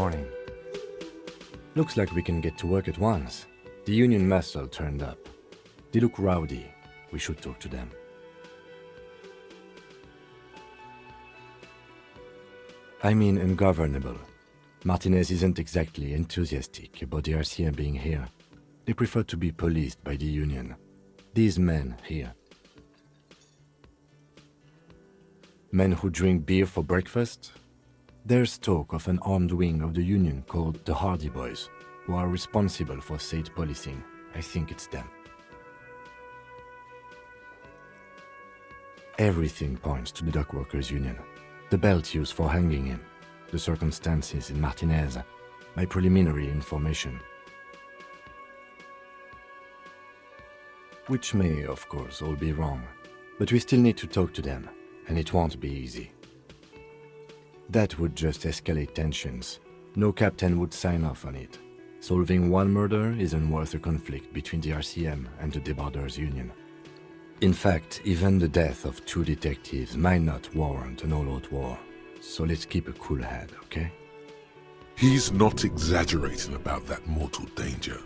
Morning. Looks like we can get to work at once. The union muscle turned up. They look rowdy. We should talk to them. I mean ungovernable. Martinez isn't exactly enthusiastic about the RCM being here. They prefer to be policed by the union. These men here. Men who drink beer for breakfast? There's talk of an armed wing of the union called the Hardy Boys, who are responsible for state policing. I think it's them. Everything points to the dockworkers' union. The belt used for hanging him, the circumstances in Martinez, my preliminary information. Which may, of course, all be wrong, but we still need to talk to them, and it won't be easy. That would just escalate tensions. No captain would sign off on it. Solving one murder isn't worth a conflict between the RCM and the Debarders' Union. In fact, even the death of 2 detectives might not warrant an all-out war. So let's keep a cool head, okay? He's not exaggerating about that mortal danger,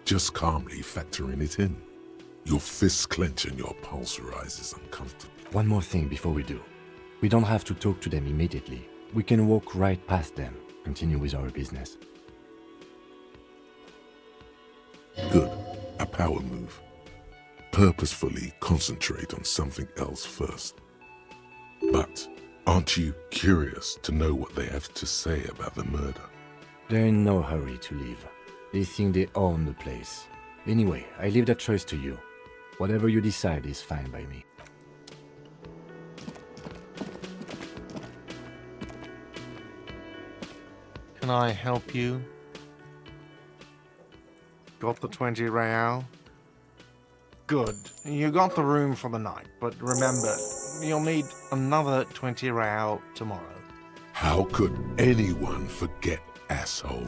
just calmly factoring it in. Your fists clench and your pulse rises uncomfortably. One more thing before we do. We don't have to talk to them immediately. We can walk right past them, continue with our business. Good. A power move. Purposefully concentrate on something else first. But aren't you curious to know what they have to say about the murder? They're in no hurry to leave. They think they own the place. Anyway, I leave that choice to you. Whatever you decide is fine by me. Can I help you? Got the 20 real? Good. You got the room for the night, but remember, you'll need another 20 real tomorrow. How could anyone forget, asshole?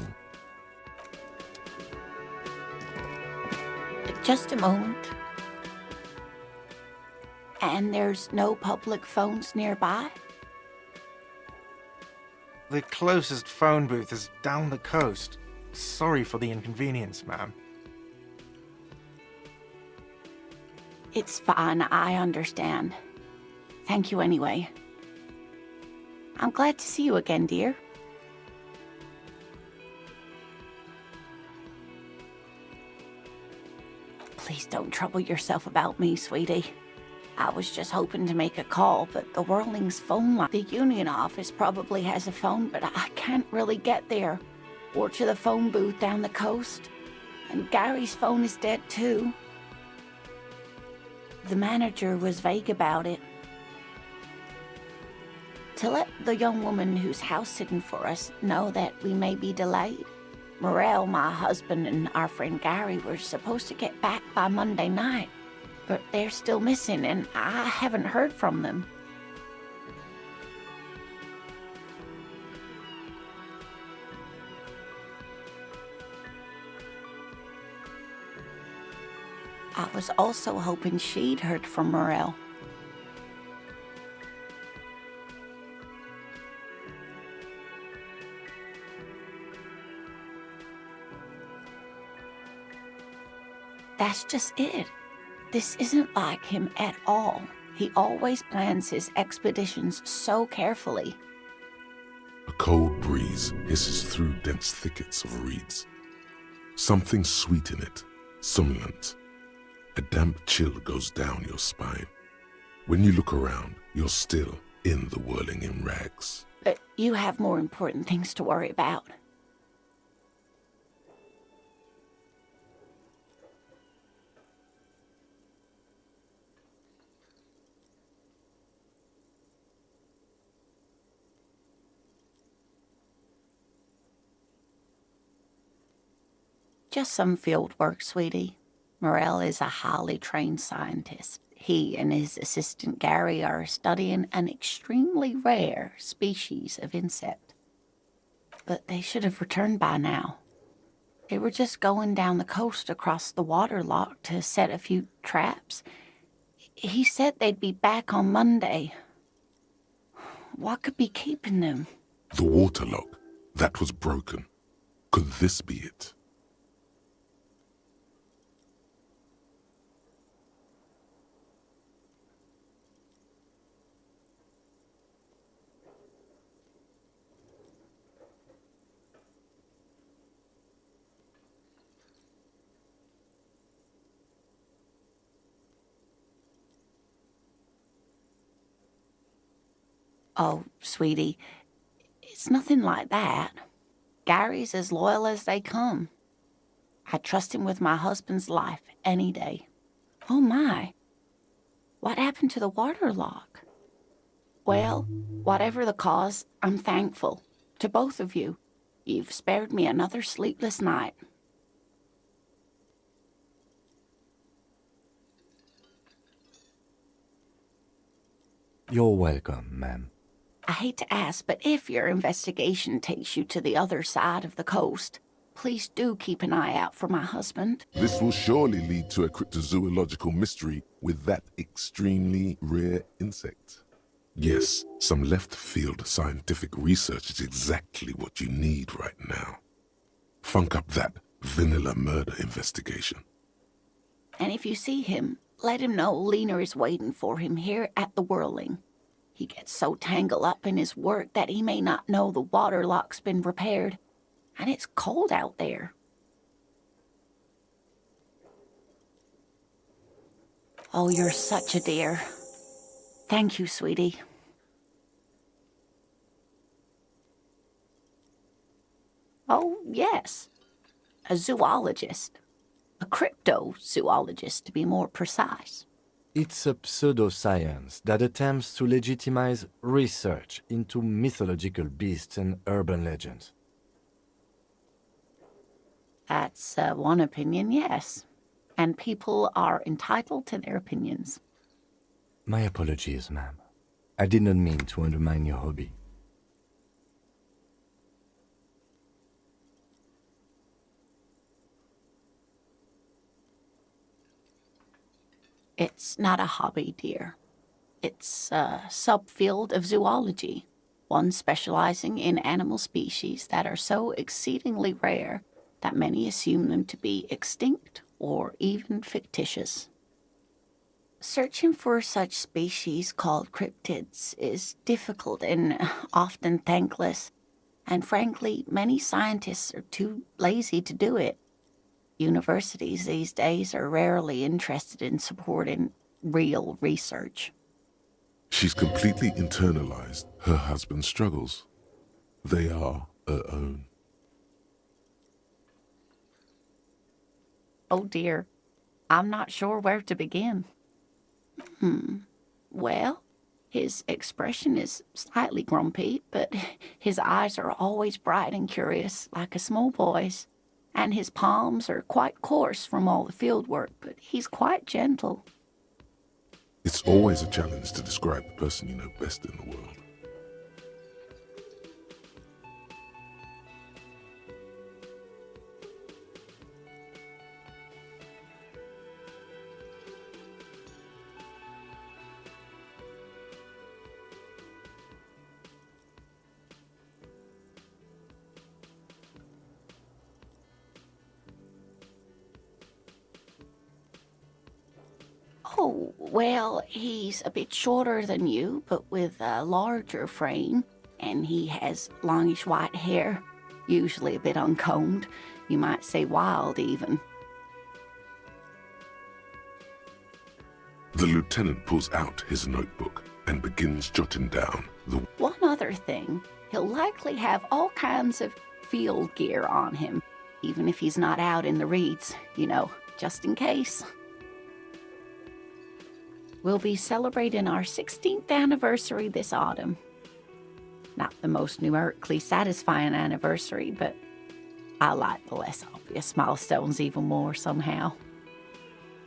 Just a moment. And there's no public phones nearby? The closest phone booth is down the coast. Sorry for the inconvenience, ma'am. It's fine, I understand. Thank you anyway. I'm glad to see you again, dear. Please don't trouble yourself about me, sweetie. I was just hoping to make a call, but the Whirling's phone line. The union office probably has a phone, but I can't really get there. Or to the phone booth down the coast. And Gary's phone is dead too. The manager was vague about it. To let the young woman who's house-sitting for us know that we may be delayed. Morel, my husband, and our friend Gary were supposed to get back by Monday night, but they're still missing, and I haven't heard from them. I was also hoping she'd heard from Morel. That's just it. This isn't like him at all. He always plans his expeditions so carefully. A cold breeze hisses through dense thickets of reeds. Something sweet in it, somnolent. A damp chill goes down your spine. When you look around, you're still in the whirling in rags. But you have more important things to worry about. Just some field work, sweetie. Morel is a highly trained scientist. He and his assistant Gary are studying an extremely rare species of insect. But they should have returned by now. They were just going down the coast across the water lock to set a few traps. He said they'd be back on Monday. What could be keeping them? The waterlock. That was broken. Could this be it? Oh, sweetie, it's nothing like that. Gary's as loyal as they come. I'd trust him with my husband's life any day. Oh my, what happened to the water lock? Well, whatever the cause, I'm thankful. To both of you. You've spared me another sleepless night. You're welcome, ma'am. I hate to ask, but if your investigation takes you to the other side of the coast, please do keep an eye out for my husband. This will surely lead to a cryptozoological mystery with that extremely rare insect. Yes, some left-field scientific research is exactly what you need right now. Funk up that vanilla murder investigation. And if you see him, let him know Lena is waiting for him here at the Whirling. He gets so tangled up in his work that he may not know the water lock's been repaired, and it's cold out there. Oh, you're such a dear. Thank you, sweetie. Oh, yes. A zoologist. A cryptozoologist, to be more precise. It's a pseudoscience that attempts to legitimize research into mythological beasts and urban legends. That's one opinion, yes. And people are entitled to their opinions. My apologies, ma'am. I did not mean to undermine your hobby. It's not a hobby, dear. It's a subfield of zoology, one specializing in animal species that are so exceedingly rare that many assume them to be extinct or even fictitious. Searching for such species called cryptids is difficult and often thankless, and frankly, many scientists are too lazy to do it. Universities these days are rarely interested in supporting real research. She's completely internalized her husband's struggles. They are her own. Oh dear, I'm not sure where to begin. Well, his expression is slightly grumpy, but his eyes are always bright and curious, like a small boy's. And his palms are quite coarse from all the field work, but he's quite gentle. It's always a challenge to describe the person you know best in the world. Oh, well, he's a bit shorter than you, but with a larger frame, and he has longish white hair, usually a bit uncombed. You might say wild, even. The lieutenant pulls out his notebook and begins jotting down the... One other thing, he'll likely have all kinds of field gear on him, even if he's not out in the reeds, you know, just in case. We'll be celebrating our 16th anniversary this autumn. Not the most numerically satisfying anniversary, but I like the less obvious milestones even more somehow.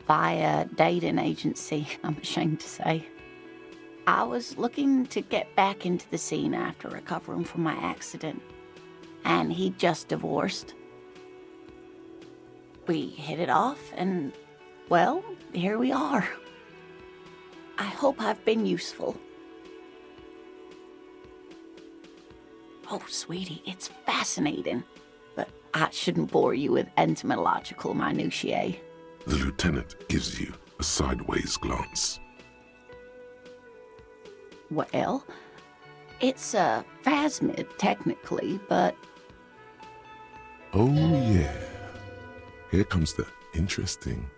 Via dating agency, I'm ashamed to say. I was looking to get back into the scene after recovering from my accident, and he'd just divorced. We hit it off, and, well, here we are. I hope I've been useful. Oh, sweetie, it's fascinating. But I shouldn't bore you with entomological minutiae. The lieutenant gives you a sideways glance. Well, it's a phasmid, technically, but Oh yeah. Here comes the interesting.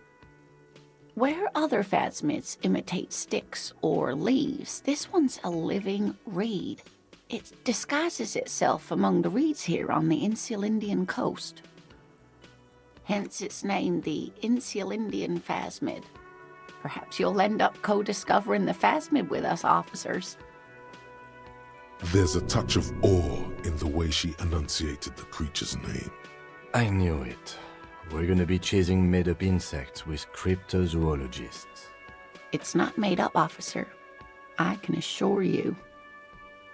where other phasmids imitate sticks or leaves, this one's a living reed. It disguises itself among the reeds here on the Insulindian coast. Hence its name, the Insulindian phasmid. Perhaps you'll end up co-discovering the phasmid with us, officers. There's a touch of awe in the way she enunciated the creature's name. I knew it. We're gonna be chasing made-up insects with cryptozoologists. It's not made up, officer. I can assure you.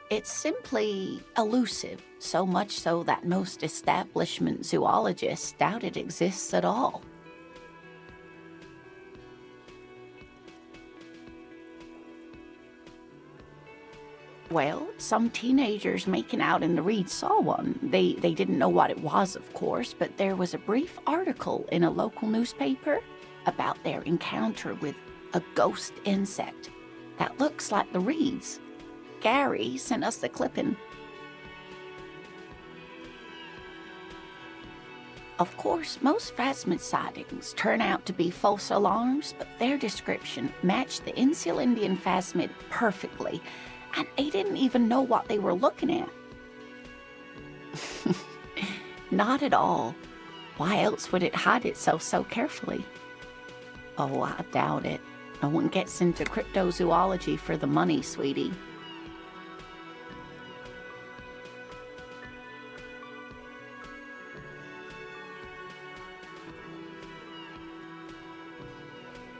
It's simply elusive, so much so that most establishment zoologists doubt it exists at all. Well, some teenagers making out in the reeds saw one. They didn't know what it was, of course, but there was a brief article in a local newspaper about their encounter with a ghost insect that looks like the reeds. Gary sent us the clipping. Of course, most phasmid sightings turn out to be false alarms, but their description matched the Insulindian phasmid perfectly, and they didn't even know what they were looking at. Not at all. Why else would it hide itself so carefully? Oh, I doubt it. No one gets into cryptozoology for the money, sweetie.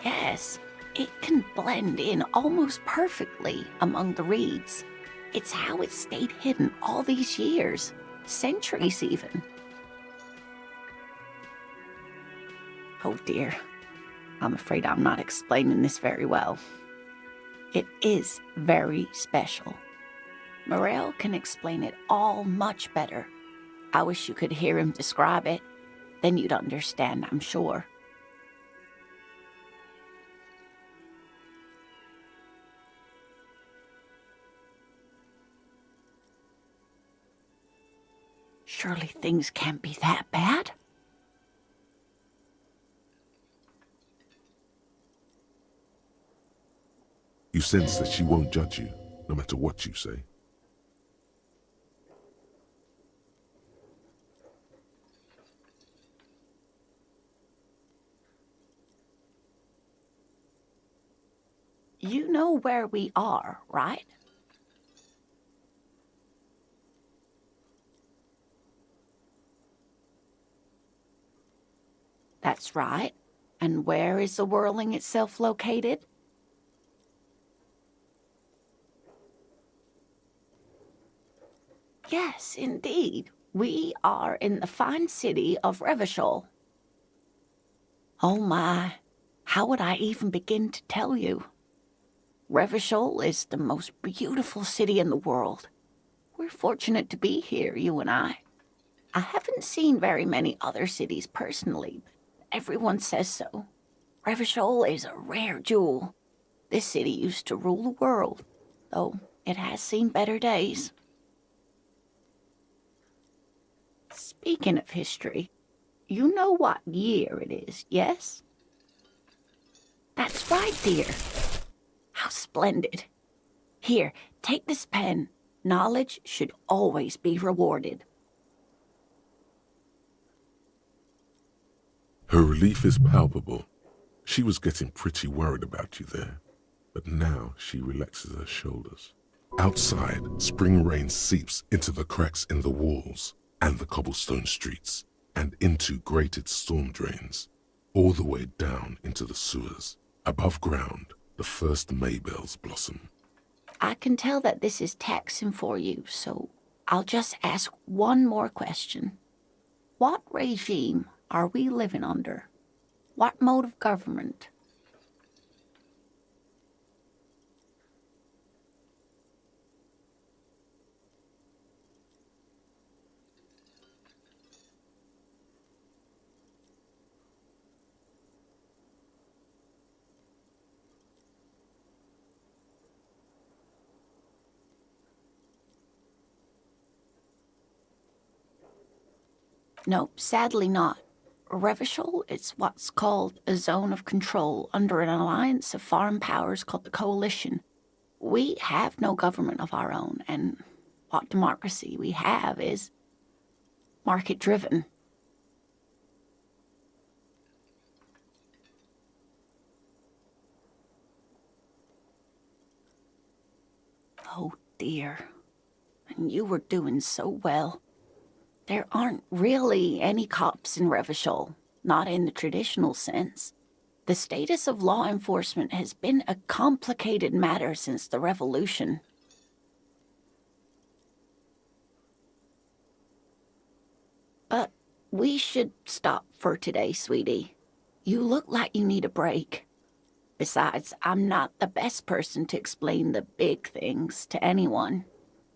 Yes, it can blend in almost perfectly among the reeds. It's how it's stayed hidden all these years, centuries even. Oh dear, I'm afraid I'm not explaining this very well. It is very special. Morel can explain it all much better. I wish you could hear him describe it. Then you'd understand, I'm sure. Surely things can't be that bad? You sense that she won't judge you, no matter what you say. You know where we are, right? That's right. And where is the whirling itself located? Yes, indeed. We are in the fine city of Revachol. Oh my, how would I even begin to tell you? Revachol is the most beautiful city in the world. We're fortunate to be here, you and I. I haven't seen very many other cities personally, but everyone says so. Revachol is a rare jewel. This city used to rule the world, though it has seen better days. Speaking of history, you know what year it is, yes? That's right, dear. How splendid. Here, take this pen. Knowledge should always be rewarded. Her relief is palpable. She was getting pretty worried about you there, but now she relaxes her shoulders. Outside, spring rain seeps into the cracks in the walls and the cobblestone streets, and into grated storm drains, all the way down into the sewers. Above ground, the first maybells blossom. I can tell that this is taxing for you, so I'll just ask one more question. What regime are we living under? What mode of government? No, sadly not. Revachol is what's called a zone of control under an alliance of foreign powers called the Coalition. We have no government of our own, and what democracy we have is market-driven. Oh dear. And you were doing so well. There aren't really any cops in Revachol, not in the traditional sense. The status of law enforcement has been a complicated matter since the revolution. But we should stop for today, sweetie. You look like you need a break. Besides, I'm not the best person to explain the big things to anyone.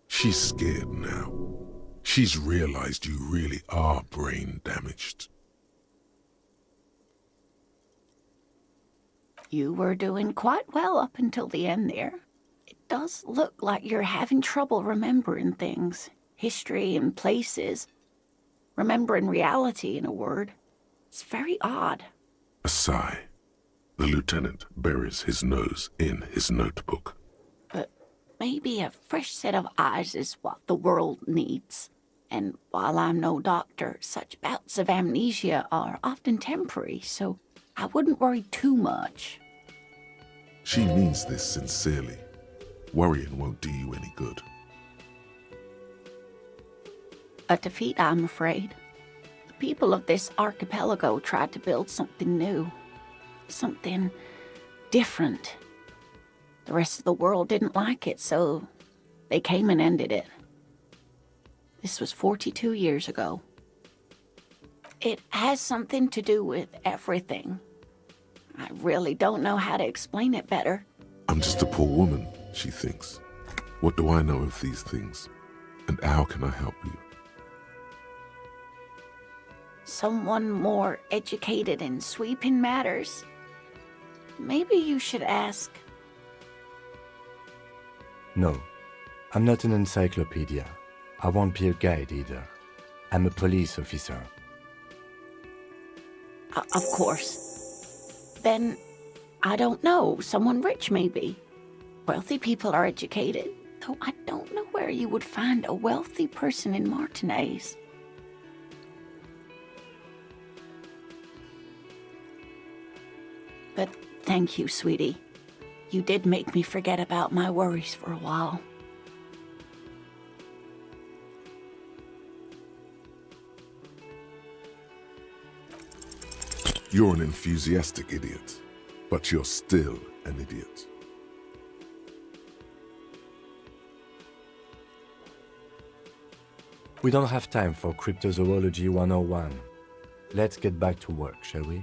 She's scared now. She's realized you really are brain damaged. You were doing quite well up until the end there. It does look like you're having trouble remembering things, history and places. Remembering reality, in a word. It's very odd. A sigh. The lieutenant buries his nose in his notebook. But maybe a fresh set of eyes is what the world needs. And while I'm no doctor, such bouts of amnesia are often temporary, so I wouldn't worry too much. She means this sincerely. Worrying won't do you any good. A defeat, I'm afraid. The people of this archipelago tried to build something new. Something different. The rest of the world didn't like it, so they came and ended it. This was 42 years ago. It has something to do with everything. I really don't know how to explain it better. I'm just a poor woman, she thinks. What do I know of these things? And how can I help you? Someone more educated in sweeping matters. Maybe you should ask. No, I'm not an encyclopedia. I won't be a guide either. I'm a police officer. Of course. Then, I don't know, someone rich maybe. Wealthy people are educated, though I don't know where you would find a wealthy person in Martinez. But thank you, sweetie. You did make me forget about my worries for a while. You're an enthusiastic idiot, but you're still an idiot. We don't have time for Cryptozoology 101. Let's get back to work, shall we?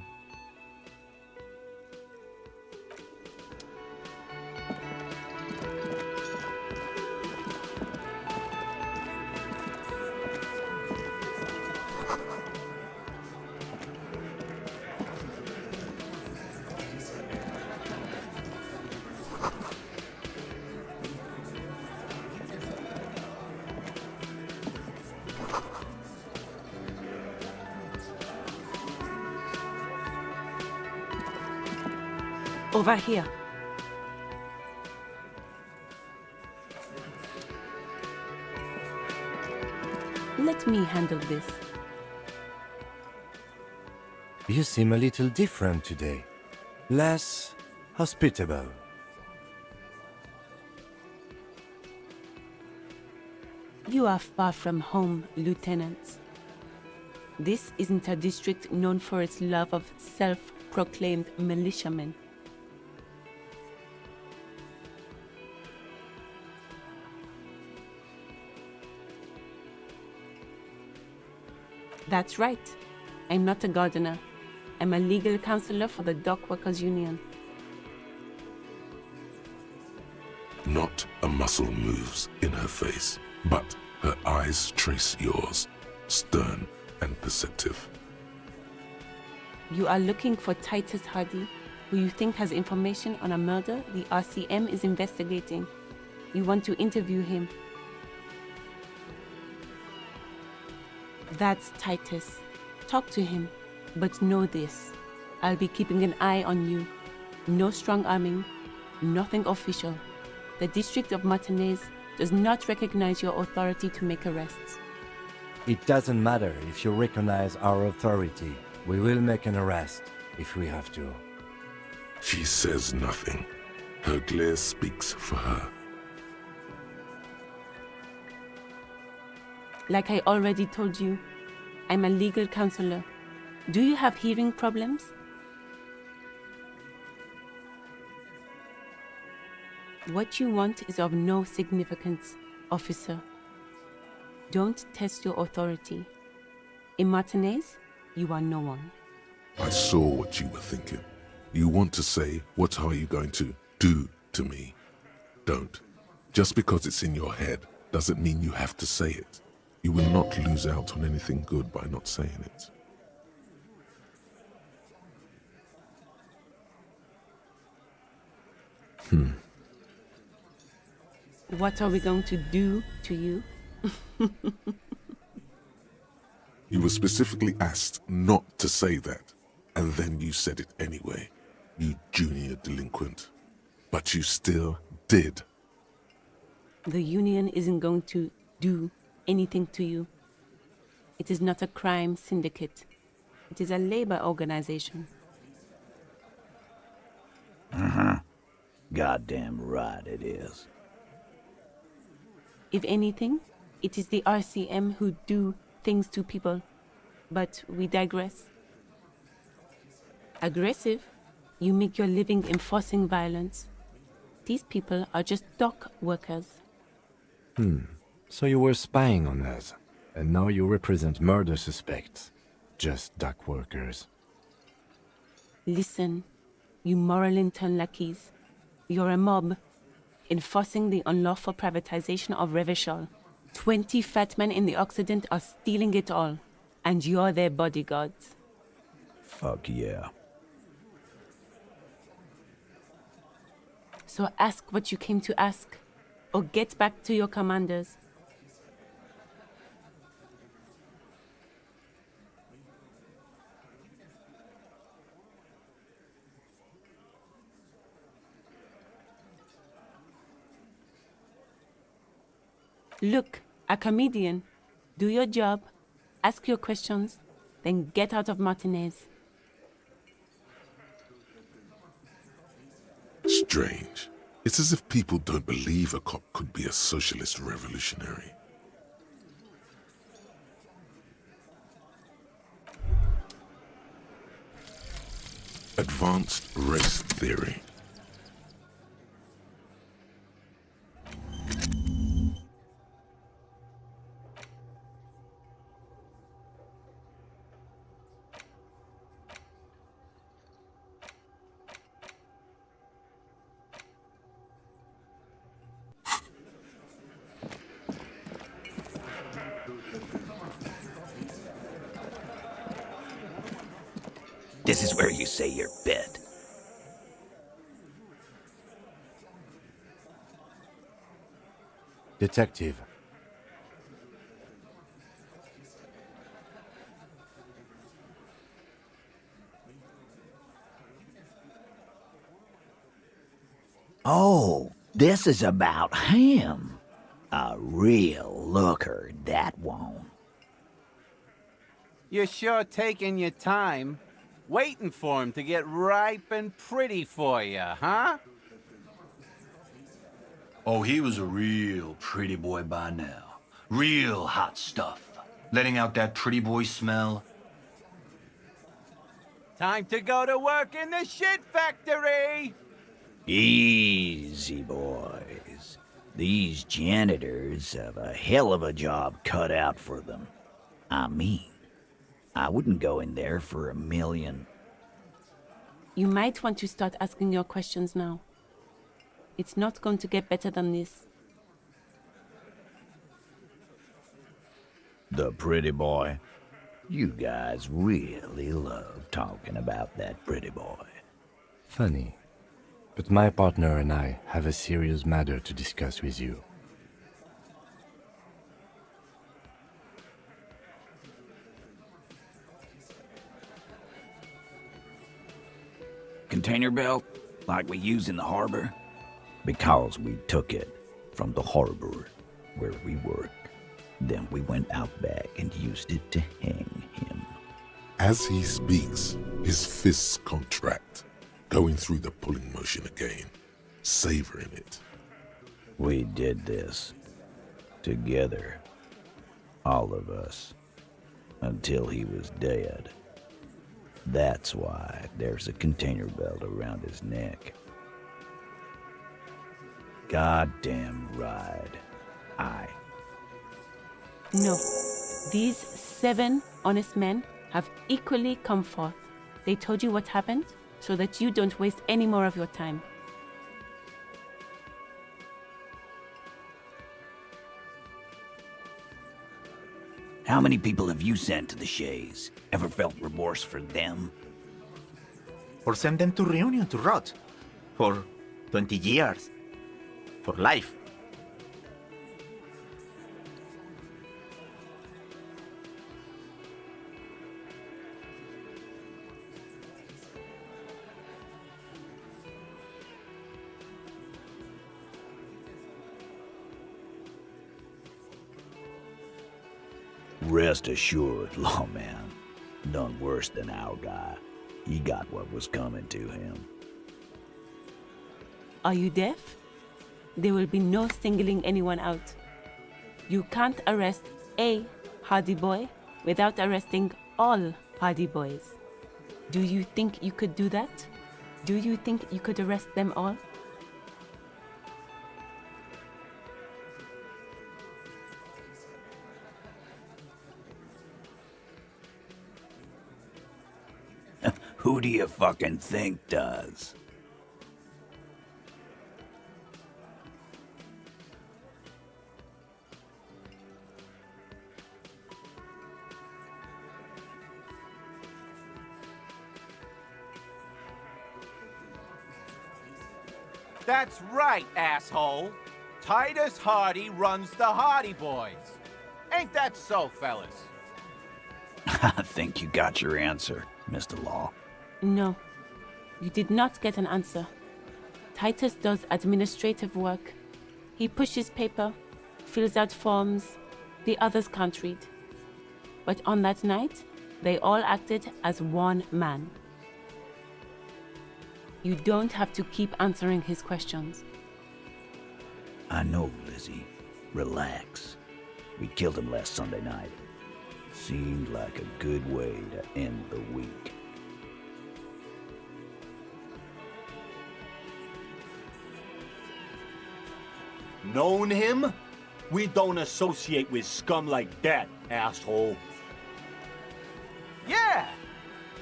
Over here. Let me handle this. You seem a little different today. Less hospitable. You are far from home, Lieutenant. This isn't a district known for its love of self-proclaimed militiamen. That's right. I'm not a gardener. I'm a legal counselor for the Dock Workers Union. Not a muscle moves in her face, but her eyes trace yours, stern and perceptive. You are looking for Titus Hardy, who you think has information on a murder the RCM is investigating. You want to interview him. That's Titus. Talk to him, but know this. I'll be keeping an eye on you. No strong arming, nothing official. The District of Martinez does not recognize your authority to make arrests. It doesn't matter if you recognize our authority. We will make an arrest if we have to. She says nothing. Her glare speaks for her. Like I already told you, I'm a legal counselor. Do you have hearing problems? What you want is of no significance, officer. Don't test your authority. In Martinez, you are no one. I saw what you were thinking. You want to say, what are you going to do to me? Don't. Just because it's in your head doesn't mean you have to say it. You will not lose out on anything good by not saying it. What are we going to do to you? You were specifically asked not to say that, and then you said it anyway, you junior delinquent. But you still did. The union isn't going to do anything to you. It is not a crime syndicate. It is a labor organization. Goddamn right it is. If anything, it is the RCM who do things to people. But we digress. Aggressive, you make your living enforcing violence. These people are just dock workers. So you were spying on us, and now you represent murder suspects. Just dock workers. Listen, you moral intern lackeys. You're a mob, enforcing the unlawful privatization of Revachol. 20 fat men in the Occident are stealing it all, and you're their bodyguards. Fuck yeah. So ask what you came to ask, or get back to your commanders. Look, a comedian. Do your job, ask your questions, then get out of Martinez. Strange. It's as if people don't believe a cop could be a socialist revolutionary. Advanced race theory. This is where you say your bit. Detective. Oh, this is about him. A real looker, that one. You're sure taking your time, waiting for him to get ripe and pretty for you, huh? Oh, he was a real pretty boy by now. Real hot stuff. Letting out that pretty boy smell. Time to go to work in the shit factory! Easy, boys. These janitors have a hell of a job cut out for them. I mean, I wouldn't go in there for $1 million. You might want to start asking your questions now. It's not going to get better than this. The pretty boy. You guys really love talking about that pretty boy. Funny. But my partner and I have a serious matter to discuss with you. Container belt, like we use in the harbor? Because we took it from the harbor where we work. Then we went out back and used it to hang him. As he speaks, his fists contract, going through the pulling motion again, savoring it. We did this. Together. All of us. Until he was dead. That's why there's a container belt around his neck. Goddamn right. No. These 7 honest men have equally come forth. They told you what happened so that you don't waste any more of your time. How many people have you sent to the Shays? Ever felt remorse for them? Or send them to Reunion to rot. For 20 years. For life. Rest assured, lawman. None worse than our guy. He got what was coming to him. Are you deaf? There will be no singling anyone out. You can't arrest a Hardy Boy without arresting all Hardy Boys. Do you think you could do that? Do you think you could arrest them all? Who do you fucking think does? That's right, asshole. Titus Hardy runs the Hardy Boys. Ain't that so, fellas? I think you got your answer, Mr. Law. No, you did not get an answer. Titus does administrative work. He pushes paper, fills out forms. The others can't read. But on that night, they all acted as one man. You don't have to keep answering his questions. I know, Lizzie. Relax. We killed him last Sunday night. Seemed like a good way to end the week. Known him? We don't associate with scum like that, asshole. Yeah!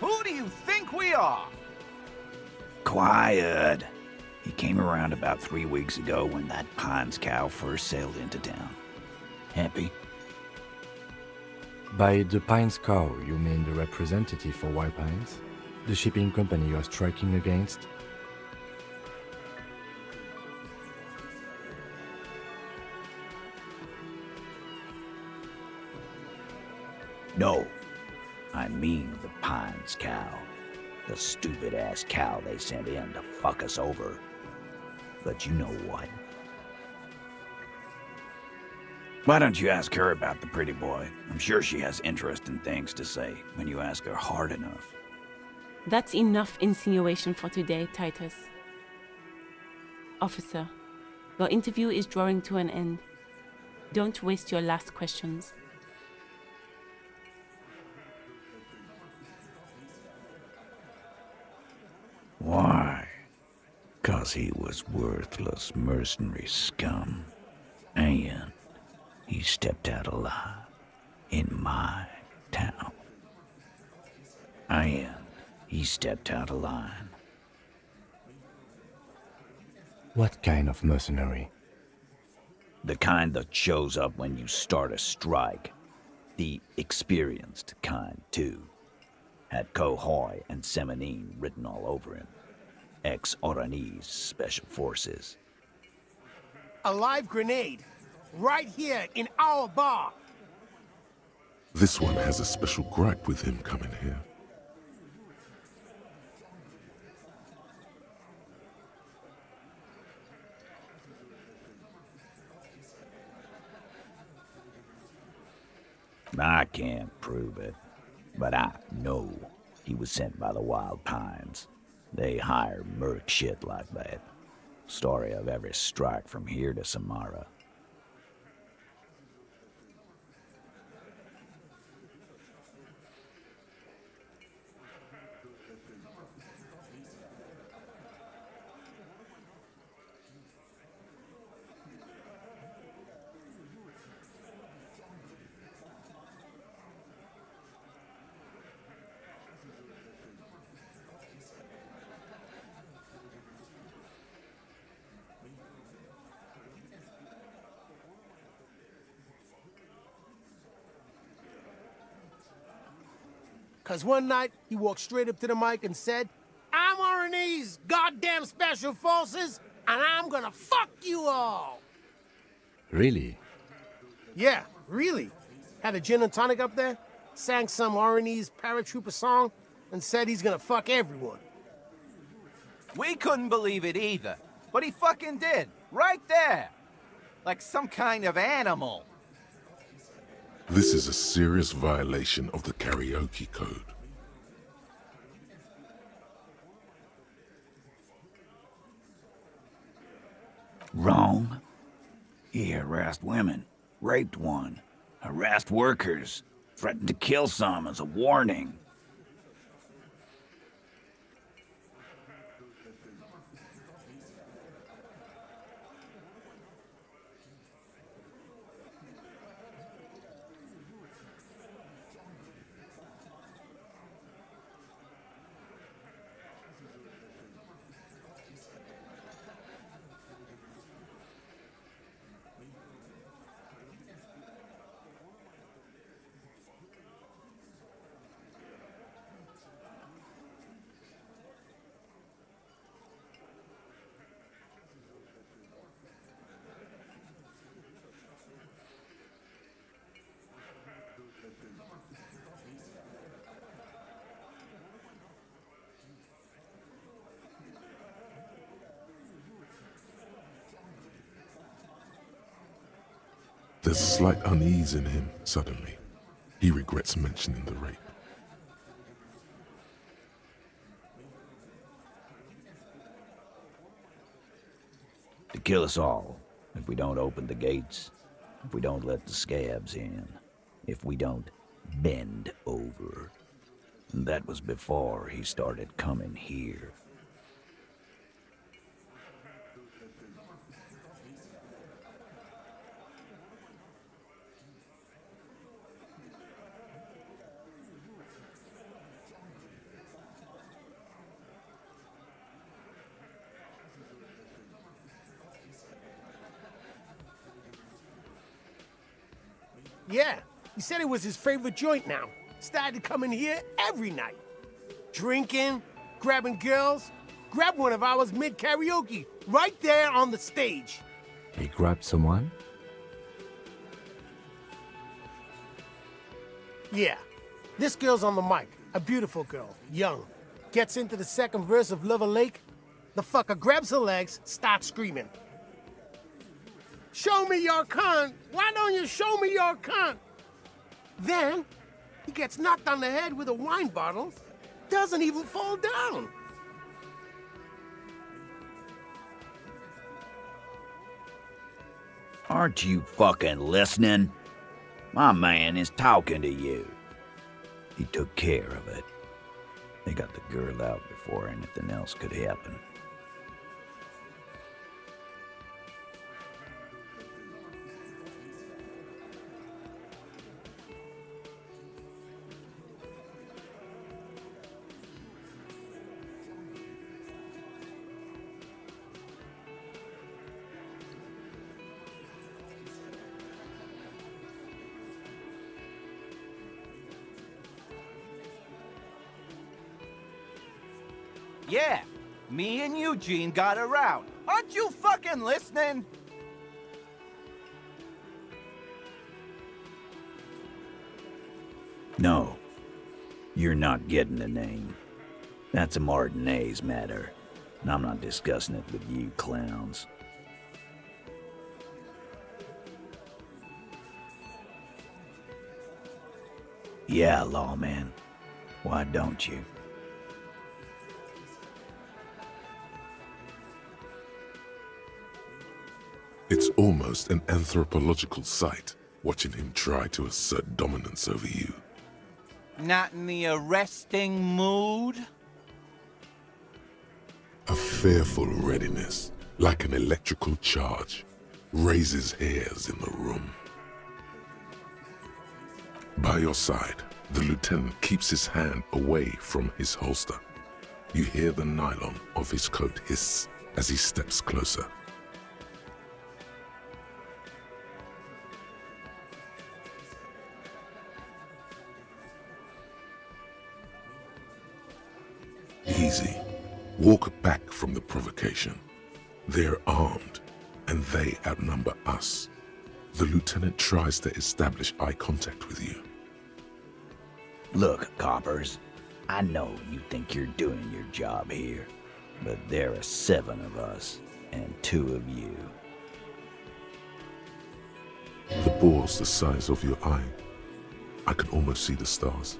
Who do you think we are? Quiet. He came around about 3 weeks ago when that Pines cow first sailed into town. Happy? By the Pines cow, you mean the representative for White Pines? The shipping company you're striking against? No. I mean the Pines cow. The stupid-ass cow they sent in to fuck us over. But you know what? Why don't you ask her about the pretty boy? I'm sure she has interesting things to say when you ask her hard enough. That's enough insinuation for today, Titus. Officer, your interview is drawing to an end. Don't waste your last questions. Why? 'Cause he was worthless mercenary scum. And he stepped out alive in my town. And he stepped out of line. What kind of mercenary? The kind that shows up when you start a strike. The experienced kind, too. Had Cohoy and Semenine written all over him. Ex-Oranese Special Forces. A live grenade, right here in our bar. This one has a special gripe with him coming here. can't prove it, but I know he was sent by the Wild Pines. They hire merc shit like that. Story of every strike from here to Samara. Cause one night, he walked straight up to the mic and said, I'm RNA's goddamn special forces, and I'm gonna fuck you all! Really? Yeah, really. Had a gin and tonic up there, sang some RNA's paratrooper song, and said he's gonna fuck everyone. We couldn't believe it either, but he fucking did, right there. Like some kind of animal. This is a serious violation of the karaoke code. Wrong? He harassed women, raped one, harassed workers, threatened to kill some as a warning. There's a slight unease in him suddenly. He regrets mentioning the rape. To kill us all, if we don't open the gates, if we don't let the scabs in, if we don't bend over. And that was before he started coming here. Yeah, he said it was his favorite joint now. Started coming here every night. Drinking, grabbing girls. Grabbed one of ours mid-karaoke, right there on the stage. He grabbed someone? Yeah, this girl's on the mic. A beautiful girl, young. Gets into the second verse of Lover Lake. The fucker grabs her legs, starts screaming. Show me your cunt! Why don't you show me your cunt? Then, he gets knocked on the head with a wine bottle, doesn't even fall down. Aren't you fucking listening? My man is talking to you. He took care of it. They got the girl out before anything else could happen. Yeah, me and Eugene got her out. Aren't you fucking listening? No, you're not getting the name. That's a Martinez matter, and I'm not discussing it with you clowns. Yeah, lawman. Why don't you? It's almost an anthropological sight, watching him try to assert dominance over you. Not in the arresting mood? A fearful readiness, like an electrical charge, raises hairs in the room. By your side, the lieutenant keeps his hand away from his holster. You hear the nylon of his coat hiss as he steps closer. Easy. Walk back from the provocation. They're armed, and they outnumber us. The lieutenant tries to establish eye contact with you. Look, coppers, I know you think you're doing your job here, but there are 7 of us and 2 of you. The bore's the size of your eye. I can almost see the stars.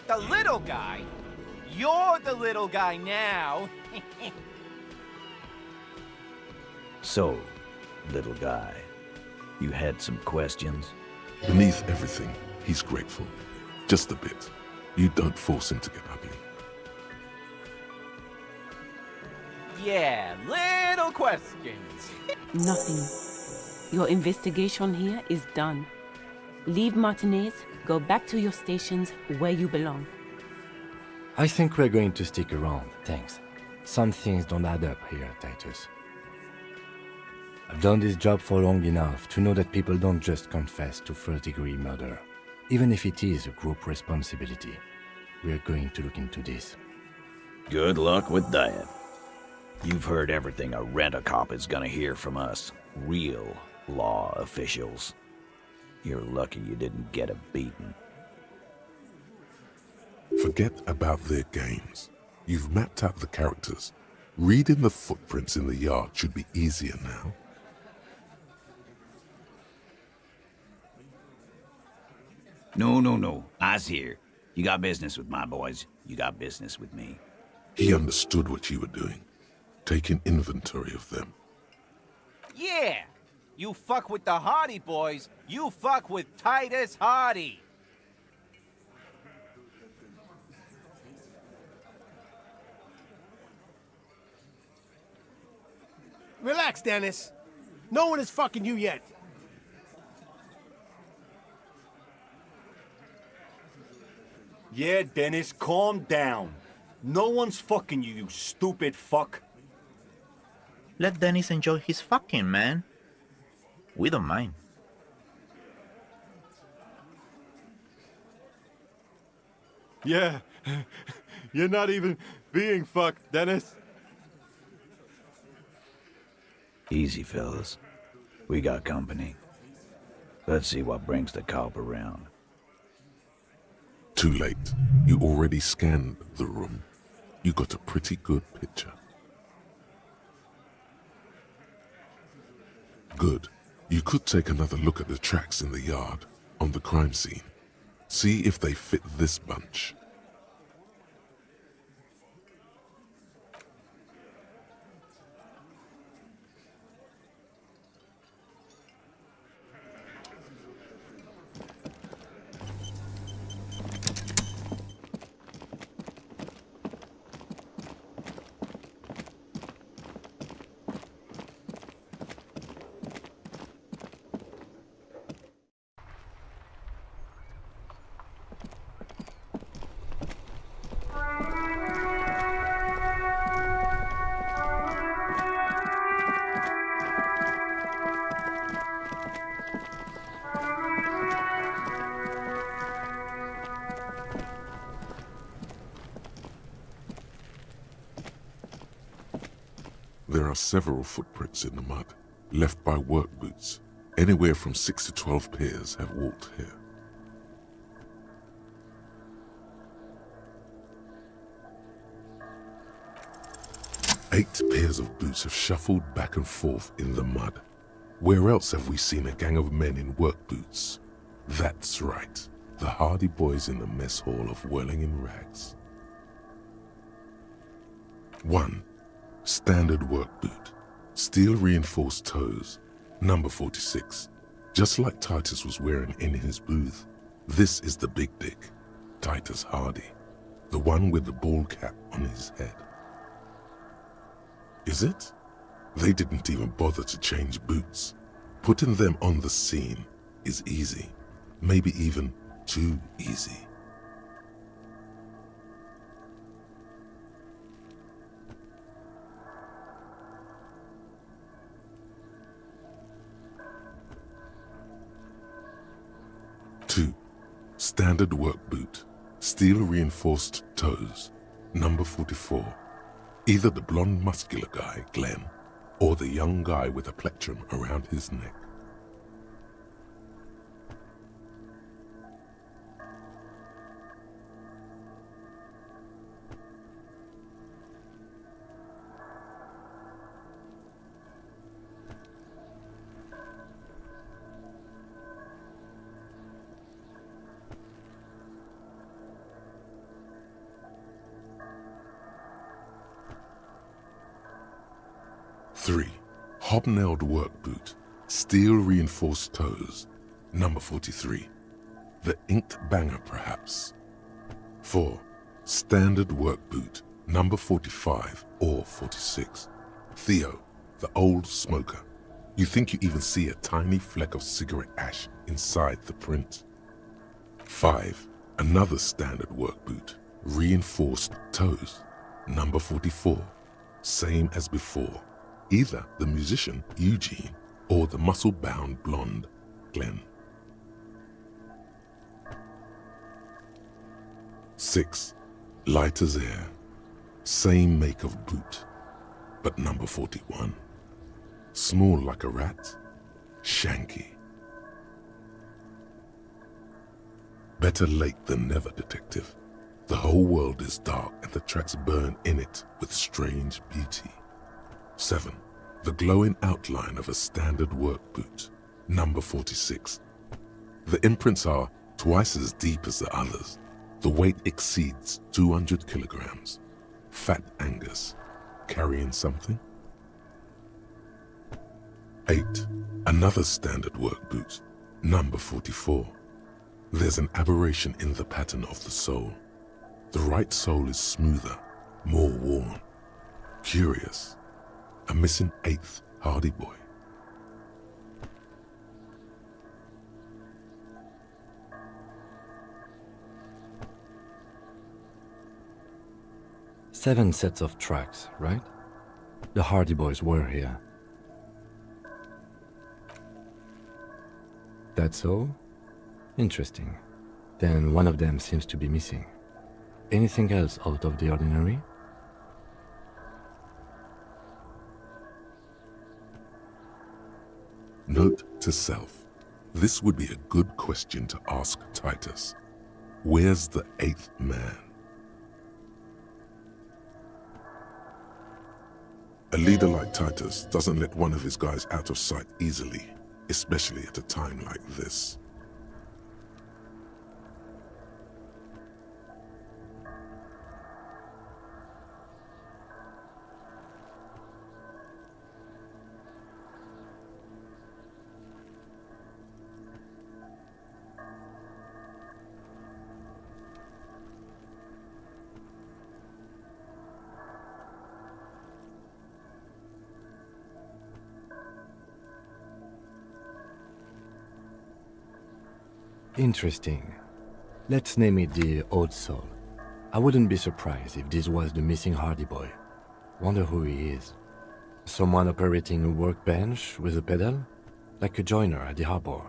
The little guy? You're the little guy now. So, little guy, you had some questions? Beneath everything, he's grateful. Just a bit. You don't force him to get ugly. Yeah, little questions. Nothing. Your investigation here is done. Leave Martinez, go back to your stations where you belong. I think we're going to stick around, thanks. Some things don't add up here, Titus. I've done this job for long enough to know that people don't just confess to first-degree murder. Even if it is a group responsibility, we're going to look into this. Good luck with that. You've heard everything a rent-a-cop is gonna hear from us, real law officials. You're lucky you didn't get a beating. Forget about their games. You've mapped out the characters. Reading the footprints in the yard should be easier now. No. I's here. You got business with my boys. You got business with me. He understood what you were doing, taking inventory of them. Yeah! You fuck with the Hardy boys, you fuck with Titus Hardy. Relax, Dennis. No one is fucking you yet. Yeah, Dennis, calm down. No one's fucking you, you stupid fuck. Let Dennis enjoy his fucking, man. We don't mind. Yeah, you're not even being fucked, Dennis. Easy, fellas. We got company. Let's see what brings the cop around. Too late. You already scanned the room. You got a pretty good picture. Good. You could take another look at the tracks in the yard, on the crime scene. See if they fit this bunch. There are several footprints in the mud, left by work boots. Anywhere from 6 to 12 pairs have walked here. 8 pairs of boots have shuffled back and forth in the mud. Where else have we seen a gang of men in work boots? That's right, the hardy boys in the mess hall of whirling in rags. 1. Standard work boot. Steel reinforced toes. Number 46. Just like Titus was wearing in his booth. This is the big dick, Titus Hardy. The one with the ball cap on his head. Is it? They didn't even bother to change boots. Putting them on the scene is easy. Maybe even too easy. Two, standard work boot, steel reinforced toes, number 44. Either the blonde muscular guy, Glenn, or the young guy with a plectrum around his neck. Three, hobnailed work boot, steel reinforced toes, number 43. The inked banger, perhaps. 4. Standard work boot, number 45 or 46. Theo, the old smoker. You think you even see a tiny fleck of cigarette ash inside the print. 5. Another standard work boot, reinforced toes, number 44. Same as before. Either the musician, Eugene, or the muscle-bound blonde, Glenn. 6. Light as air. Same make of boot, but number 41. Small like a rat, shanky. Better late than never, detective. The whole world is dark and the tracks burn in it with strange beauty. 7. The glowing outline of a standard work boot, number 46. The imprints are twice as deep as the others. The weight exceeds 200 kilograms. Fat Angus, carrying something? 8. Another standard work boot, number 44. There's an aberration in the pattern of the sole. The right sole is smoother, more worn. Curious. A missing 8th Hardy boy. Seven sets of tracks, right? The Hardy Boys were here. That's all? Interesting. Then one of them seems to be missing. Anything else out of the ordinary? Note to self. This would be a good question to ask Titus. Where's the 8th man? A leader like Titus doesn't let one of his guys out of sight easily, especially at a time like this. Interesting. Let's name it the Odd Soul. I wouldn't be surprised if this was the missing Hardy boy. Wonder who he is. Someone operating a workbench with a pedal? Like a joiner at the harbor?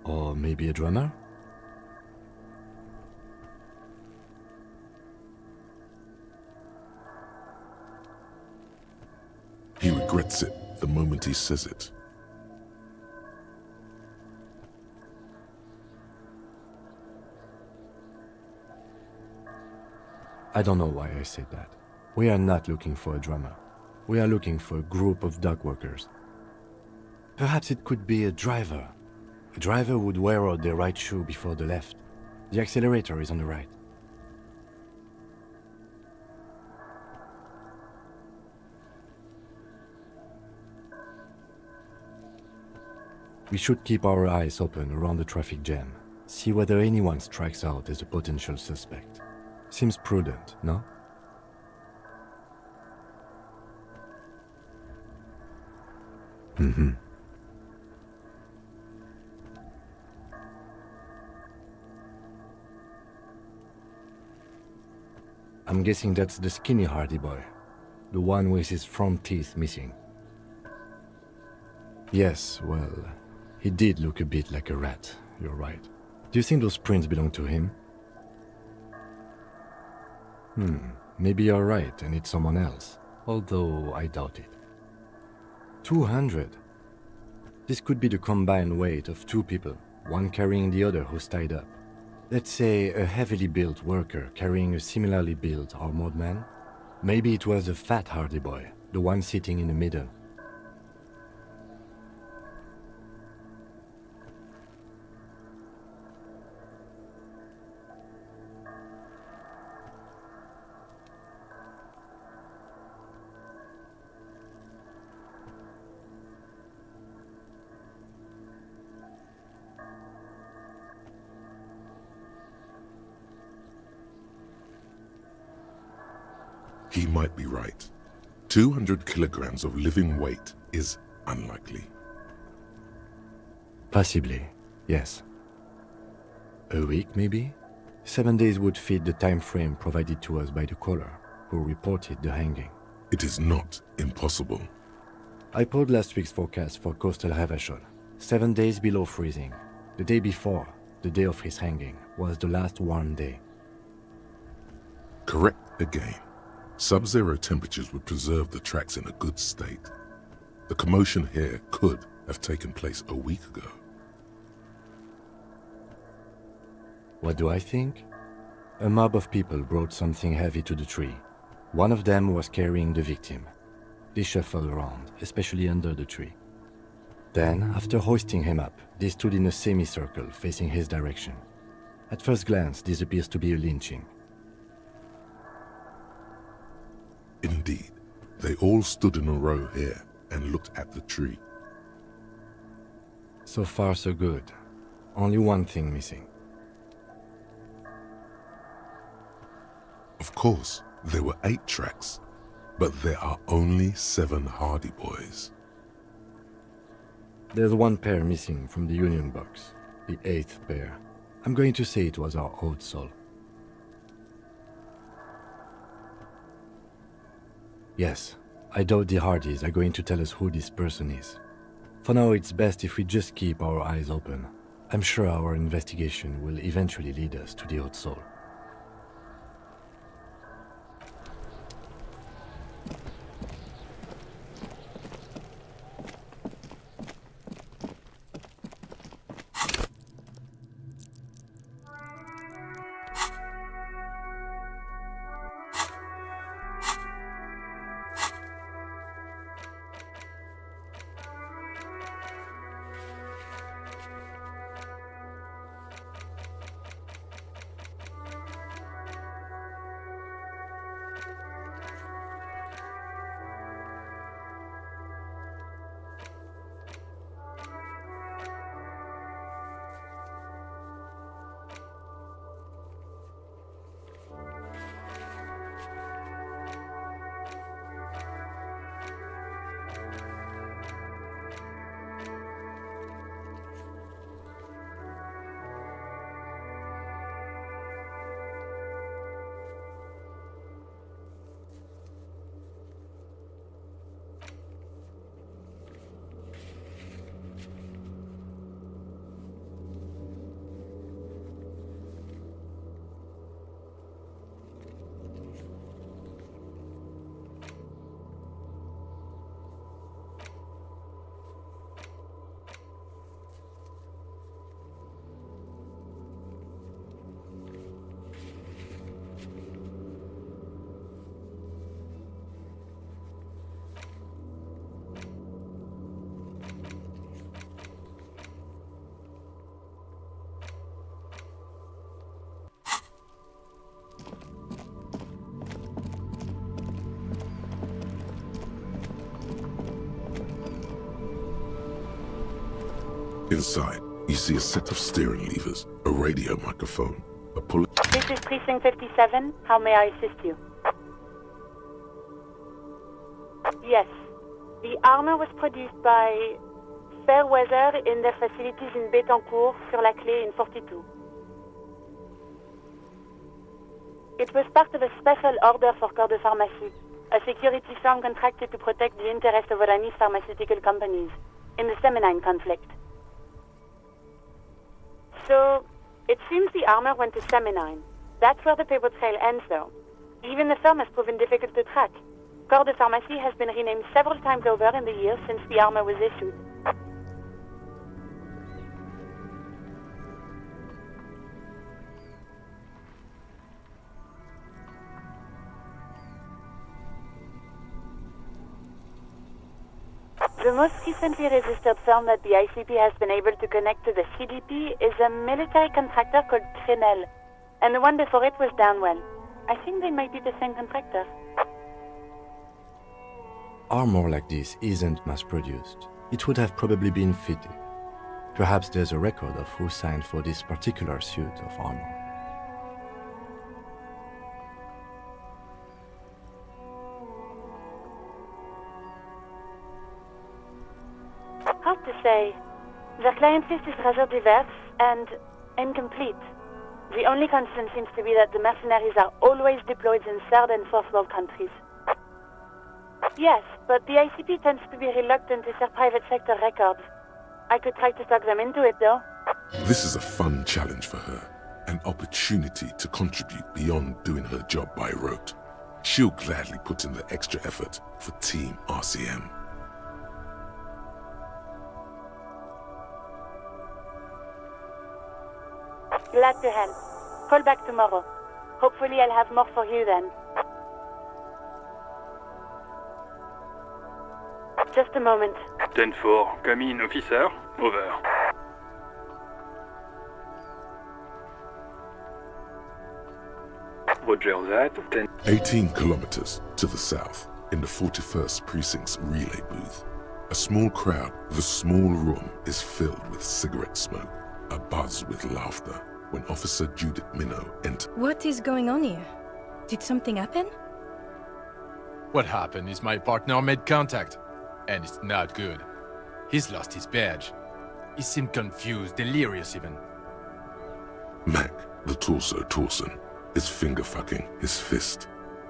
Or maybe a drummer? He regrets it the moment he says it. I don't know why I said that. We are not looking for a drummer. We are looking for a group of dock workers. Perhaps it could be a driver. A driver would wear out their right shoe before the left. The accelerator is on the right. We should keep our eyes open around the traffic jam. See whether anyone strikes out as a potential suspect. Seems prudent, no? Mm-hmm. I'm guessing that's the skinny Hardy boy. The one with his front teeth missing. Yes, well, he did look a bit like a rat, you're right. Do you think those prints belong to him? Maybe you're right and it's someone else, although I doubt it. 200. This could be the combined weight of two people, one carrying the other who's tied up. Let's say a heavily built worker carrying a similarly built armored man. Maybe it was the fat Hardy boy, the one sitting in the middle. He might be right. 200 kilograms of living weight is unlikely. Possibly, yes. A week, maybe? 7 days would fit the time frame provided to us by the caller, who reported the hanging. It is not impossible. I pulled last week's forecast for coastal Havashol. 7 days below freezing. The day before, the day of his hanging, was the last warm day. Correct again. Sub-zero temperatures would preserve the tracks in a good state. The commotion here could have taken place a week ago. What do I think? A mob of people brought something heavy to the tree. One of them was carrying the victim. They shuffled around, especially under the tree. Then, after hoisting him up, they stood in a semicircle facing his direction. At first glance, this appears to be a lynching. Indeed, they all stood in a row here and looked at the tree. So far, so good. Only one thing missing. Of course, there were 8 tracks, but there are only 7 Hardy boys. There's one pair missing from the Union box, the 8th pair. I'm going to say it was our old soul. Yes, I doubt the Hardys are going to tell us who this person is. For now, it's best if we just keep our eyes open. I'm sure our investigation will eventually lead us to the old soul. inside, you see a set of steering levers, a radio microphone, a pull... This is Precinct 57. How may I assist you? Yes. The armor was produced by Fairweather in their facilities in Bétancourt, sur la Clé in 42. It was part of a special order for Corps de Pharmacie, a security firm contracted to protect the interests of Oranese pharmaceutical companies in the Semenine conflict. So, it seems the armor went to Semenine. That's where the paper trail ends, though. Even the firm has proven difficult to track. Corps de Pharmacie has been renamed several times over in the years since the armor was issued. The most recently registered firm that the ICP has been able to connect to the CDP is a military contractor called Trinell, and the one before it was Downwell. I think they might be the same contractor. Armor like this isn't mass-produced. It would have probably been fitting. Perhaps there's a record of who signed for this particular suit of armor. Hard to say. Their client list is rather diverse and incomplete. The only constant seems to be that the mercenaries are always deployed in third and fourth world countries. Yes, but the ICP tends to be reluctant to share private sector records. I could try to talk them into it, though. This is a fun challenge for her, an opportunity to contribute beyond doing her job by rote. She'll gladly put in the extra effort for Team RCM. Glad to help. Call back tomorrow. Hopefully I'll have more for you then. Just a moment. 10-4, come in, officer. Over. Roger that. 10. 18 kilometers to the south, in the 41st Precinct's relay booth. A small crowd, the small room is filled with cigarette smoke, a buzz with laughter, when Officer Judith Minnow enters. What is going on here? Did something happen? What happened is my partner made contact, and it's not good. He's lost his badge. He seemed confused, delirious even. Mac, the torso Torson, is finger-fucking his fist,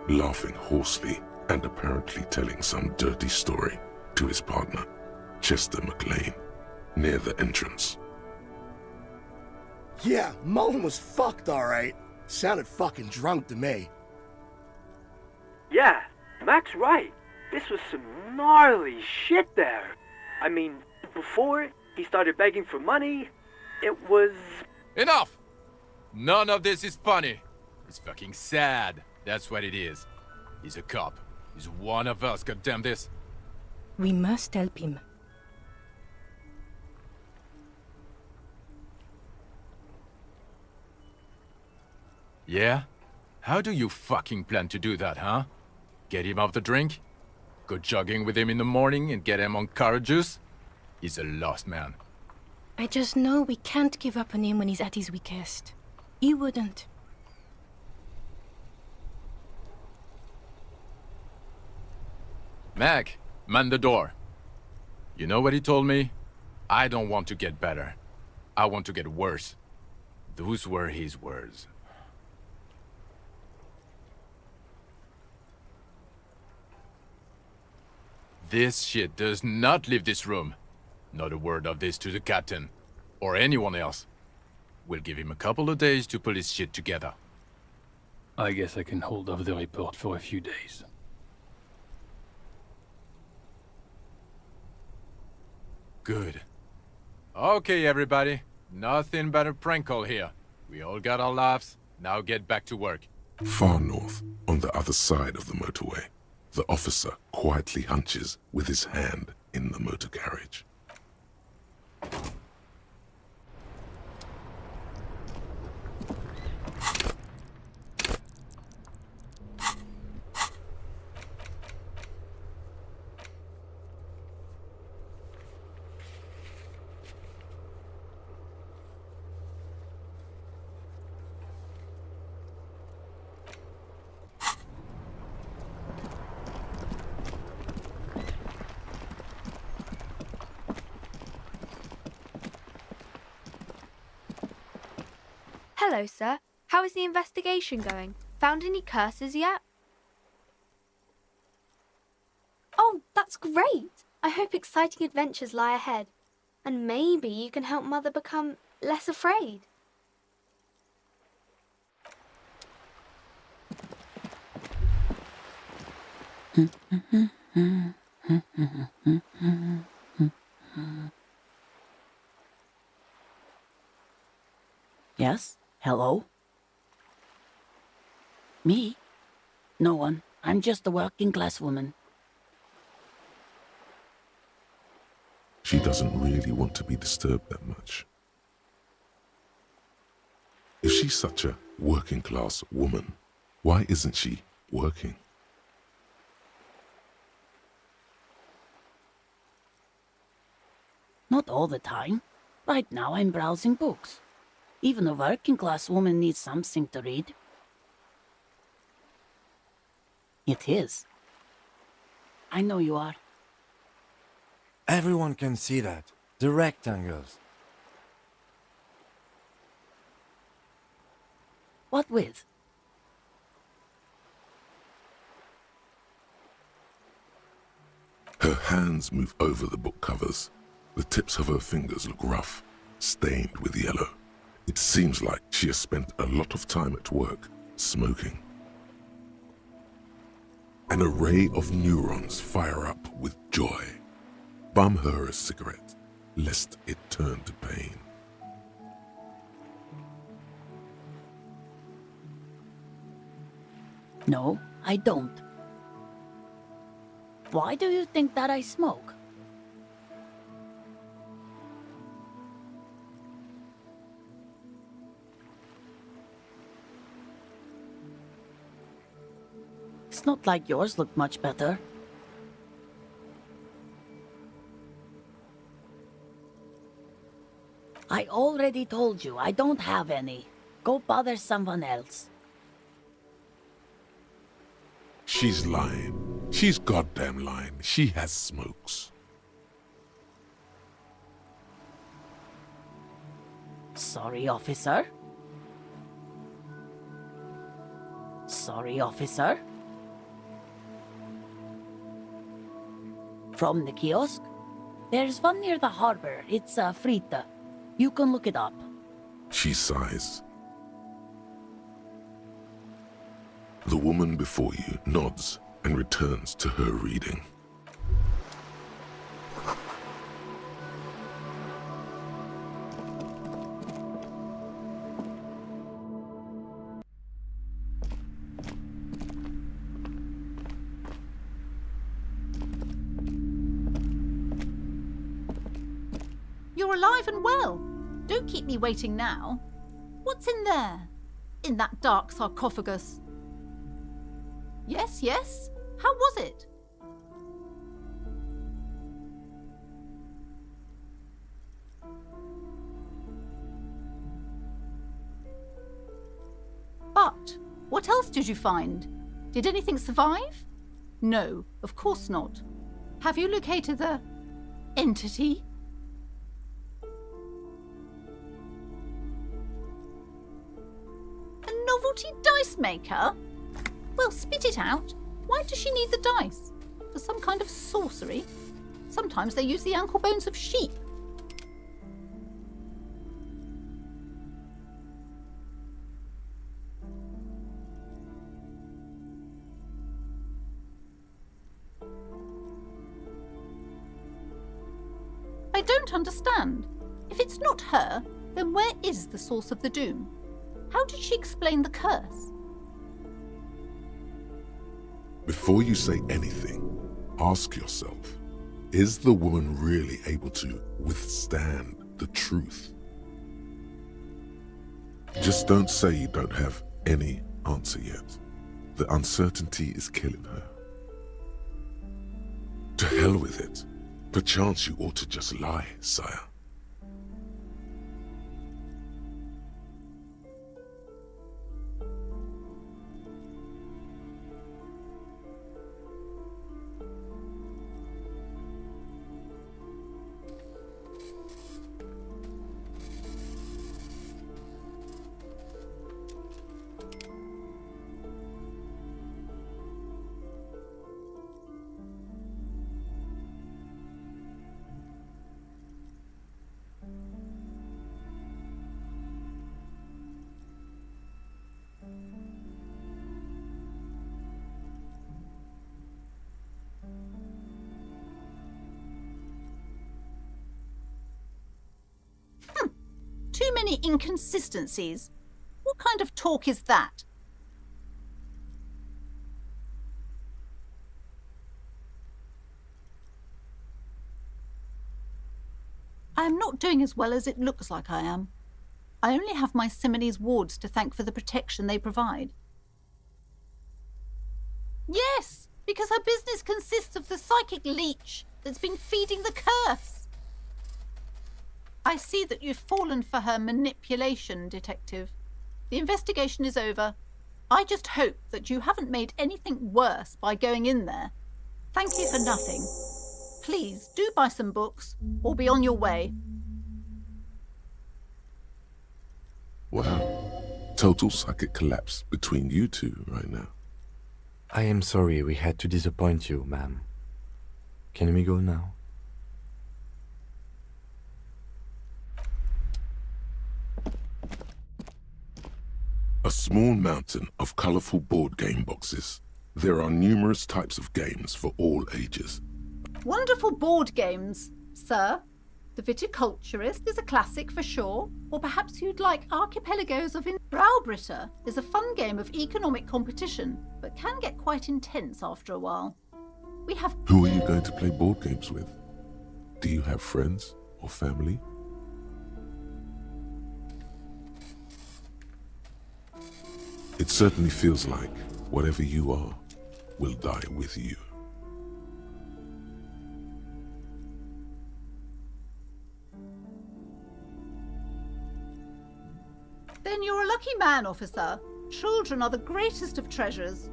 laughing hoarsely and apparently telling some dirty story to his partner, Chester McLean, near the entrance. Yeah, Mullen was fucked, all right. Sounded fucking drunk to me. Yeah, Mac's right. This was some gnarly shit there. I mean, before he started begging for money, it was... Enough! None of this is funny. It's fucking sad. That's what it is. He's a cop. He's one of us, goddamn this. We must help him. Yeah? How do you fucking plan to do that, huh? Get him off the drink? Go jogging with him in the morning and get him on carrot juice? He's a lost man. I just know we can't give up on him when he's at his weakest. He wouldn't. Mac, man the door. You know what he told me? I don't want to get better. I want to get worse. Those were his words. This shit does not leave this room. Not a word of this to the captain, or anyone else. We'll give him a couple of days to pull his shit together. I guess I can hold off the report for a few days. Good. Okay, everybody. Nothing but a prank call here. We all got our laughs. Now get back to work. Far north, on the other side of the motorway, the officer quietly hunches with his hand in the motor carriage. Hello, sir. How is the investigation going? Found any curses yet? Oh, that's great! I hope exciting adventures lie ahead. And maybe you can help Mother become less afraid. Yes? Hello? Me? No one. I'm just a working class woman. She doesn't really want to be disturbed that much. If she's such a working class woman, why isn't she working? Not all the time. Right now I'm browsing books. Even a working class woman needs something to read. It is. I know you are. Everyone can see that. The rectangles. What with? Her hands move over the book covers. The tips of her fingers look rough, stained with yellow. It seems like she has spent a lot of time at work, smoking. An array of neurons fire up with joy. Bum her a cigarette, lest it turn to pain. No, I don't. Why do you think that I smoke? It's not like yours look much better. I already told you I don't have any. Go bother someone else. She's lying. She's goddamn lying. She has smokes. Sorry, officer. Sorry, officer. From the kiosk? There's one near the harbor. It's frita. You can look it up. She sighs. The woman before you nods and returns to her reading. You're alive and well. Don't keep me waiting now. What's in there? In that dark sarcophagus? Yes, yes. How was it? But what else did you find? Did anything survive? No, of course not. Have you located the entity? A novelty dice maker? Well, spit it out. Why does she need the dice? For some kind of sorcery? Sometimes they use the ankle bones of sheep. I don't understand. If it's not her, then where is the source of the doom? How did she explain the curse? Before you say anything, ask yourself, is the woman really able to withstand the truth? Just don't say you don't have any answer yet. The uncertainty is killing her. To hell with it. Perchance you ought to just lie, sire. many inconsistencies. What kind of talk is that? I am not doing as well as it looks like I am. I only have my Simonese wards to thank for the protection they provide. Yes, because her business consists of the psychic leech that's been feeding the curse. I see that you've fallen for her manipulation, Detective. The investigation is over. I just hope that you haven't made anything worse by going in there. Thank you for nothing. Please do buy some books or be on your way. Wow. Total psychic collapse between you two right now. I am sorry we had to disappoint you, ma'am. Can we go now? A small mountain of colorful board game boxes. There are numerous types of games for all ages. Wonderful board games, sir. The Viticulturist is a classic for sure. Or perhaps you'd like Archipelagos of Browbritter is a fun game of economic competition, but can get quite intense after a while. We have... Who are you going to play board games with? Do you have friends or family? It certainly feels like whatever you are will die with you. Then you're a lucky man, officer. Children are the greatest of treasures.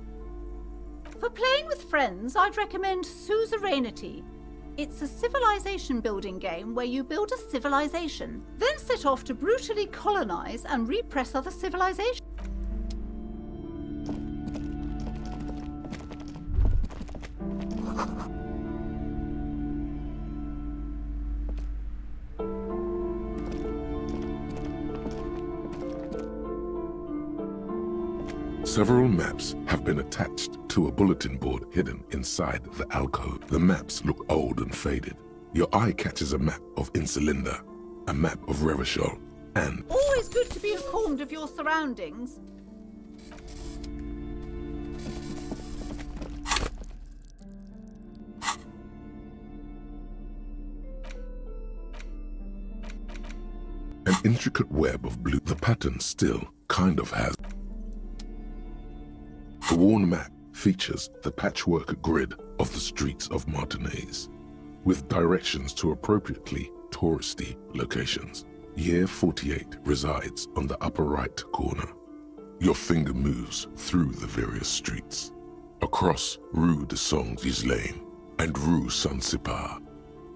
For playing with friends, I'd recommend Suzerainty. It's a civilization building game where you build a civilization, then set off to brutally colonize and repress other civilizations. Several maps have been attached to a bulletin board hidden inside the alcove. The maps look old and faded. Your eye catches a map of Insulinda, a map of Revachol, and... Always good to be informed of your surroundings. an intricate web of blue. The pattern still kind of has. The worn map features the patchwork grid of the streets of Martinez, with directions to appropriately touristy locations. Year 48 resides on the upper right corner. Your finger moves through the various streets, across Rue de Saint-Ghislain and Rue Saint-Sipar,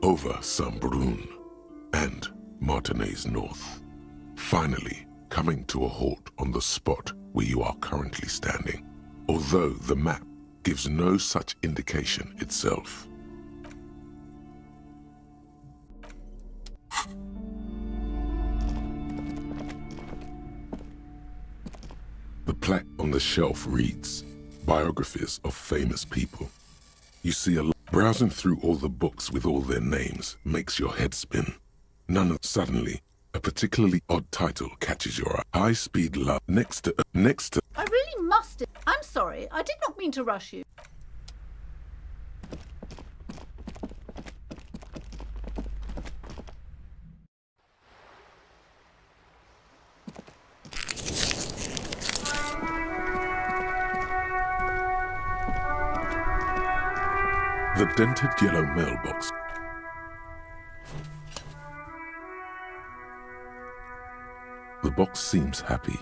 over Saint-Brun and Martinez North, finally coming to a halt on the spot where you are currently standing, although the map gives no such indication itself. The plaque on the shelf reads, Biographies of Famous People. You see a lot. Browsing through all the books with all their names makes your head spin. Suddenly, a particularly odd title catches your eye. High-Speed Love next to... I really must. I'm sorry. I did not mean to rush you. The dented yellow mailbox. The box seems happy.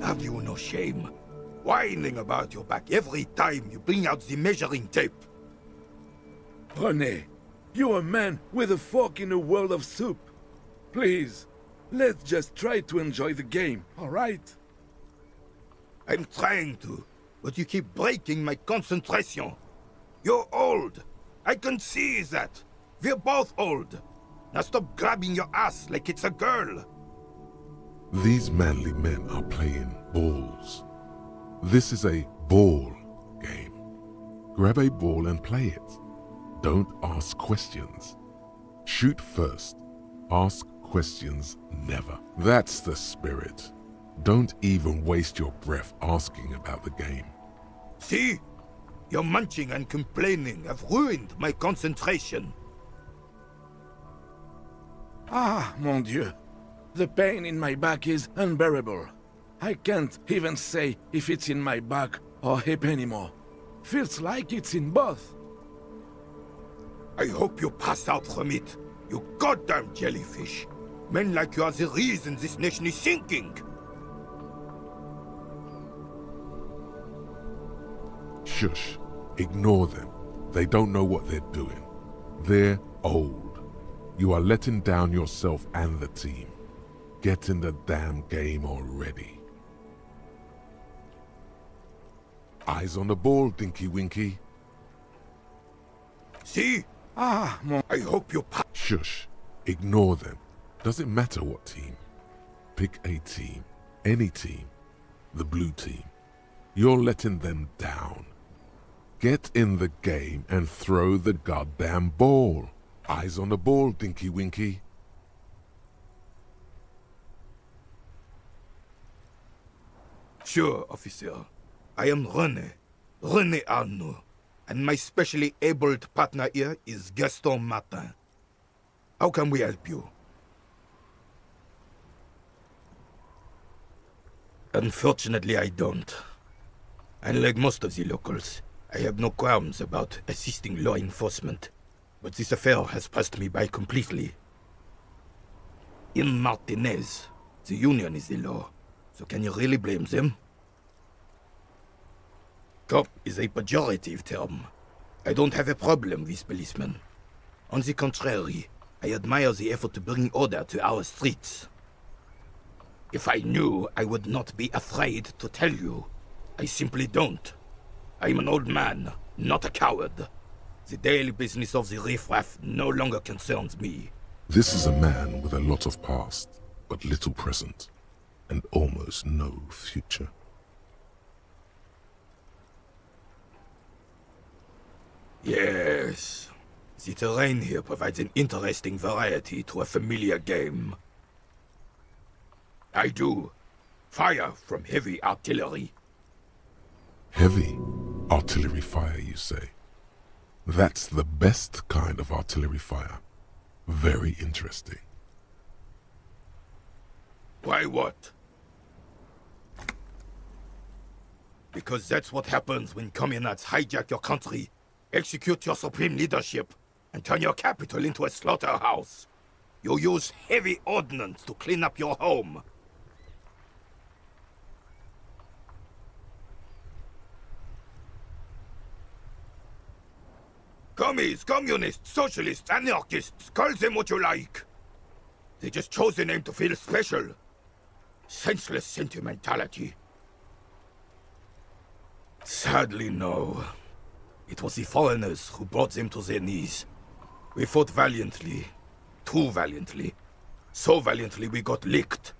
Have you no shame? Whining about your back every time you bring out the measuring tape. René, you're a man with a fork in a world of soup. Please, let's just try to enjoy the game, all right? I'm trying to, but you keep breaking my concentration. You're old. I can see that. We're both old. Now stop grabbing your ass like it's a girl. These manly men are playing balls. This is a ball game. Grab a ball and play it. Don't ask questions. Shoot first. Ask questions never. That's the spirit. Don't even waste your breath asking about the game. See? Your munching and complaining have ruined my concentration. Ah, mon Dieu. The pain in my back is unbearable. I can't even say if it's in my back or hip anymore. Feels like it's in both. I hope you pass out from it, you goddamn jellyfish. Men like you are the reason this nation is sinking. Shush. Ignore them. They don't know what they're doing. They're old. You are letting down yourself and the team. Get in the damn game already. Eyes on the ball, Dinky Winky. See? Ah, mon... I hope you Shush. Ignore them. Doesn't matter what team. Pick a team. Any team. The blue team. You're letting them down. Get in the game and throw the goddamn ball. Eyes on the ball, Dinky Winky. Sure, officer. I am René Arnaud, and my specially abled partner here is Gaston Martin. How can we help you? Unfortunately, I don't. Unlike most of the locals, I have no qualms about assisting law enforcement, but this affair has passed me by completely. In Martinez, the union is the law, so can you really blame them? Cop is a pejorative term. I don't have a problem with policemen. On the contrary, I admire the effort to bring order to our streets. If I knew, I would not be afraid to tell you. I simply don't. I'm an old man, not a coward. The daily business of the riffraff no longer concerns me. This is a man with a lot of past, but little present, and almost no future. Yes. The terrain here provides an interesting variety to a familiar game. I do. Fire from heavy artillery. Heavy artillery fire, you say? That's the best kind of artillery fire. Very interesting. Why what? Because that's what happens when communards hijack your country, execute your supreme leadership, and turn your capital into a slaughterhouse. You use heavy ordnance to clean up your home. Commies, communists, socialists, anarchists, call them what you like. They just chose a name to feel special. Senseless sentimentality. Sadly, no. It was the foreigners who brought them to their knees. We fought valiantly. Too valiantly. So valiantly we got licked.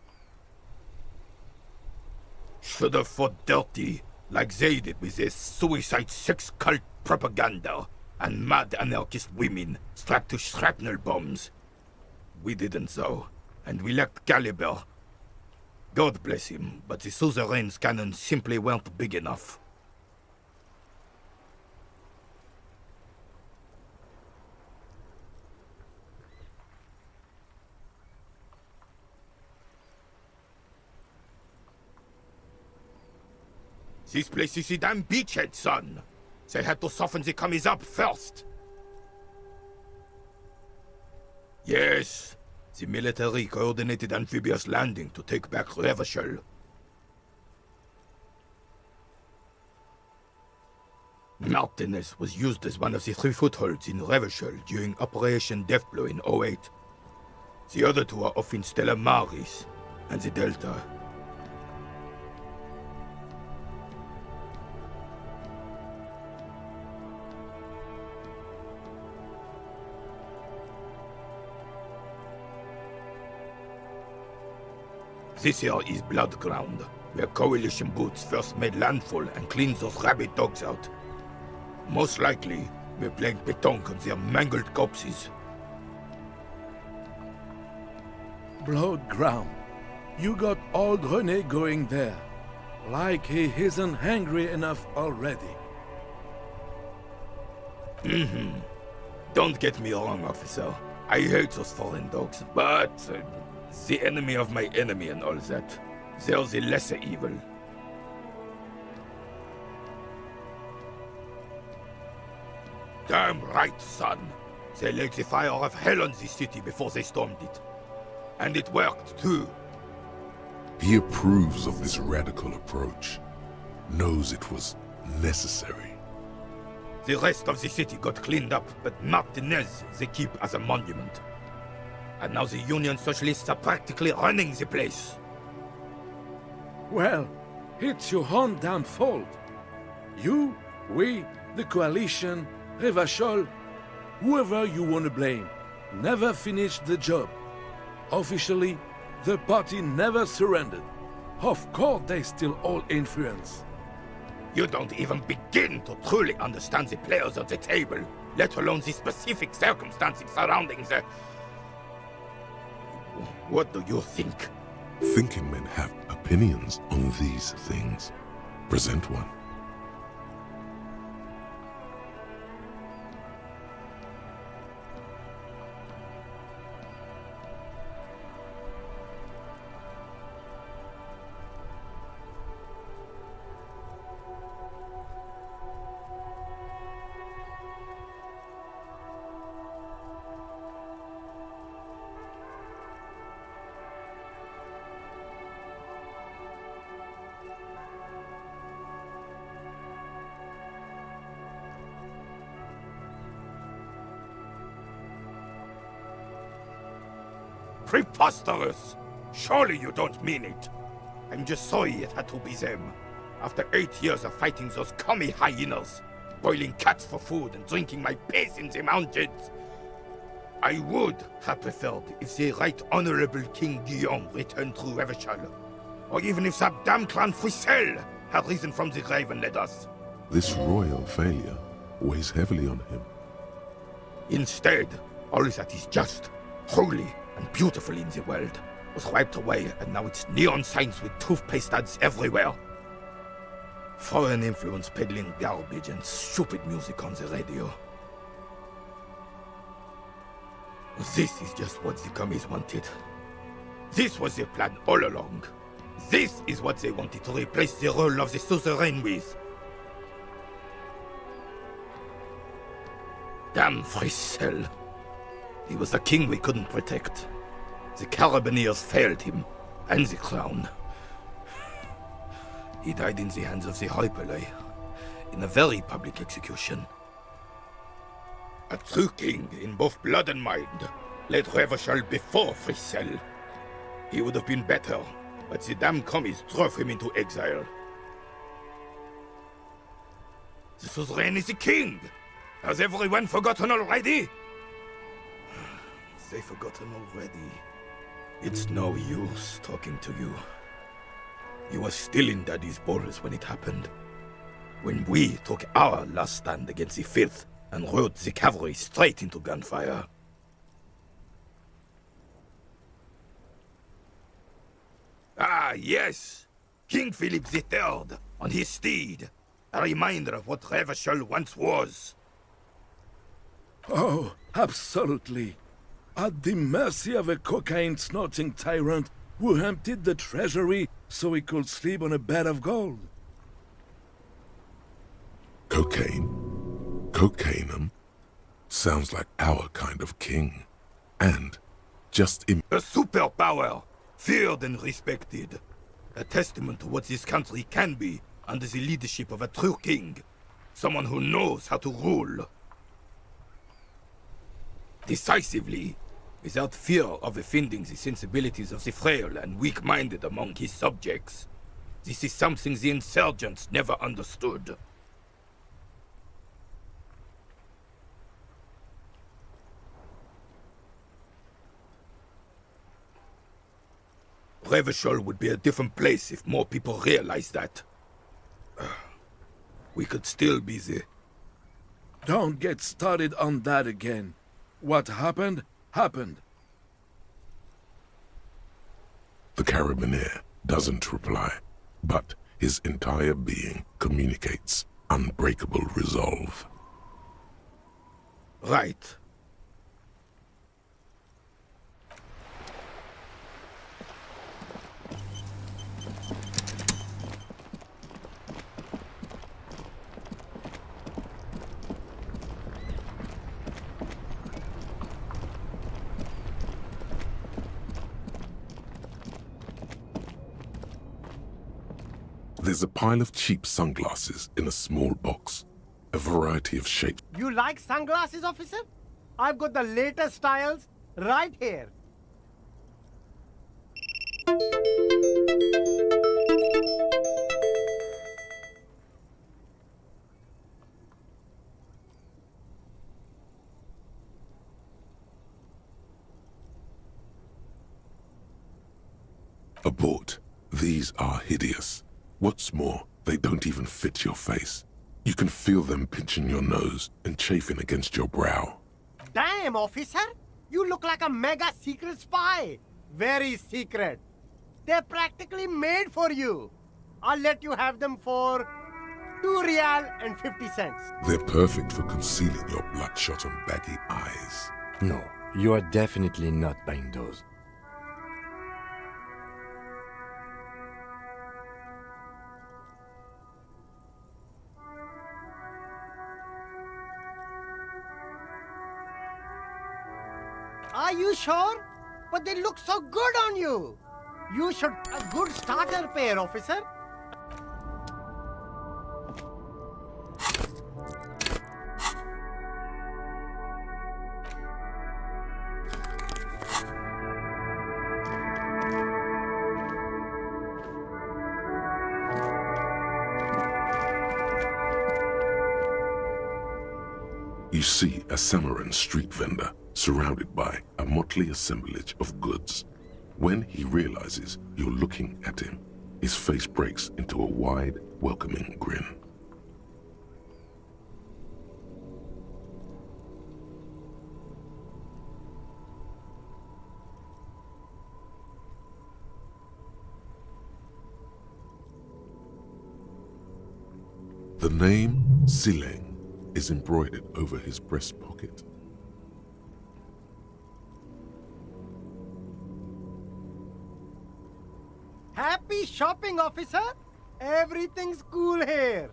Should have fought dirty, like they did with their suicide sex cult propaganda and mad anarchist women strapped to shrapnel bombs. We didn't though, and we lacked caliber. God bless him, but the suzerain's cannons simply weren't big enough. This place is a damn beachhead, son. They had to soften the commies up first. Yes, the military coordinated amphibious landing to take back Revachol. Martinez was used as one of the 3 footholds in Revachol during Operation Deathblow in 08. The other 2 are off in Stella Maris and the Delta. This here is Blood Ground, where Coalition boots first made landfall and cleaned those rabid dogs out. Most likely, we're playing pétanque on their mangled corpses. Blood ground. You got old René going there. Like he isn't hungry enough already. Don't get me wrong, officer. I hate those foreign dogs, but the enemy of my enemy and all that. They're the lesser evil. Damn right, son. They laid the fire of hell on this city before they stormed it. And it worked, too. He approves of this radical approach, knows it was necessary. The rest of the city got cleaned up, but Martinez they keep as a monument. And now the Union Socialists are practically running the place. Well, it's your own damn fault. You, we, the Coalition, Revachol, whoever you want to blame, never finished the job. Officially, the party never surrendered. Of course they still hold influence. You don't even begin to truly understand the players at the table, let alone the specific circumstances surrounding the... What do you think? Thinking men have opinions on these things. Present one. Preposterous! Surely you don't mean it. I'm just sorry it had to be them. After 8 years of fighting those commie hyenas, boiling cats for food and drinking my piss in the mountains, I would have preferred if the Right Honorable King Guillaume returned through Revachol, or even if that damn clan Frisel had risen from the grave and led us. This royal failure weighs heavily on him. Instead, all that is just, holy, and beautiful in the world was wiped away, and now it's neon signs with toothpaste ads everywhere. Foreign influence peddling garbage and stupid music on the radio. This is just what the commies wanted. This was their plan all along. This is what they wanted to replace the role of the suzerain with. Damn Frisel. He was the king we couldn't protect. The Carabineers failed him, and the crown. He died in the hands of the Hyperlay, in a very public execution. A true king in both blood and mind led Revachol before Frisel. He would have been better, but the damn commies drove him into exile. The suzerain is the king! Has everyone forgotten already? They've forgotten already. It's no use talking to you. You were still in Daddy's borders when it happened. When we took our last stand against the Fifth and rode the cavalry straight into gunfire. Ah, yes! King Philip III on his steed. A reminder of what Revachol once was. Oh, absolutely. At the mercy of a cocaine-snorting tyrant who emptied the treasury so he could sleep on a bed of gold. Cocaine? Cocainum? Sounds like our kind of king. And just a superpower, feared and respected. A testament to what this country can be under the leadership of a true king. Someone who knows how to rule. Decisively, without fear of offending the sensibilities of the frail and weak-minded among his subjects. This is something the insurgents never understood. Revachol would be a different place if more people realized that. We could still be there. Don't get started on that again. What happened, happened. The Carabinier doesn't reply, but his entire being communicates unbreakable resolve. Right. There's a pile of cheap sunglasses in a small box, a variety of shapes. You like sunglasses, officer? I've got the latest styles right here. Abort. These are hideous. What's more, they don't even fit your face. You can feel them pinching your nose and chafing against your brow. Damn, officer! You look like a mega secret spy. Very secret. They're practically made for you. I'll let you have them for 2 real and 50 cents. They're perfect for concealing your bloodshot and baggy eyes. No, you are definitely not buying those. Are you sure? But they look so good on you. You should a good starter pair, officer. You see a Samaran street vendor surrounded by a motley assemblage of goods. When he realizes you're looking at him, his face breaks into a wide, welcoming grin. The name Sileng is embroidered over his breast pocket. Happy shopping, officer. Everything's cool here.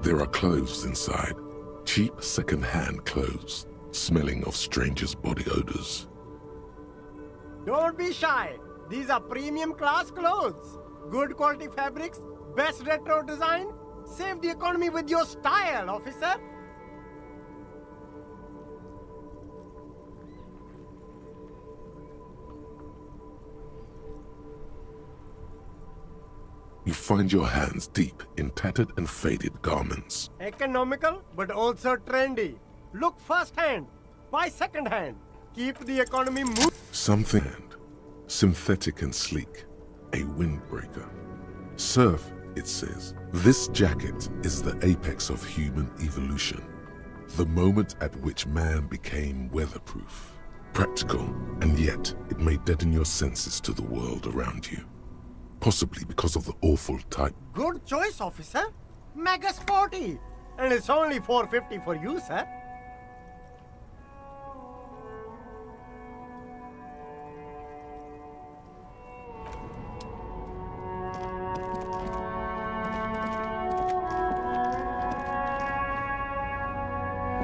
There are clothes inside, cheap second-hand clothes, smelling of strangers' body odors. Don't be shy. These are premium class clothes. Good quality fabrics, best retro design. Save the economy with your style, officer. You find your hands deep in tattered and faded garments. Economical, but also trendy. Look first-hand, buy second-hand. Keep the economy moving. Something synthetic and sleek, a windbreaker. Surf, it says. This jacket is the apex of human evolution, the moment at which man became weatherproof, practical, and yet it may deaden your senses to the world around you, possibly because of the awful type. Good choice, officer. Mega sporty. And it's only $4.50 for you, sir.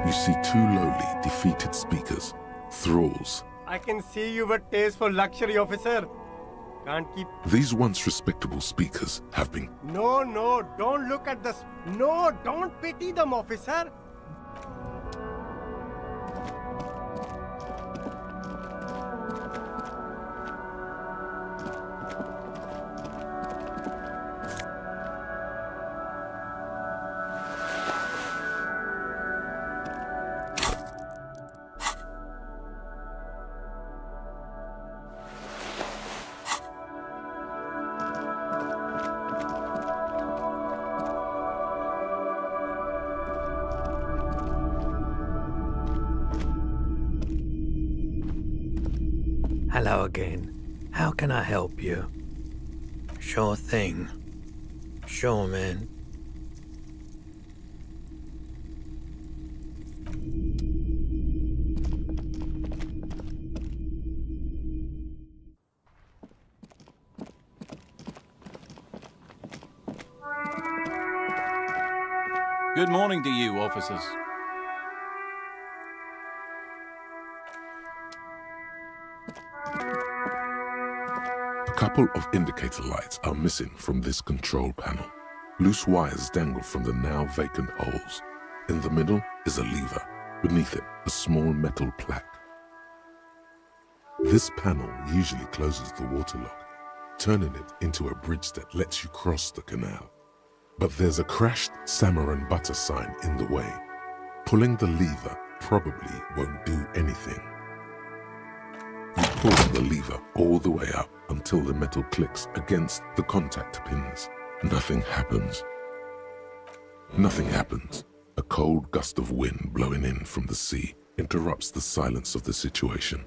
You see two lowly, defeated speakers, thralls. I can see you've a taste for luxury, officer. Can't keep... These once respectable speakers have been... No, don't look at the... No, don't pity them, officer. Hello again. How can I help you? Sure thing. Sure, man. Good morning to you, officers. A couple of indicator lights are missing from this control panel. Loose wires dangle from the now vacant holes. In the middle is a lever. Beneath it, a small metal plaque. This panel usually closes the water lock, turning it into a bridge that lets you cross the canal. But there's a crashed salmon and butter sign in the way. Pulling the lever probably won't do anything. You pull the lever all the way up until the metal clicks against the contact pins. Nothing happens. Nothing happens. A cold gust of wind blowing in from the sea interrupts the silence of the situation.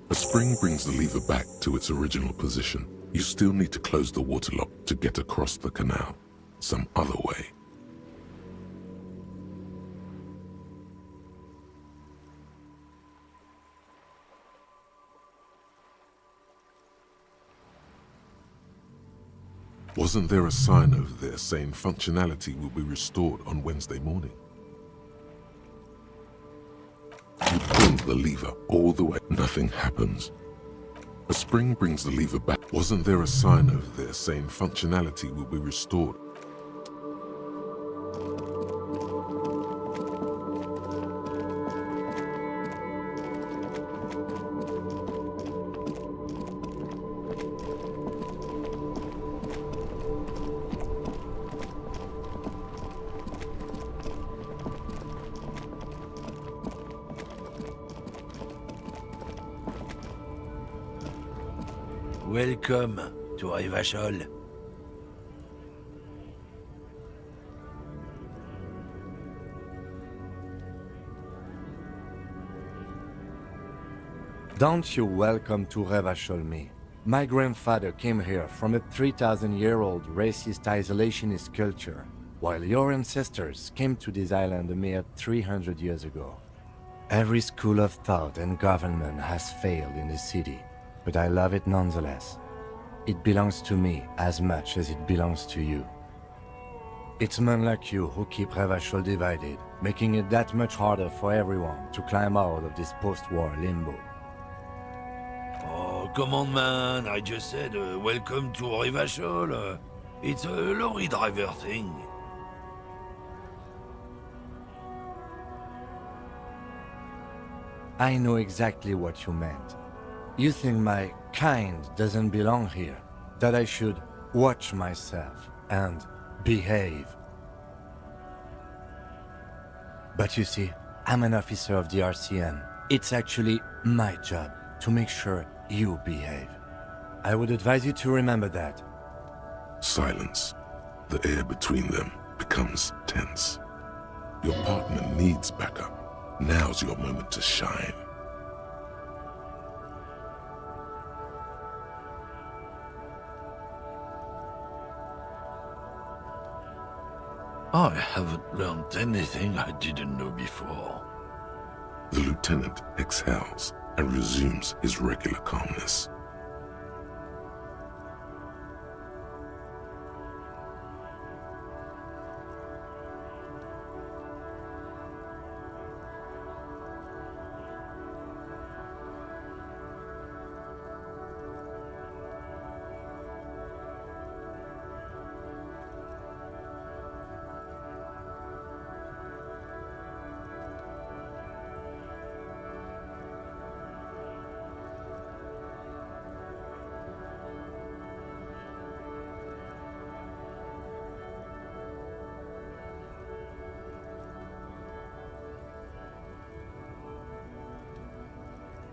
A spring brings the lever back to its original position. You still need to close the water lock to get across the canal. Some other way. Wasn't there a sign over there saying functionality will be restored on Wednesday morning? You pull the lever all the way. Nothing happens. A spring brings the lever back. Wasn't there a sign over there saying functionality will be restored? Welcome to Rivachol. Don't you welcome to Revachol me. My grandfather came here from a 3,000-year-old racist isolationist culture, while your ancestors came to this island a mere 300 years ago. Every school of thought and government has failed in this city, but I love it nonetheless. It belongs to me as much as it belongs to you. It's men like you who keep Revachol divided, making it that much harder for everyone to climb out of this post-war limbo. Oh, come on, man. I just said welcome to Rivachol. It's a lorry driver thing. I know exactly what you meant. You think my kind doesn't belong here, that I should watch myself and behave. But you see, I'm an officer of the RCM. It's actually my job to make sure you behave. I would advise you to remember that. Silence. The air between them becomes tense. Your partner needs backup. Now's your moment to shine. I haven't learned anything I didn't know before. The lieutenant exhales and resumes his regular calmness.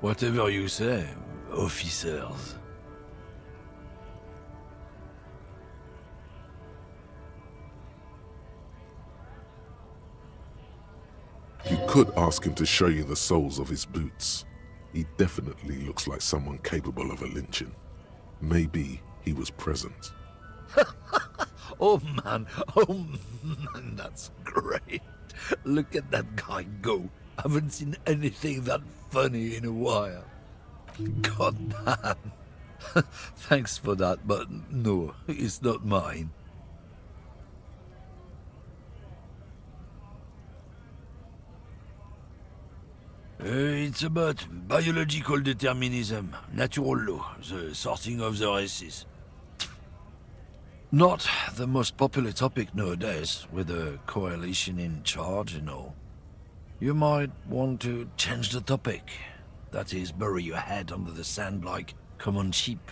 Whatever you say, officers. You could ask him to show you the soles of his boots. He definitely looks like someone capable of a lynching. Maybe he was present. Oh man, that's great. Look at that guy go. Haven't seen anything that funny in a while. God damn. Thanks for that, but no, it's not mine. It's about biological determinism, natural law, the sorting of the races. Not the most popular topic nowadays, with the coalition in charge and all. You might want to change the topic. That is, bury your head under the sand like common sheep.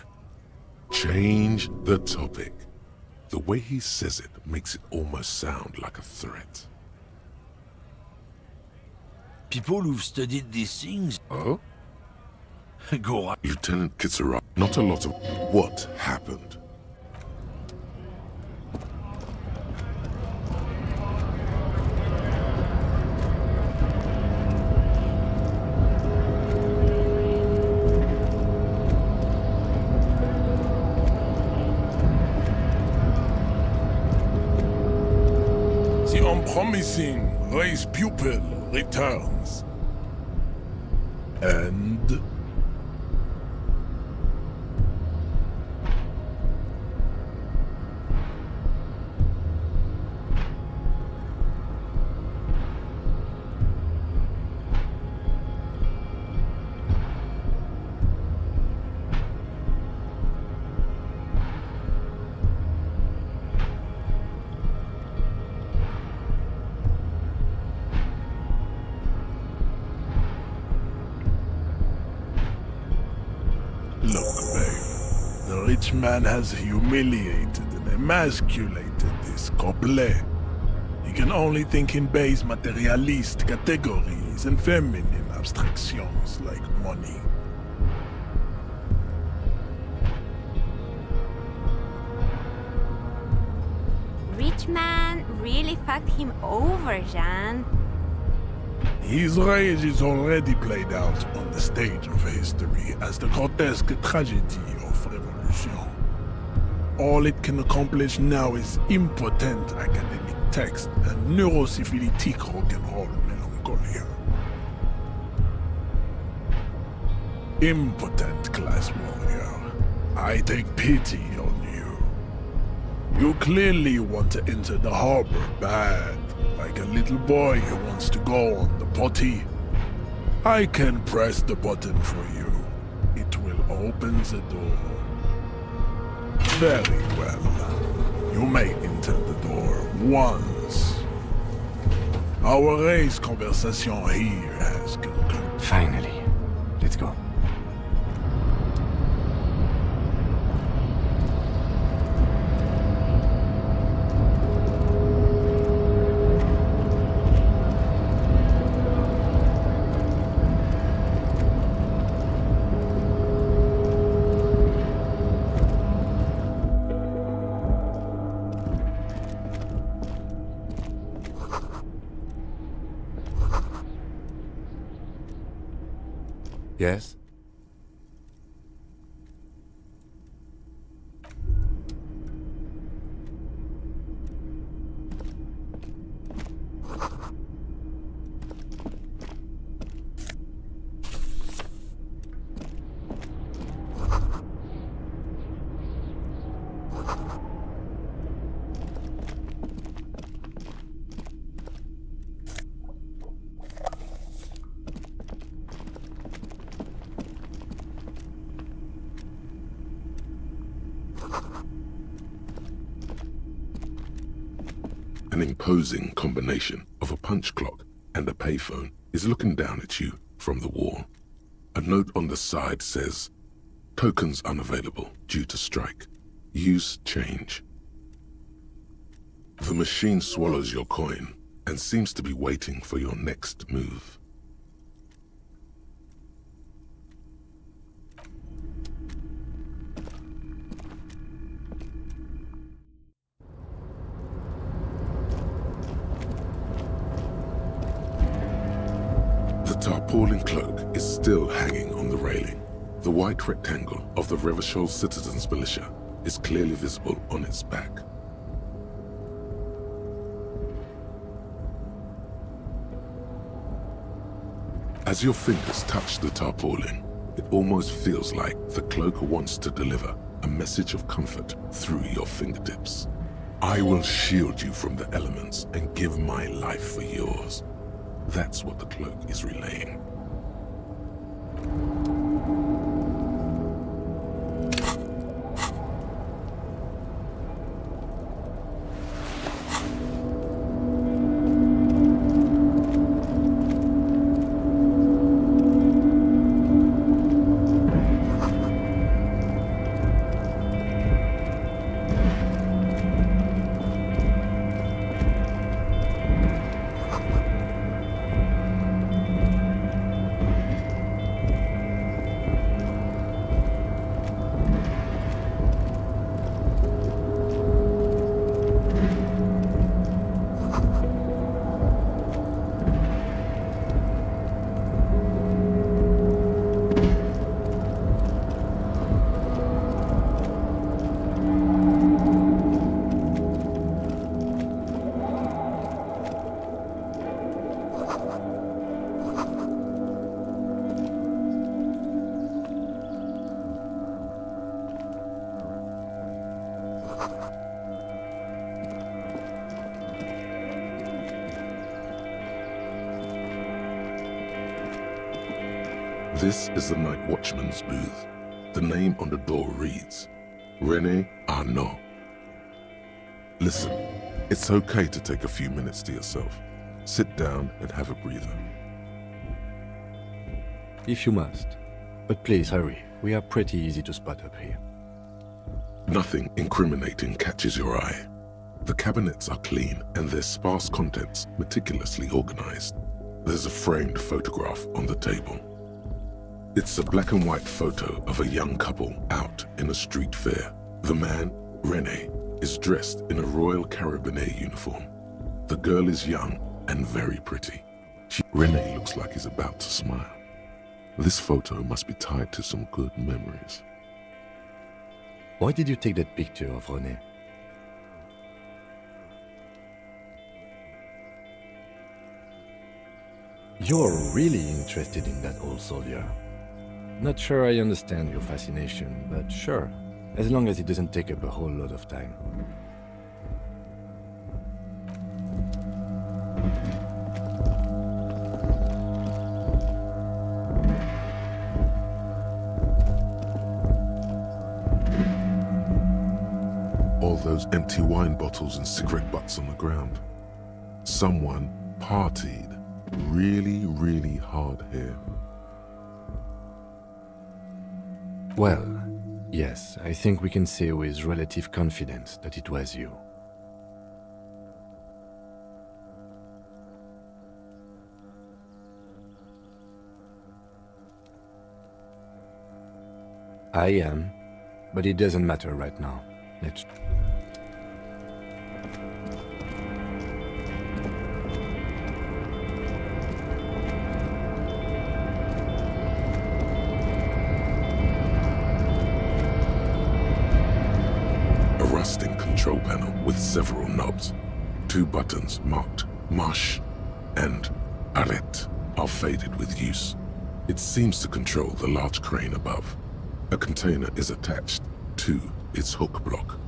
Change the topic. The way he says it makes it almost sound like a threat. People who've studied these things... Oh? Go on. Lieutenant Kitsura, not a lot of... What happened? The unpromising race pupil returns. And... Look, babe. The rich man has humiliated and emasculated this couple. He can only think in base materialist categories and feminine abstractions like money. Rich man really fucked him over, Jean. His rage is already played out on the stage of history as the grotesque tragedy of revolution. All it can accomplish now is impotent academic text and neurosyphilitic rock and roll melancholia. Impotent class warrior, I take pity on you. You clearly want to enter the harbor bad, like a little boy who wants to go on the potty. I can press the button for you. It will open the door. Very well. You may enter the door once. Our race conversation here has concluded. Finally. Let's go. Yes? An imposing combination of a punch clock and a payphone is looking down at you from the wall. A note on the side says, "Tokens unavailable due to strike. Use change." The machine swallows your coin and seems to be waiting for your next move. The tarpaulin cloak is still hanging on the railing. The white rectangle of the Revachol Citizens Militia is clearly visible on its back. As your fingers touch the tarpaulin, it almost feels like the cloak wants to deliver a message of comfort through your fingertips. I will shield you from the elements and give my life for yours. That's what the cloak is relaying. This is the night watchman's booth. The name on the door reads, René Arnaud. Listen, it's okay to take a few minutes to yourself. Sit down and have a breather. If you must. But please hurry. We are pretty easy to spot up here. Nothing incriminating catches your eye. The cabinets are clean and their sparse contents meticulously organized. There's a framed photograph on the table. It's a black and white photo of a young couple out in a street fair. The man, René, is dressed in a Royal Carabinier uniform. The girl is young and very pretty. René looks like he's about to smile. This photo must be tied to some good memories. Why did you take that picture of René? You're really interested in that old soldier. Not sure I understand your fascination, but sure, as long as it doesn't take up a whole lot of time. All those empty wine bottles and cigarette butts on the ground. Someone partied really, really hard here. Well, yes, I think we can say with relative confidence that it was you. I am, but it doesn't matter right now. Let's... Control panel with several knobs. 2 buttons marked Marche and Arrête are faded with use. It seems to control the large crane above. A container is attached to its hook block.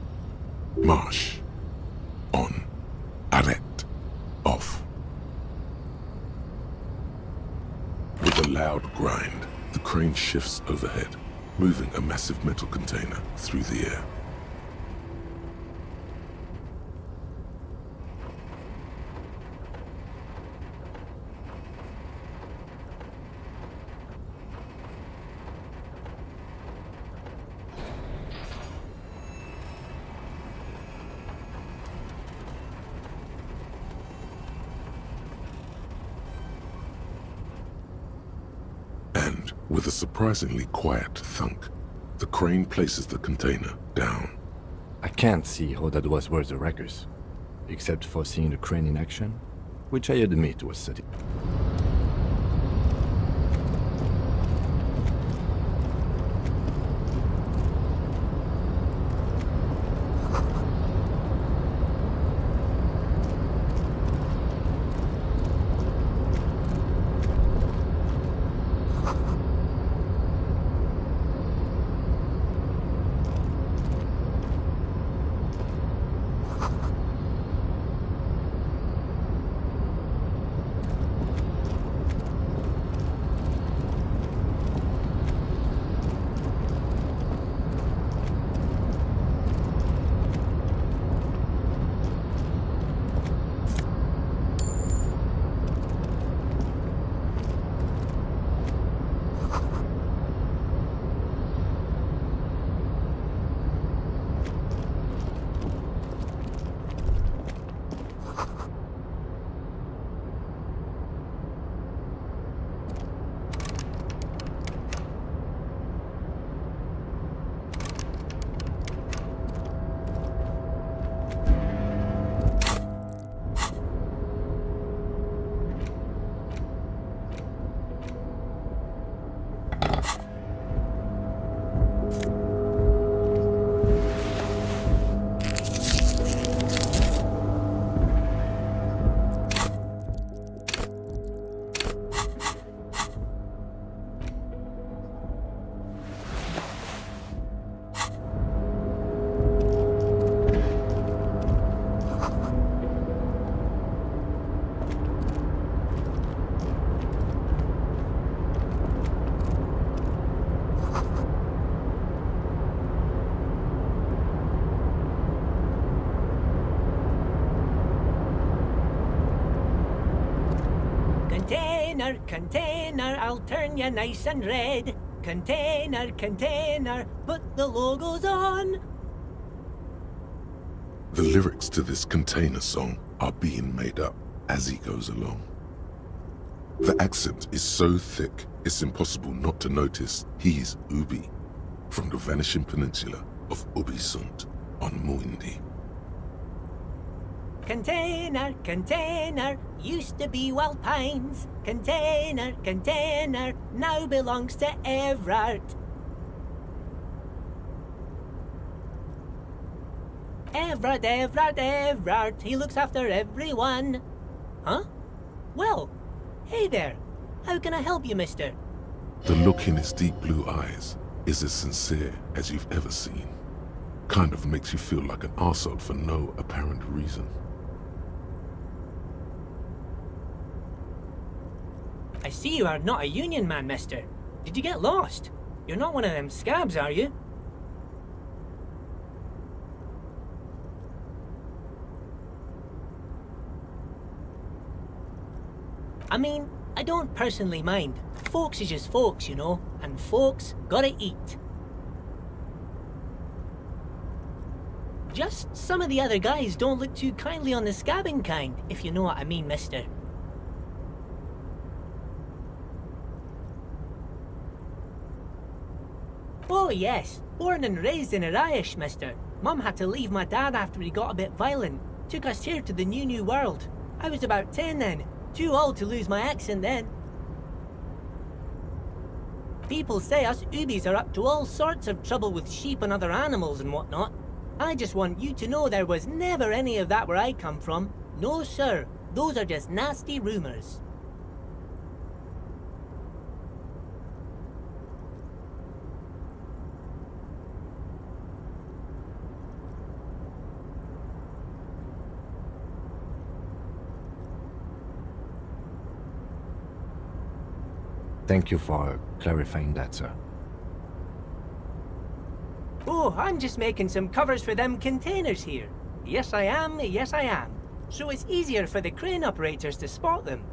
Marche. On. Arrête. Off. With a loud grind, the crane shifts overhead, moving a massive metal container through the air. And with a surprisingly quiet thunk, the crane places the container down. I can't see how that was worth the wreckers, except for seeing the crane in action, which I admit was satisfying. Container, container, I'll turn you nice and red. Container, container, put the logos on. The lyrics to this container song are being made up as he goes along. The accent is so thick, it's impossible not to notice he's Ubi, from the vanishing peninsula of Ubisund on Muindi. Container, container, used to be Wild Pines. Container, container, now belongs to Everard. Everard, Everard, Everard, he looks after everyone. Huh? Well, hey there. How can I help you, mister? The look in his deep blue eyes is as sincere as you've ever seen. Kind of makes you feel like an arsehole for no apparent reason. I see you are not a union man, mister. Did you get lost? You're not one of them scabs, are you? I mean, I don't personally mind. Folks is just folks, you know, and folks gotta eat. Just some of the other guys don't look too kindly on the scabbing kind, if you know what I mean, mister. Oh yes, born and raised in Irish, mister. Mum had to leave my dad after he got a bit violent. Took us here to the new world. I was about 10 then. Too old to lose my accent then. People say us Ubis are up to all sorts of trouble with sheep and other animals and whatnot. I just want you to know there was never any of that where I come from. No sir, those are just nasty rumours. Thank you for clarifying that, sir. Oh, I'm just making some covers for them containers here. Yes I am, yes I am. So it's easier for the crane operators to spot them.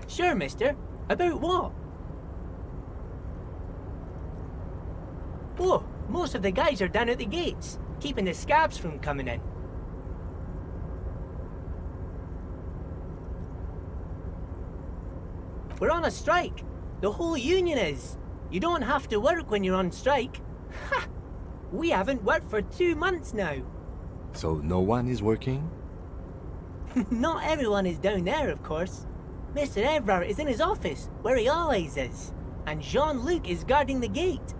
Sure, mister. About what? Oh, most of the guys are down at the gates, keeping the scabs from coming in. We're on a strike. The whole union is. You don't have to work when you're on strike. Ha! We haven't worked for 2 months now. So no one is working? Not everyone is down there, of course. Mr. Evrard is in his office, where he always is. And Jean-Luc is guarding the gate.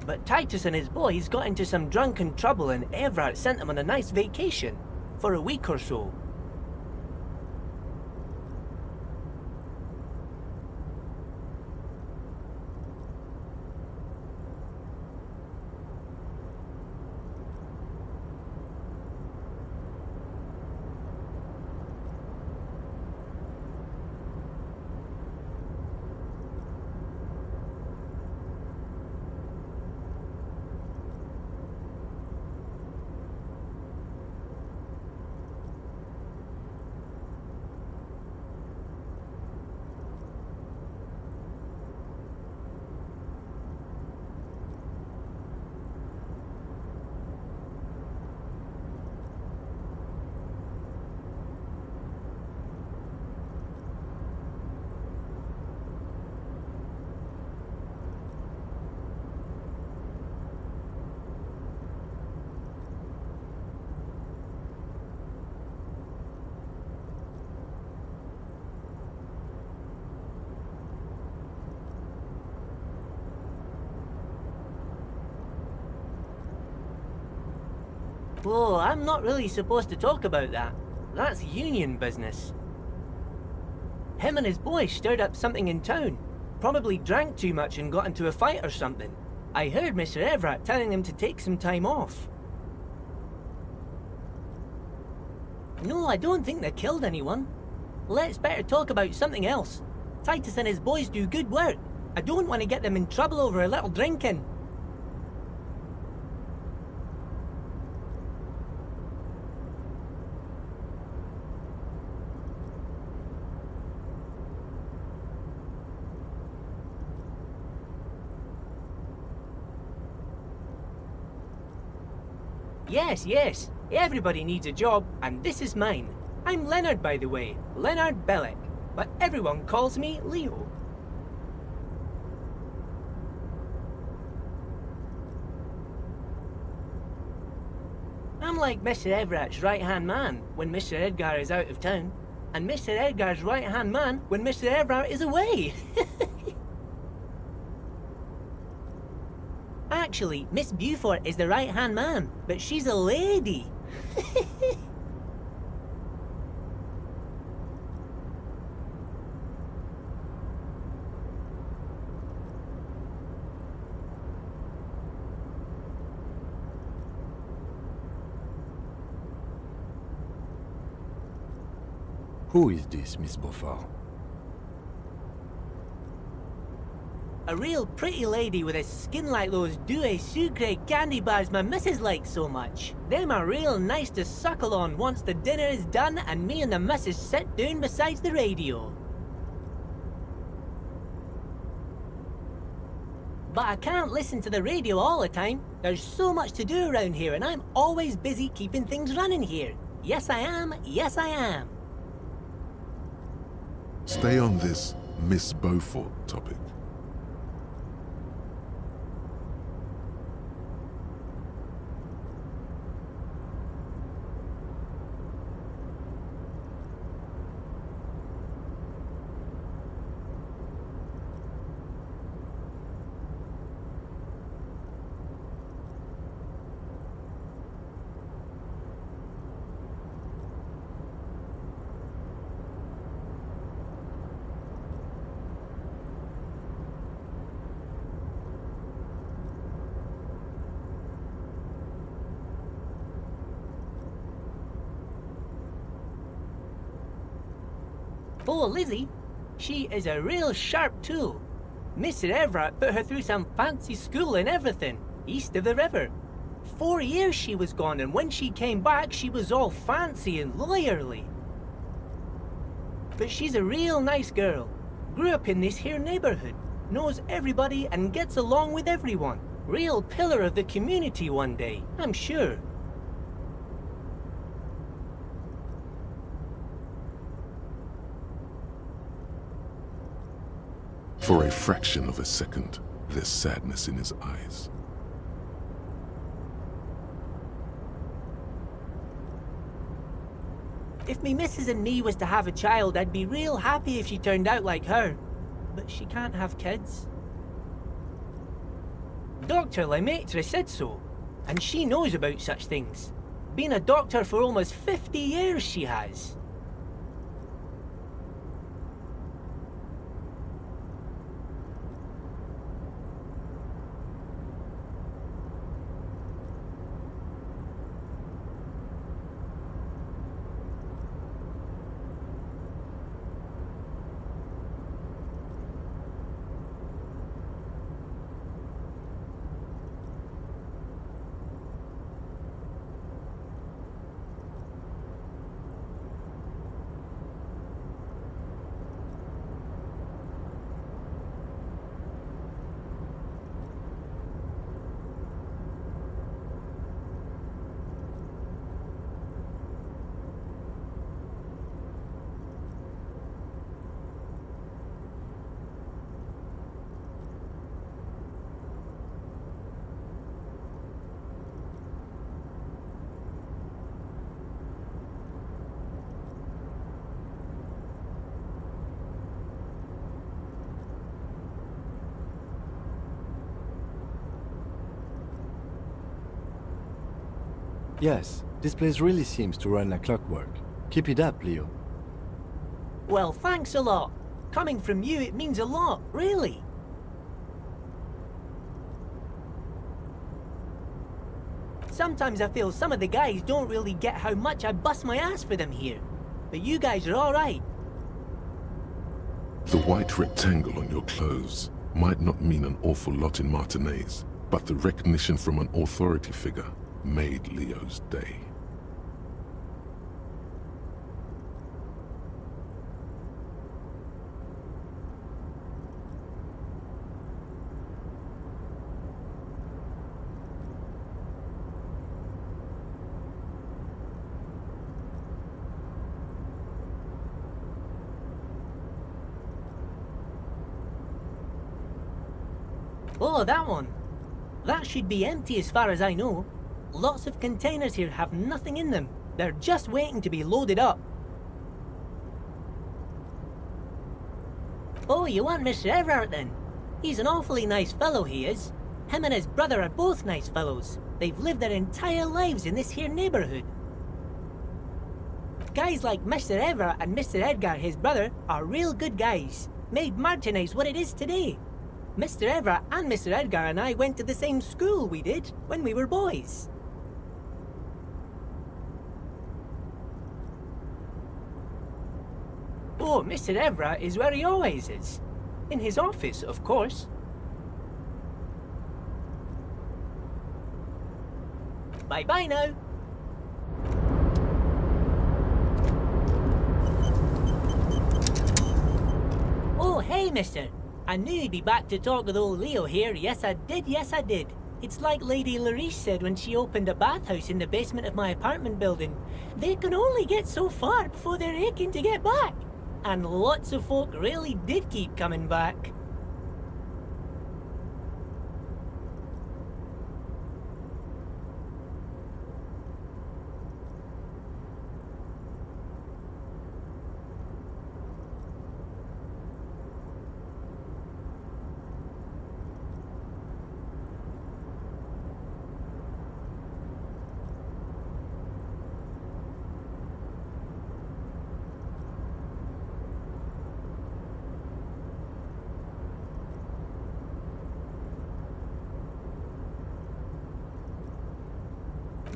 But Titus and his boys got into some drunken trouble and Evrard sent them on a nice vacation. For a week or so. Whoa, I'm not really supposed to talk about that. That's union business. Him and his boy stirred up something in town. Probably drank too much and got into a fight or something. I heard Mr. Evrard telling him to take some time off. No, I don't think they killed anyone. Let's better talk about something else. Titus and his boys do good work. I don't want to get them in trouble over a little drinking. Yes, yes. Everybody needs a job, and this is mine. I'm Leonard, by the way. Leonard Bellick. But everyone calls me Leo. I'm like Mr. Everett's right-hand man when Mr. Edgar is out of town, and Mr. Edgar's right-hand man when Mr. Everett is away. Actually, Miss Beaufort is the right-hand man, but she's a lady. Who is this, Miss Beaufort? A real pretty lady with a skin like those Douai Sucre candy bars my missus likes so much. Them are real nice to suckle on once the dinner is done and me and the missus sit down beside the radio. But I can't listen to the radio all the time. There's so much to do around here and I'm always busy keeping things running here. Yes I am, yes I am. Stay on this Miss Beaufort topic. Oh, Lizzie, she is a real sharp tool. Mr. Everett put her through some fancy school and everything, east of the river. 4 years she was gone, and when she came back, she was all fancy and lawyerly. But she's a real nice girl. Grew up in this here neighborhood, knows everybody and gets along with everyone. Real pillar of the community one day, I'm sure. For a fraction of a second, there's sadness in his eyes. If me missus and me was to have a child, I'd be real happy if she turned out like her. But she can't have kids. Dr. Lemaitre said so, and she knows about such things. Been a doctor for almost 50 years, she has. Yes, this place really seems to run like clockwork. Keep it up, Leo. Well, thanks a lot. Coming from you, it means a lot, really. Sometimes I feel some of the guys don't really get how much I bust my ass for them here. But you guys are alright. The white rectangle on your clothes might not mean an awful lot in Martinez, but the recognition from an authority figure made Leo's day. Oh, that one. That should be empty as far as I know. Lots of containers here have nothing in them. They're just waiting to be loaded up. Oh, you want Mr. Everard then? He's an awfully nice fellow, he is. Him and his brother are both nice fellows. They've lived their entire lives in this here neighbourhood. Guys like Mr. Everard and Mr. Edgar, his brother, are real good guys. Made Martinez what it is today. Mr. Everard and Mr. Edgar and I went to the same school, we did, when we were boys. Oh, Mr. Everard is where he always is. In his office, of course. Bye-bye now. Oh, hey, mister. I knew you'd be back to talk with old Leo here. Yes, I did. Yes, I did. It's like Lady Larice said when she opened a bathhouse in the basement of my apartment building. They can only get so far before they're aching to get back. And lots of folk really did keep coming back.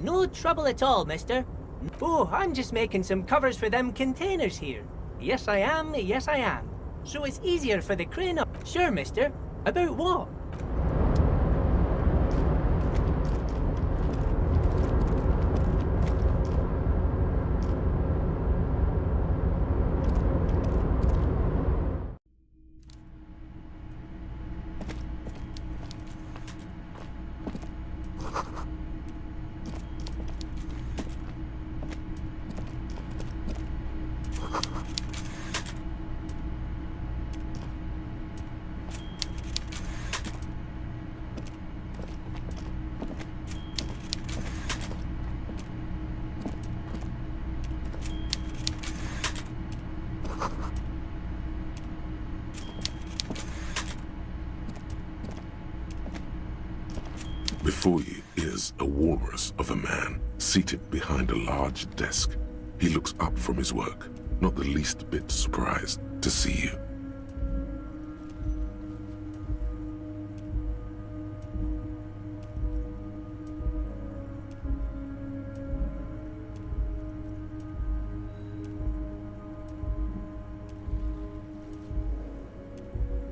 No trouble at all, mister. Oh, I'm just making some covers for them containers here. Yes, I am. Yes, I am. So it's easier for the crane up. Sure, mister. About what? Before you is a walrus of a man seated behind a large desk. He looks up from his work, not the least bit surprised to see you.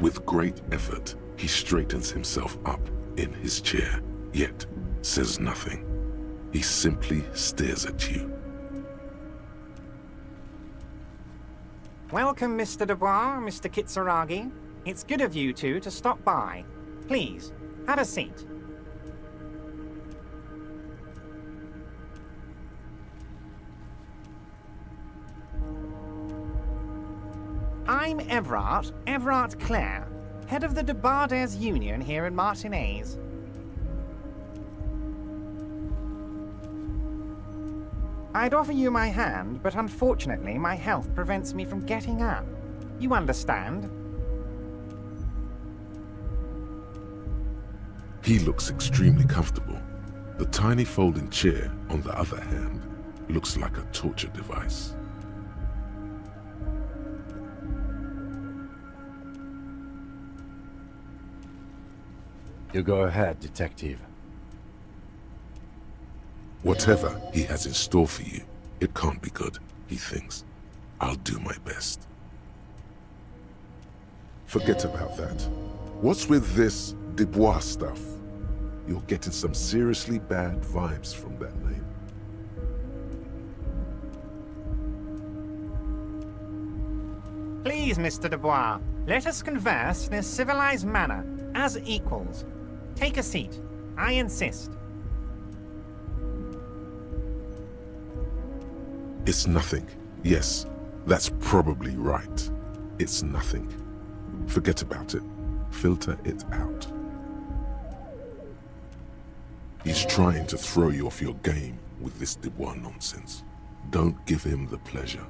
With great effort, he straightens himself up in his chair, yet says nothing. He simply stares at you. Welcome, Mr. Dubois, Mr. Kitsuragi. It's good of you two to stop by. Please, have a seat. I'm Everard Clare, head of the Debarders Union here in Martinez. I'd offer you my hand, but unfortunately my health prevents me from getting up. You understand? He looks extremely comfortable. The tiny folding chair, on the other hand, looks like a torture device. You go ahead, detective. Whatever he has in store for you, it can't be good, he thinks. I'll do my best. Forget about that. What's with this Dubois stuff? You're getting some seriously bad vibes from that name. Please, Mr. Dubois, let us converse in a civilized manner, as equals. Take a seat. I insist. It's nothing. Yes, that's probably right. It's nothing. Forget about it. Filter it out. He's trying to throw you off your game with this Dubois nonsense. Don't give him the pleasure.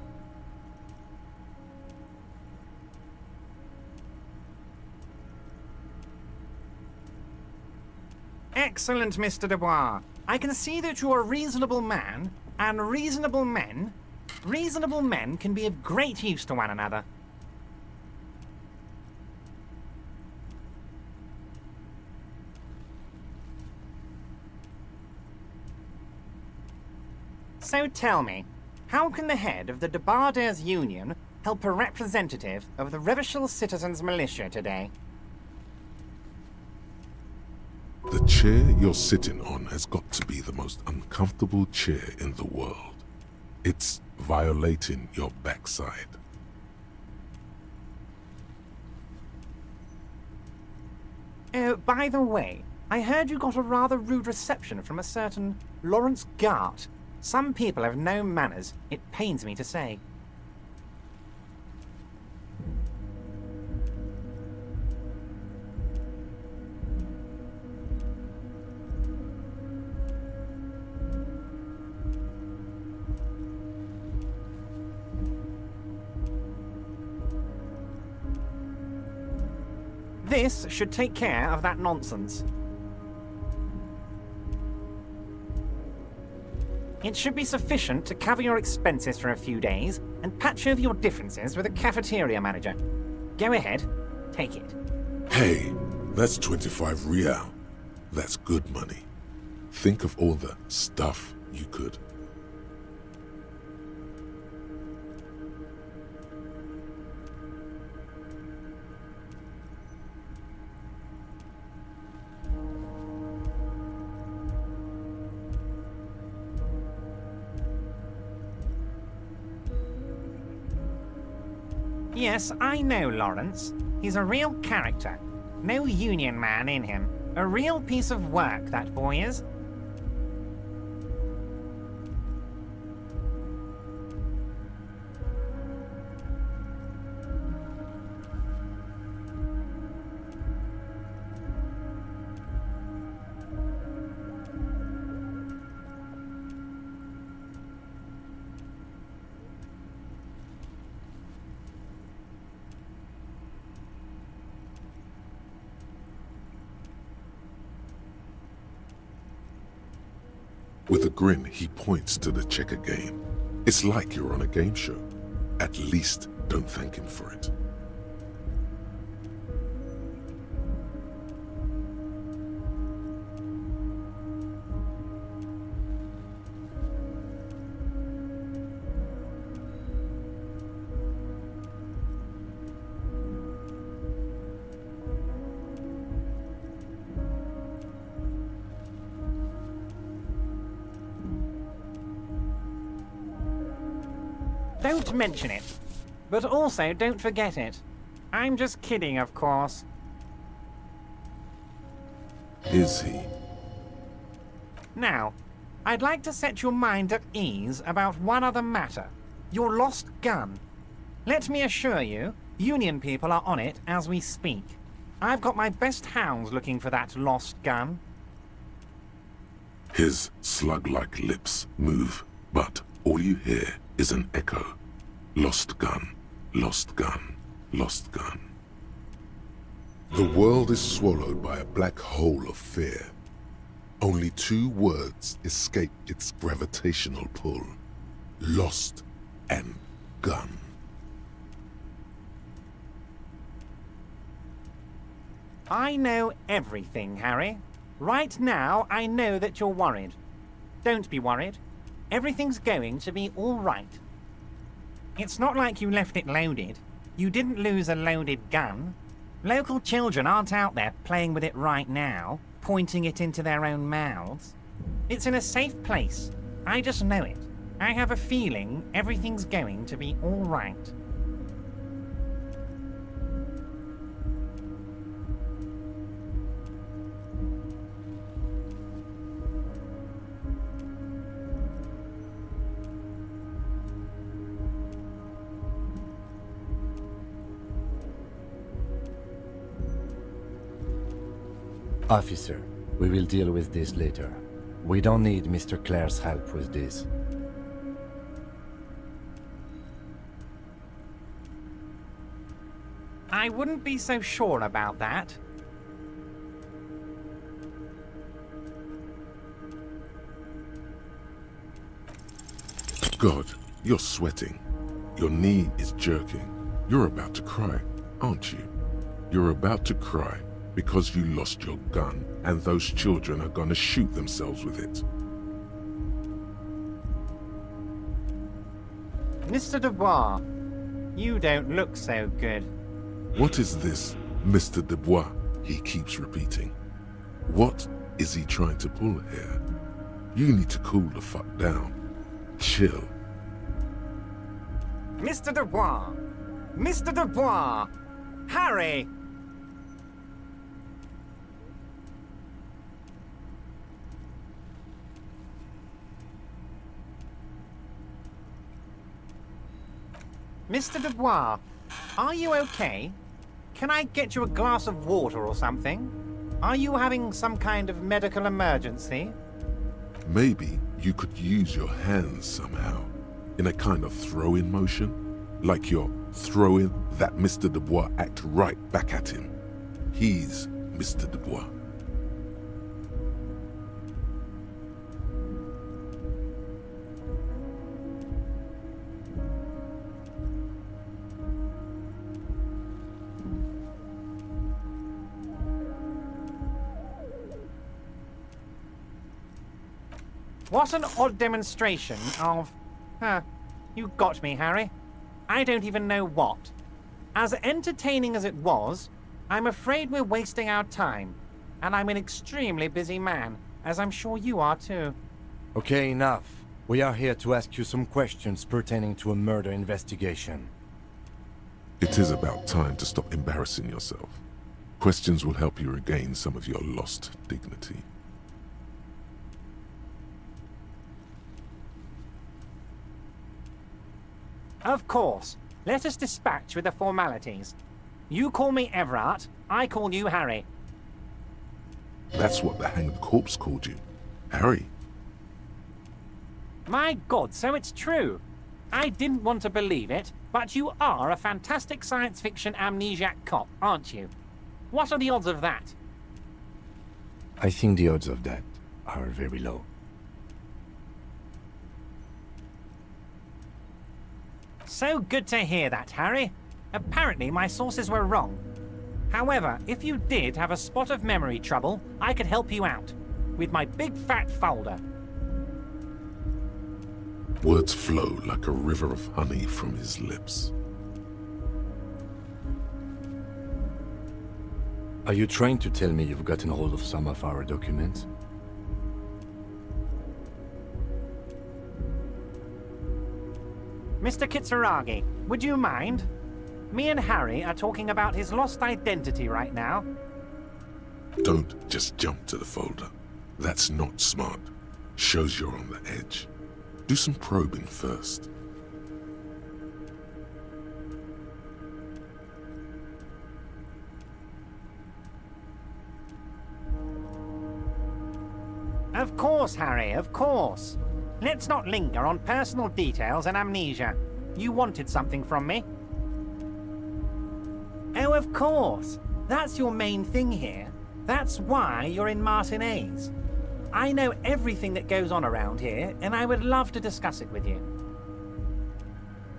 Excellent, Mr. Dubois. I can see that you're a reasonable man, and reasonable men can be of great use to one another. So tell me, how can the head of the Debarders Union help a representative of the Revachol Citizens Militia today? The chair you're sitting on has got to be the most uncomfortable chair in the world. It's violating your backside. Oh, by the way, I heard you got a rather rude reception from a certain Lawrence Gart. Some people have no manners, it pains me to say. This should take care of that nonsense. It should be sufficient to cover your expenses for a few days and patch over your differences with a cafeteria manager. Go ahead, take it. Hey, that's 25 real. That's good money. Think of all the stuff you could. Yes, I know Lawrence. He's a real character. No union man in him. A real piece of work, that boy is. With a grin, he points to the checker game. It's like you're on a game show. At least don't thank him for it. Don't mention it. But also, don't forget it. I'm just kidding, of course. Is he? Now, I'd like to set your mind at ease about one other matter. Your lost gun. Let me assure you, Union people are on it as we speak. I've got my best hounds looking for that lost gun. His slug-like lips move, but all you hear is an echo. Lost gun, lost gun, lost gun. The world is swallowed by a black hole of fear. Only two words escape its gravitational pull. Lost and gun. I know everything, Harry. Right now, I know that you're worried. Don't be worried. Everything's going to be all right. It's not like you left it loaded. You didn't lose a loaded gun. Local children aren't out there playing with it right now, pointing it into their own mouths. It's in a safe place. I just know it. I have a feeling everything's going to be all right. Officer, we will deal with this later. We don't need Mr. Clare's help with this. I wouldn't be so sure about that. God, you're sweating. Your knee is jerking. You're about to cry, aren't you? You're about to cry because you lost your gun and those children are gonna shoot themselves with it. Mr. Dubois, you don't look so good. What is this, Mr. Dubois? He keeps repeating. What is he trying to pull here? You need to cool the fuck down. Chill. Mr. Dubois! Mr. Dubois! Harry! Mr. Dubois, are you okay? Can I get you a glass of water or something? Are you having some kind of medical emergency? Maybe you could use your hands somehow, in a kind of throw-in motion, like you're throwing that Mr. Dubois act right back at him. He's Mr. Dubois. What an odd demonstration of... you got me, Harry. I don't even know what. As entertaining as it was, I'm afraid we're wasting our time. And I'm an extremely busy man, as I'm sure you are too. Okay, enough. We are here to ask you some questions pertaining to a murder investigation. It is about time to stop embarrassing yourself. Questions will help you regain some of your lost dignity. Of course. Let us dispatch with the formalities. You call me Everard, I call you Harry. That's what the hanged corpse called you. Harry. My God, so it's true. I didn't want to believe it, but you are a fantastic science fiction amnesiac cop, aren't you? What are the odds of that? I think the odds of that are very low. So good to hear that, Harry. Apparently my sources were wrong. However, if you did have a spot of memory trouble, I could help you out. With my big fat folder. Words flow like a river of honey from his lips. Are you trying to tell me you've gotten hold of some of our documents? Mr. Kitsuragi, would you mind? Me and Harry are talking about his lost identity right now. Don't just jump to the folder. That's not smart. Shows you're on the edge. Do some probing first. Of course, Harry, of course. Let's not linger on personal details and amnesia. You wanted something from me. Oh, of course. That's your main thing here. That's why you're in Martinez. I know everything that goes on around here, and I would love to discuss it with you.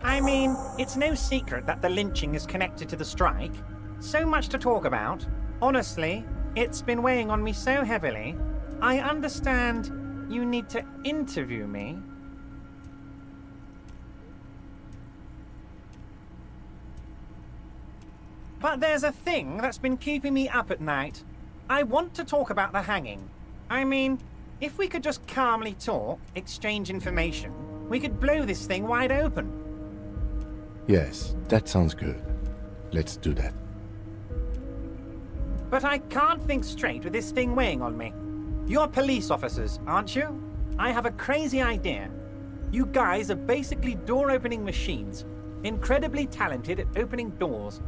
I mean, it's no secret that the lynching is connected to the strike. So much to talk about. Honestly, it's been weighing on me so heavily. I understand you need to interview me. But there's a thing that's been keeping me up at night. I want to talk about the hanging. I mean, if we could just calmly talk, exchange information, we could blow this thing wide open. Yes, that sounds good. Let's do that. But I can't think straight with this thing weighing on me. You're police officers, aren't you? I have a crazy idea. You guys are basically door-opening machines, incredibly talented at opening doors.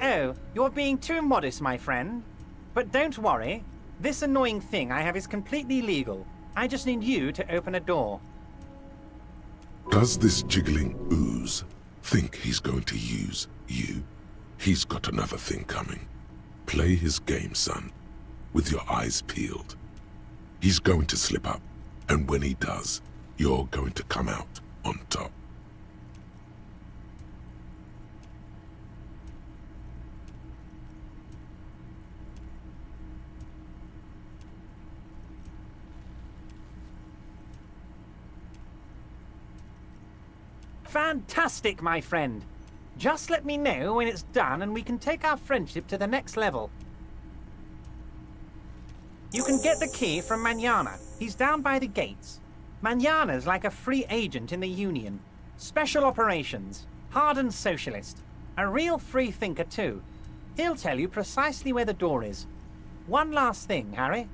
Oh, you're being too modest, my friend. But don't worry. This annoying thing I have is completely legal. I just need you to open a door. Does this jiggling ooze think he's going to use you? He's got another thing coming. Play his game, son, with your eyes peeled. He's going to slip up, and when he does, you're going to come out on top. Fantastic, my friend. Just let me know when it's done and we can take our friendship to the next level. You can get the key from Manana. He's down by the gates. Manana's like a free agent in the Union. Special operations. Hardened socialist. A real free thinker, too. He'll tell you precisely where the door is. One last thing, Harry.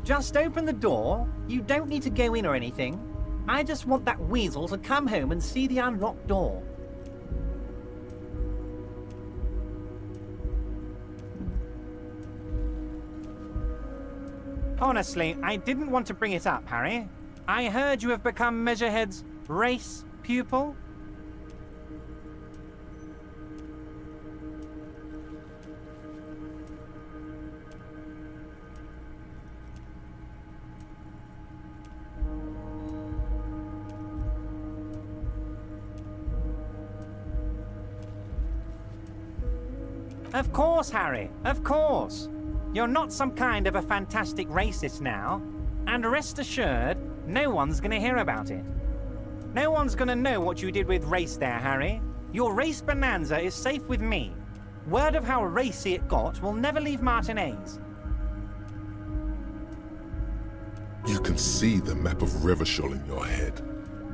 Just open the door. You don't need to go in or anything. I just want that weasel to come home and see the unlocked door. Honestly, I didn't want to bring it up, Harry. I heard you have become Measurehead's race pupil. Of course, Harry, of course. You're not some kind of a fantastic racist now. And rest assured, no one's gonna hear about it. No one's gonna know what you did with race there, Harry. Your race bonanza is safe with me. Word of how racy it got will never leave Martinez. You can see the map of Revachol in your head.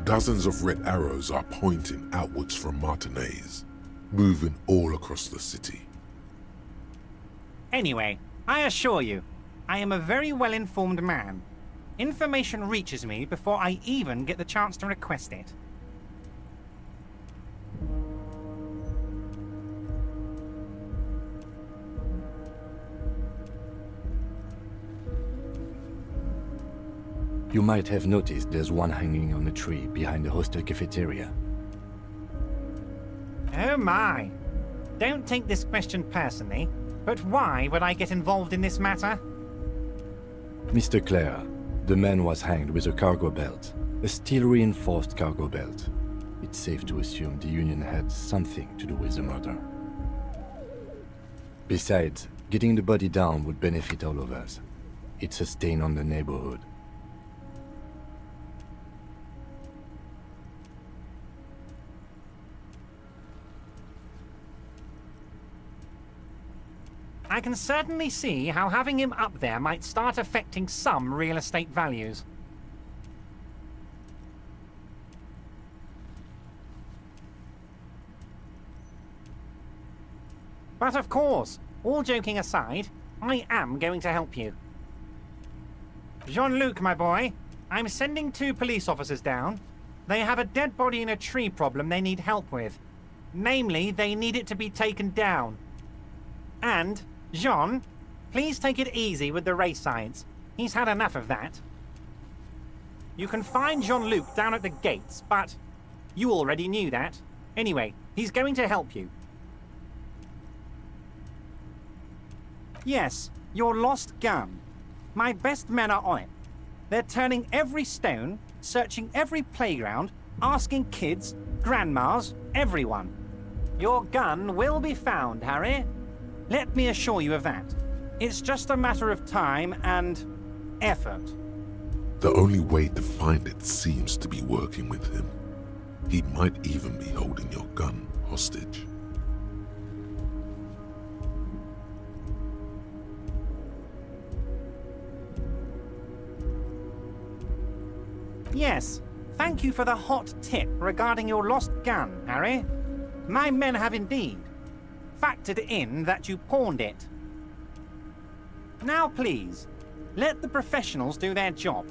Dozens of red arrows are pointing outwards from Martinez, moving all across the city. Anyway, I assure you, I am a very well-informed man. Information reaches me before I even get the chance to request it. You might have noticed there's one hanging on a tree behind the hostel cafeteria. Oh my! Don't take this question personally, but why would I get involved in this matter? Mr. Clare, the man was hanged with a cargo belt, a steel-reinforced cargo belt. It's safe to assume the Union had something to do with the murder. Besides, getting the body down would benefit all of us. It's a stain on the neighborhood. I can certainly see how having him up there might start affecting some real estate values. But of course, all joking aside, I am going to help you. Jean-Luc, my boy, I'm sending 2 police officers down. They have a dead body in a tree problem they need help with. Namely, they need it to be taken down. And, Jean, please take it easy with the race science. He's had enough of that. You can find Jean-Luc down at the gates, but you already knew that. Anyway, he's going to help you. Yes, your lost gun. My best men are on it. They're turning every stone, searching every playground, asking kids, grandmas, everyone. Your gun will be found, Harry. Let me assure you of that. It's just a matter of time and effort. The only way to find it seems to be working with him. He might even be holding your gun hostage. Yes, thank you for the hot tip regarding your lost gun, Harry. My men have indeed factored in that you pawned it. Now please, let the professionals do their job.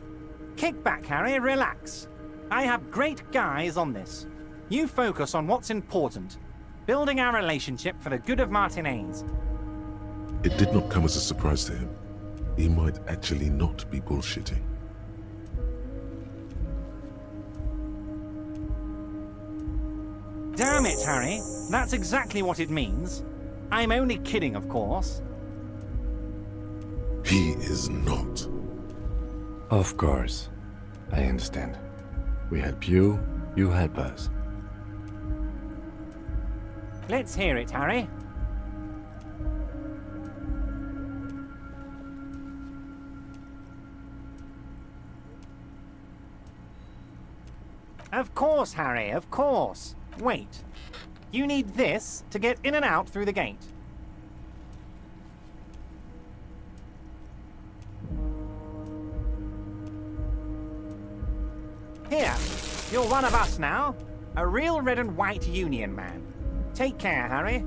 Kick back, Harry, relax. I have great guys on this. You focus on what's important, building our relationship for the good of Martinez. It did not come as a surprise to him. He might actually not be bullshitting. Damn it, Harry. That's exactly what it means. I'm only kidding, of course. He is not. Of course. I understand. We help you, you help us. Let's hear it, Harry. Of course, Harry, of course. Wait. You need this to get in and out through the gate. Here, you're one of us now. A real red and white Union man. Take care, Harry.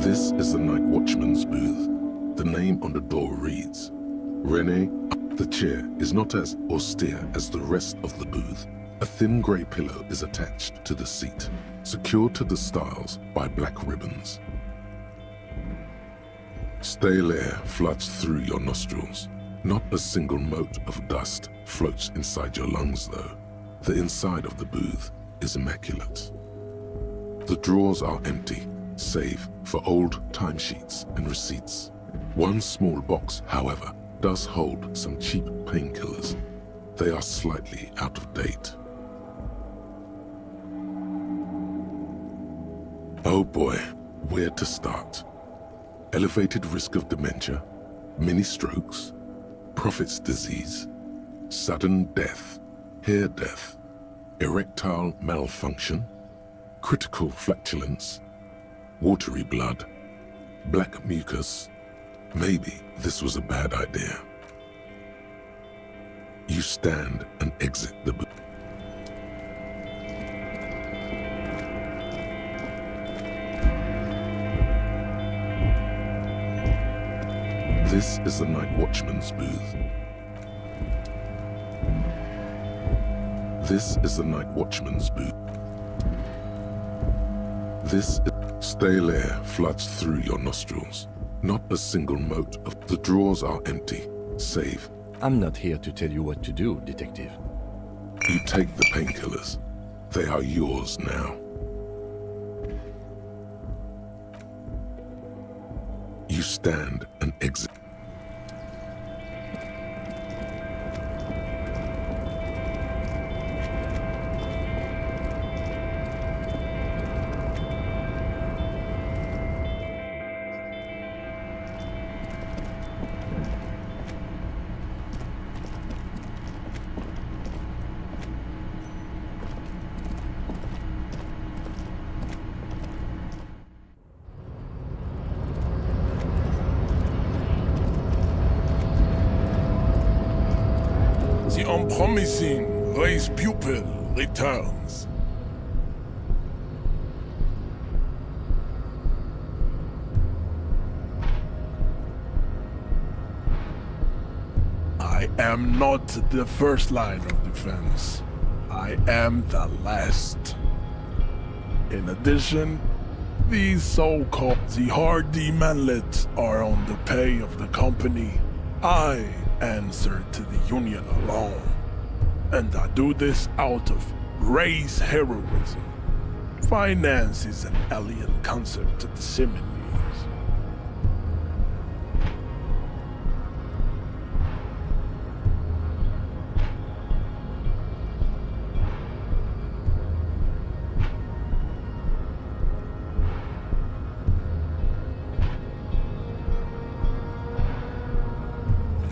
This is the night watchman's booth. The name on the door reads, Rene. The chair is not as austere as the rest of the booth. A thin grey pillow is attached to the seat, secured to the stiles by black ribbons. Stale air floods through your nostrils. Not a single mote of dust floats inside your lungs, though. The inside of the booth is immaculate. The drawers are empty, save for old timesheets and receipts. One small box, however, does hold some cheap painkillers. They are slightly out of date. Oh boy, where to start? Elevated risk of dementia, mini strokes, prophet's disease, sudden death, hair death, erectile malfunction, critical flatulence, watery blood, black mucus. Maybe this was a bad idea. You stand and exit the booth. This is the night watchman's booth. This is the night watchman's booth. Stale air floods through your nostrils. Not a single mote of the drawers are empty, save. I'm not here to tell you what to do, detective. You take the painkillers. They are yours now. You stand and exit. The unpromising race pupil returns. I am not the first line of defense. I am the last. In addition, these so-called the hardy manlets are on the pay of the company. I answer to the Union alone. And I do this out of race heroism. Finance is an alien concept to the Simonese.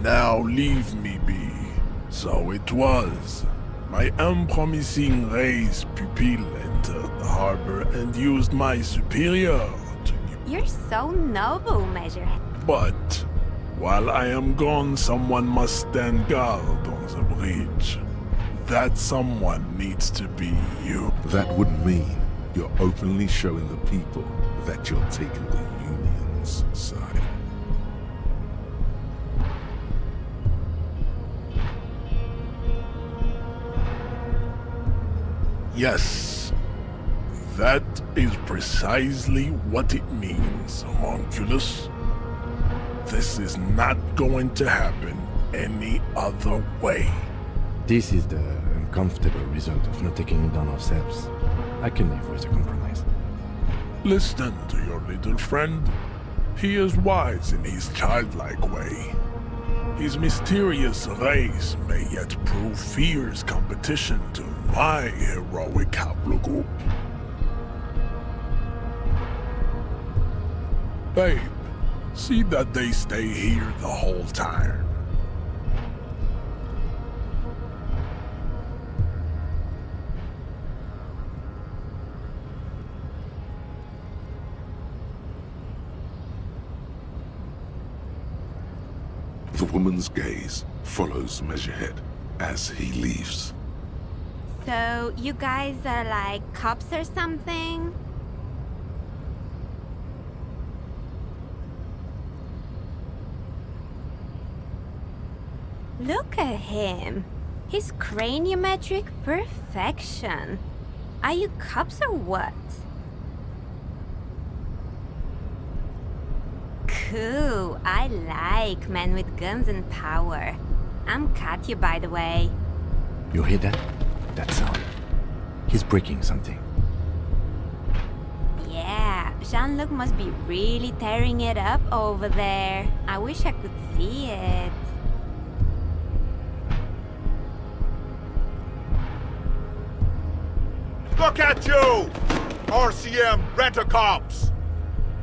Now leave me be. So it was. My unpromising race pupil entered the harbor and used my superior to... You're so noble, Measurehead. But while I am gone, someone must stand guard on the bridge. That someone needs to be you. That would mean you're openly showing the people that you're taking the Union's side. Yes, that is precisely what it means, homunculus. This is not going to happen any other way. This is the uncomfortable result of not taking it down ourselves. I can live with a compromise. Listen to your little friend. He is wise in his childlike way. His mysterious race may yet prove fierce competition to my heroic haplogroup. Babe, see that they stay here the whole time. The woman's gaze follows Measurehead as he leaves. So, you guys are like cops or something? Look at him. His craniometric perfection. Are you cops or what? Cool, I like men with guns and power. I'm Katya, by the way. You hear that? That sound. He's breaking something. Yeah, Jean-Luc must be really tearing it up over there. I wish I could see it. Look at you! RCM rent-a-cops!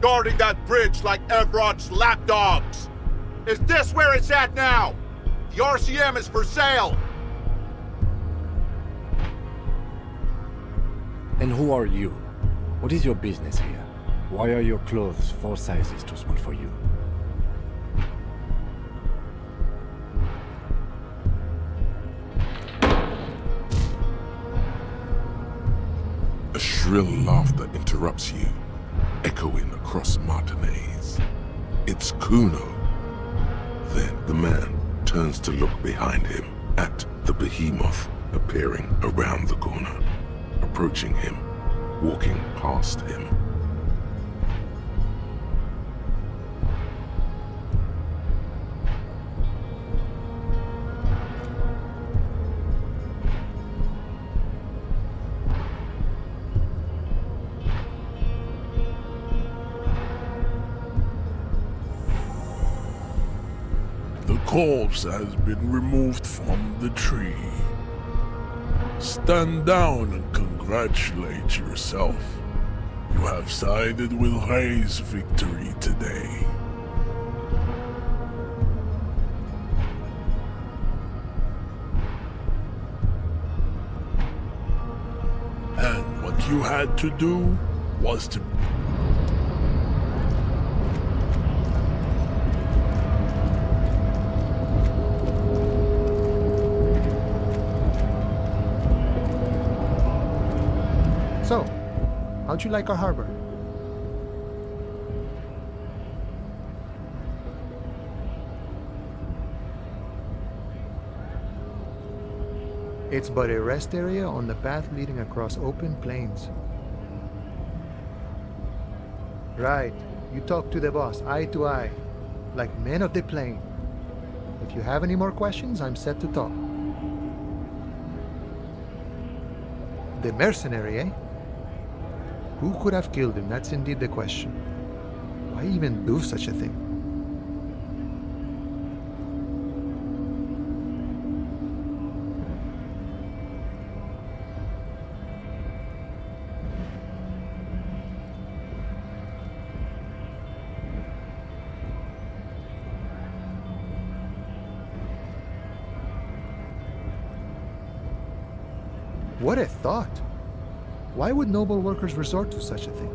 Guarding that bridge like Everett's lapdogs! Is this where it's at now? The RCM is for sale! And who are you? What is your business here? Why are your clothes 4 sizes too small for you? A shrill laughter interrupts you, echoing across Martinez. It's Kuno. Then the man turns to look behind him at the behemoth appearing around the corner, approaching him, walking past him. The corpse has been removed from the tree. Stand down and congratulate yourself. You have sided with Ray's victory today. And what you had to do was to... So, how'd you like our harbor? It's but a rest area on the path leading across open plains. Right, you talk to the boss, eye to eye, like men of the plain. If you have any more questions, I'm set to talk. The mercenary, eh? Who could have killed him? That's indeed the question. Why even do such a thing? What a thought! Why would noble workers resort to such a thing?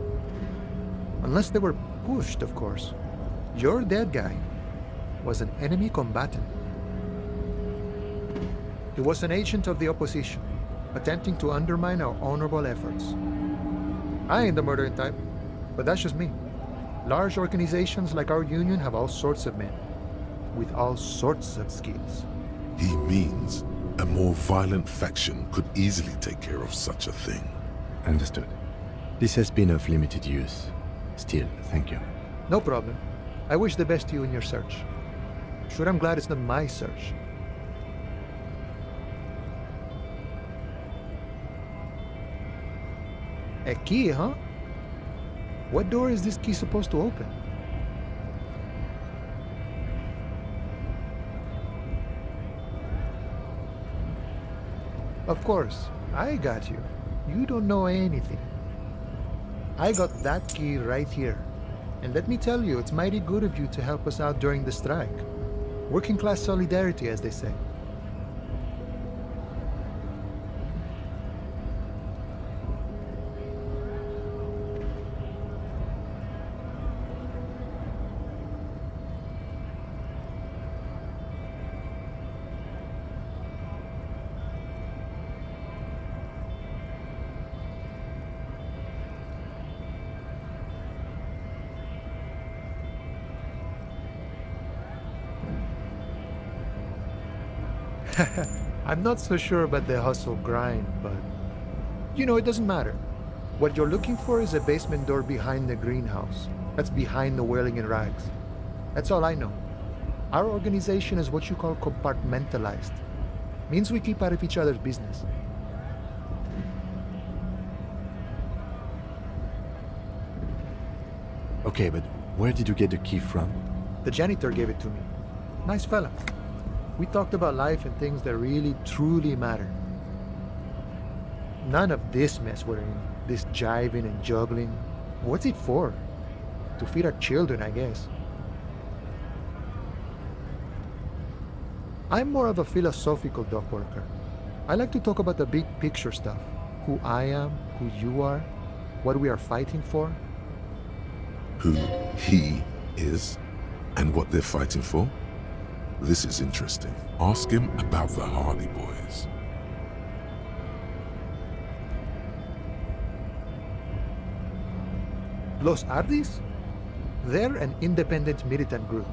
Unless they were pushed, of course. Your dead guy was an enemy combatant. He was an agent of the opposition, attempting to undermine our honorable efforts. I ain't the murdering type, but that's just me. Large organizations like our union have all sorts of men, with all sorts of skills. He means a more violent faction could easily take care of such a thing. Understood. This has been of limited use. Still, thank you. No problem. I wish the best to you in your search. Sure, I'm glad it's not my search. A key, huh? What door is this key supposed to open? Of course, I got you. You don't know anything. I got that key right here. And let me tell you, it's mighty good of you to help us out during the strike. Working class solidarity, as they say. I'm not so sure about the hustle grind, but you know, it doesn't matter. What you're looking for is a basement door behind the greenhouse. That's behind the wailing in rags. That's all I know. Our organization is what you call compartmentalized. Means we keep out of each other's business. Okay, but where did you get the key from? The janitor gave it to me. Nice fella. We talked about life and things that really, truly matter. None of this mess we're in. This jiving and juggling. What's it for? To feed our children, I guess. I'm more of a philosophical dock worker. I like to talk about the big picture stuff. Who I am, who you are, what we are fighting for. Who he is and what they're fighting for? This is interesting. Ask him about the Hardy Boys. Los Ardis? They're an independent militant group.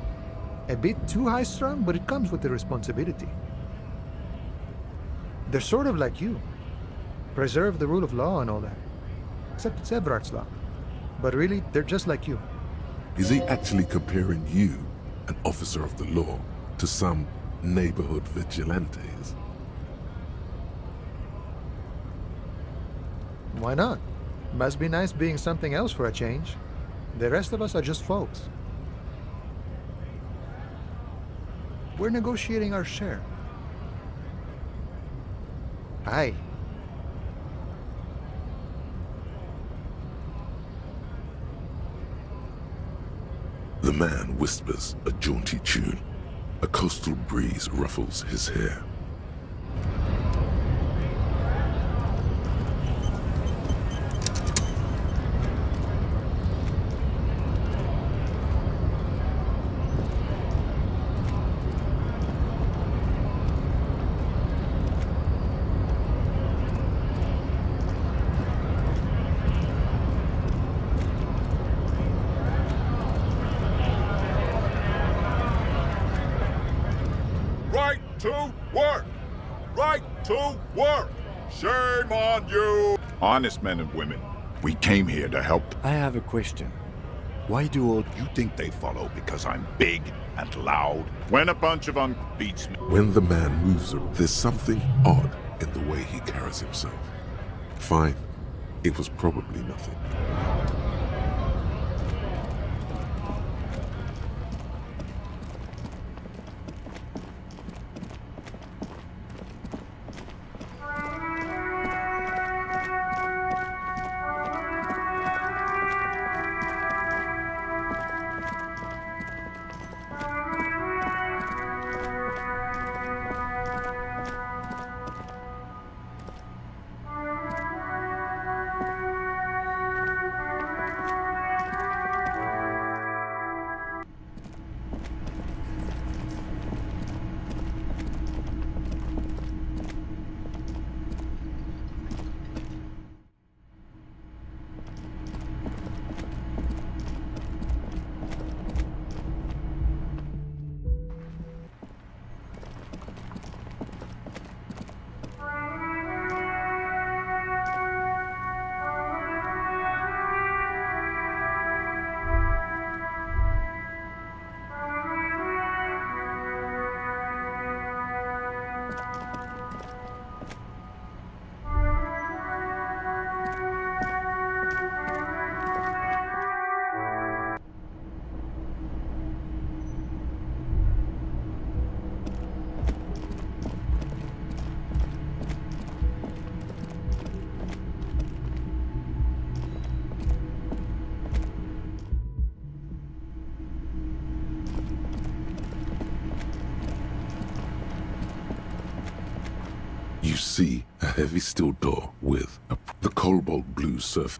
A bit too high-strung, but it comes with the responsibility. They're sort of like you. Preserve the rule of law and all that. Except it's Everard's law. But really, they're just like you. Is he actually comparing you, an officer of the law, to some neighborhood vigilantes? Why not? Must be nice being something else for a change. The rest of us are just folks. We're negotiating our share. Aye. The man whispers a jaunty tune. A coastal breeze ruffles his hair. Right to work! Right to work! Shame on you! Honest men and women, we came here to help. I have a question. Why do all... You think they follow because I'm big and loud? When a bunch of beats me. When the man moves, there's something odd in the way he carries himself. Fine, it was probably nothing. You see a heavy steel door with the cobalt blue surface.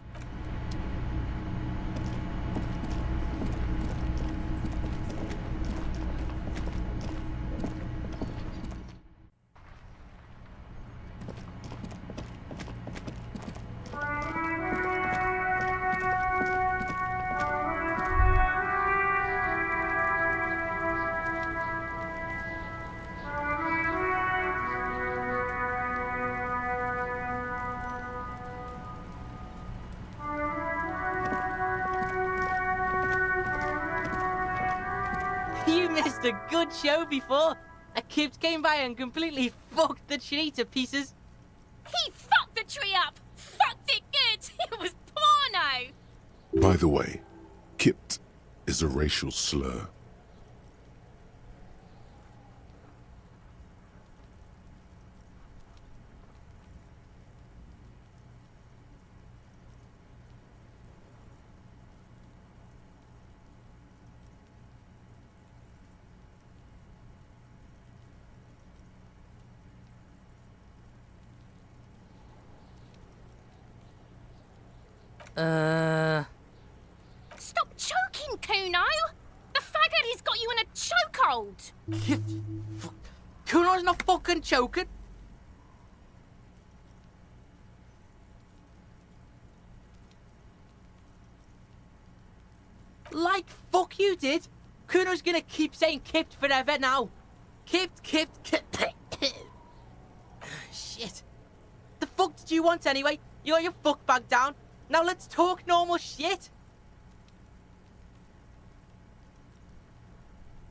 a good show before. A kid came by and completely fucked the tree to pieces. He fucked the tree up! Fucked it good! It was porno! By the way, Kipt is a racial slur. Stop choking, Kuno! The faggot has got you in a chokehold! Kuno's not fucking choking. Like fuck you did. Kuno's gonna keep saying Kipt forever now. Kipt. Shit. The fuck did you want anyway? You got your fuck bag down. Now let's talk normal shit.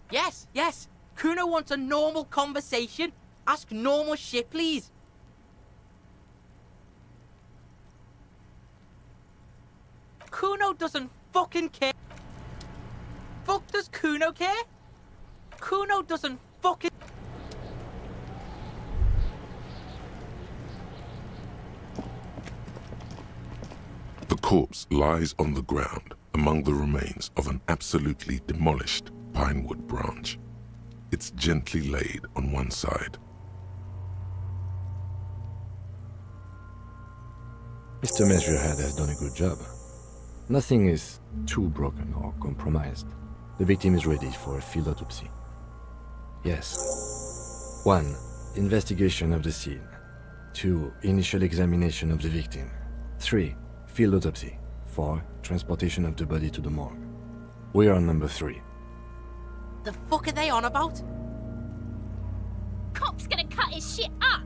Yes. Kuno wants a normal conversation. Ask normal shit, please. Kuno doesn't fucking care. Fuck does Kuno care? Kuno doesn't fucking... The corpse lies on the ground among the remains of an absolutely demolished pinewood branch. It's gently laid on one side. Mr. Measurehead has done a good job. Nothing is too broken or compromised. The victim is ready for a field autopsy. Yes. 1. Investigation of the scene. 2. Initial examination of the victim. 3. Field autopsy. 4. Transportation of the body to the morgue. We are on number 3. The fuck are they on about? Cop's gonna cut his shit up!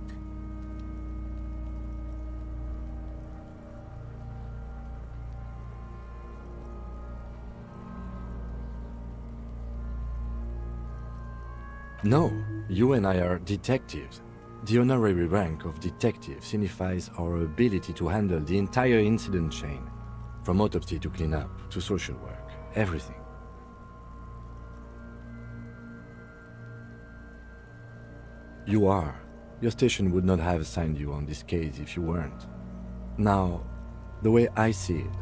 No, you and I are detectives. The honorary rank of detective signifies our ability to handle the entire incident chain, from autopsy to cleanup to social work, everything. You are. Your station would not have assigned you on this case if you weren't. Now, the way I see it,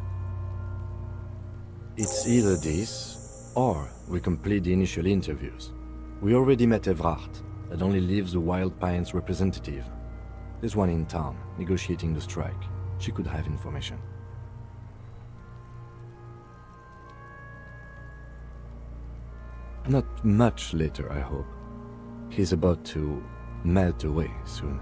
it's either this, or we complete the initial interviews. We already met Evrard, that only leaves the Wild Pines representative. There's one in town, negotiating the strike. She could have information. Not much later, I hope. He's about to melt away soon.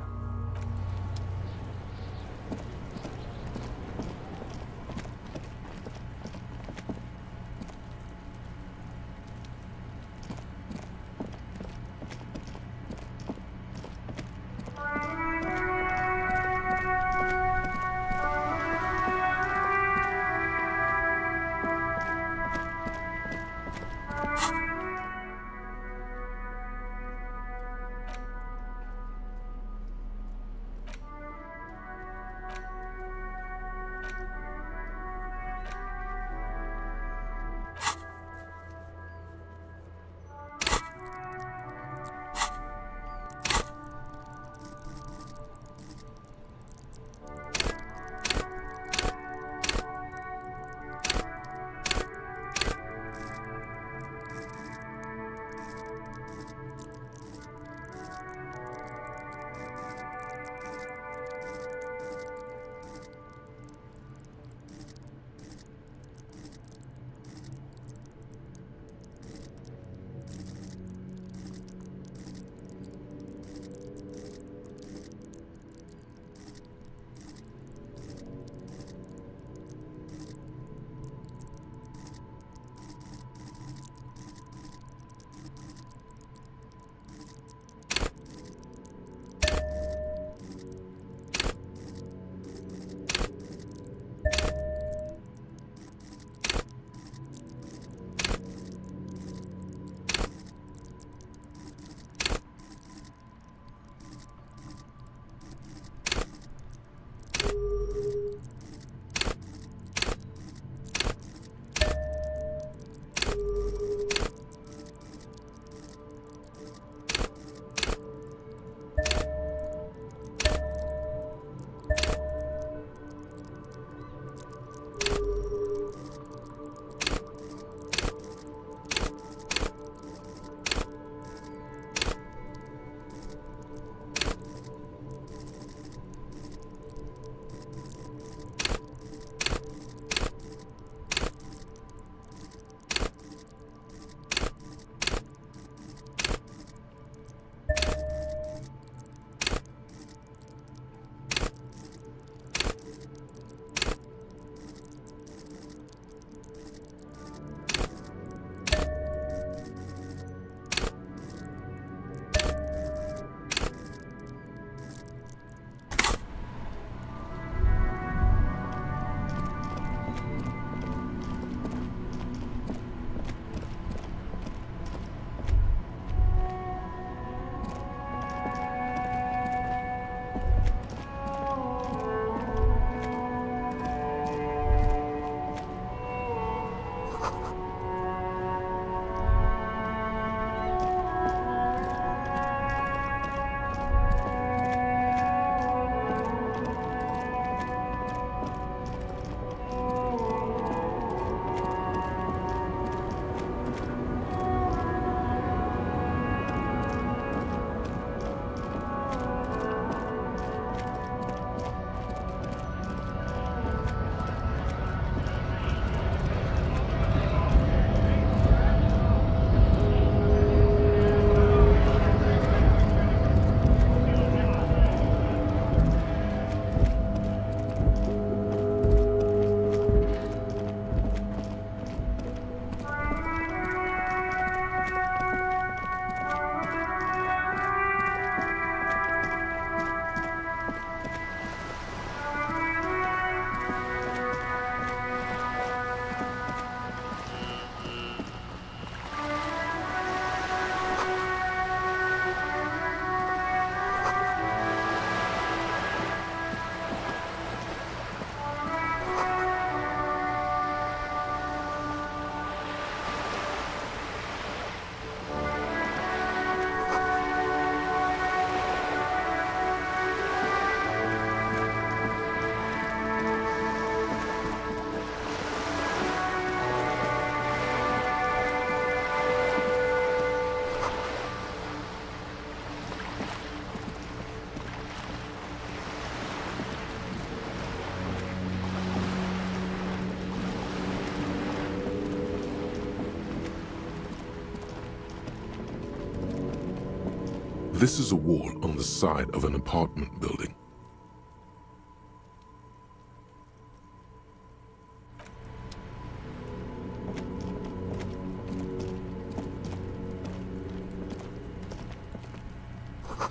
This is a wall on the side of an apartment building.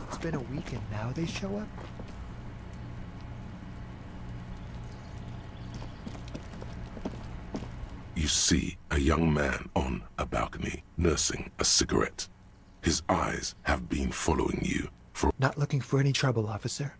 It's been a weekend now they show up? You see a young man on a balcony nursing a cigarette. His eyes have been following you for... Not looking for any trouble, officer.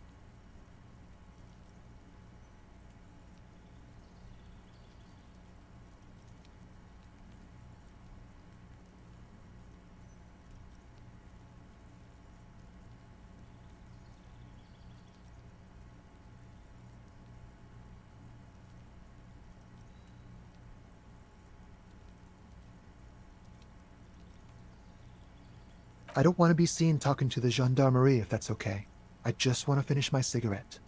I don't want to be seen talking to the gendarmerie if that's okay. I just want to finish my cigarette.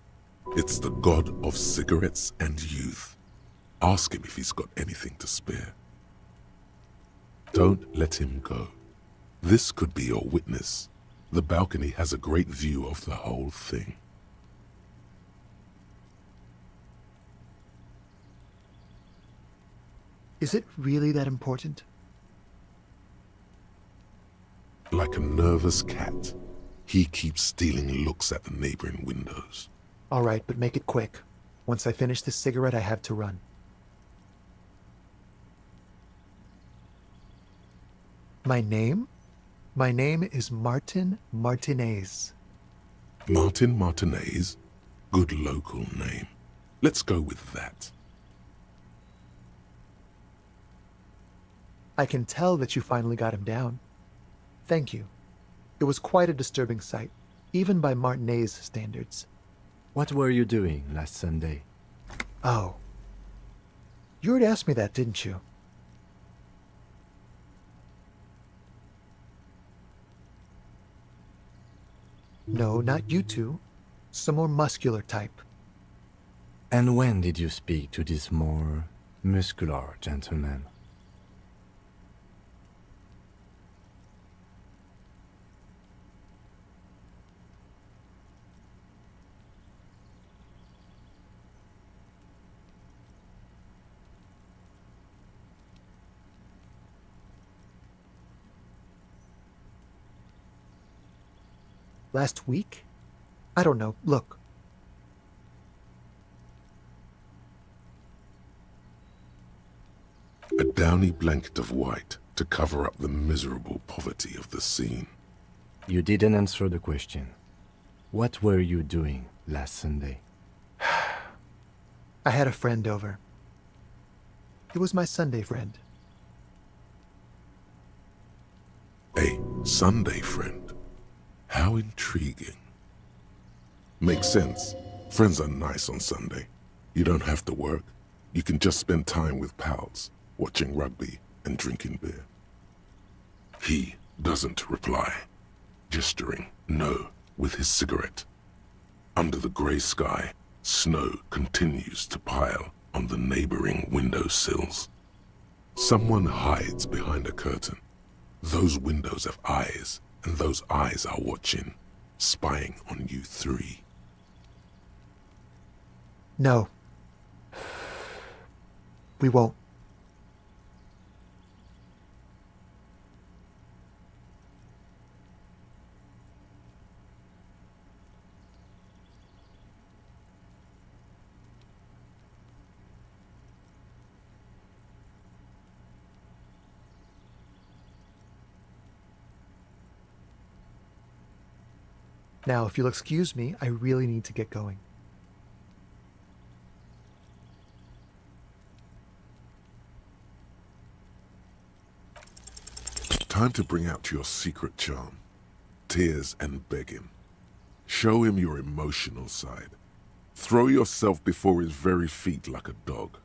It's the god of cigarettes and youth. Ask him if he's got anything to spare. Don't let him go. This could be your witness. The balcony has a great view of the whole thing. Is it really that important? Like a nervous cat, he keeps stealing looks at the neighboring windows. All right, but make it quick. Once I finish this cigarette, I have to run. My name? My name is Martin Martinez. Martin Martinez? Good local name. Let's go with that. I can tell that you finally got him down. Thank you. It was quite a disturbing sight, even by Martinez standards. What were you doing last Sunday? Oh. You already asked me that, didn't you? No, not you two. Some more muscular type. And when did you speak to this more muscular gentleman? Last week? I don't know. Look. A downy blanket of white to cover up the miserable poverty of the scene. You didn't answer the question. What were you doing last Sunday? I had a friend over. It was my Sunday friend. A Sunday friend? How intriguing. Makes sense. Friends are nice on Sunday. You don't have to work. You can just spend time with pals, watching rugby and drinking beer. He doesn't reply, gesturing no with his cigarette. Under the grey sky, snow continues to pile on the neighboring windowsills. Someone hides behind a curtain. Those windows have eyes, and those eyes are watching, spying on you three. No. We won't. Now, if you'll excuse me, I really need to get going. Time to bring out your secret charm. Tears and begging. Show him your emotional side. Throw yourself before his very feet like a dog.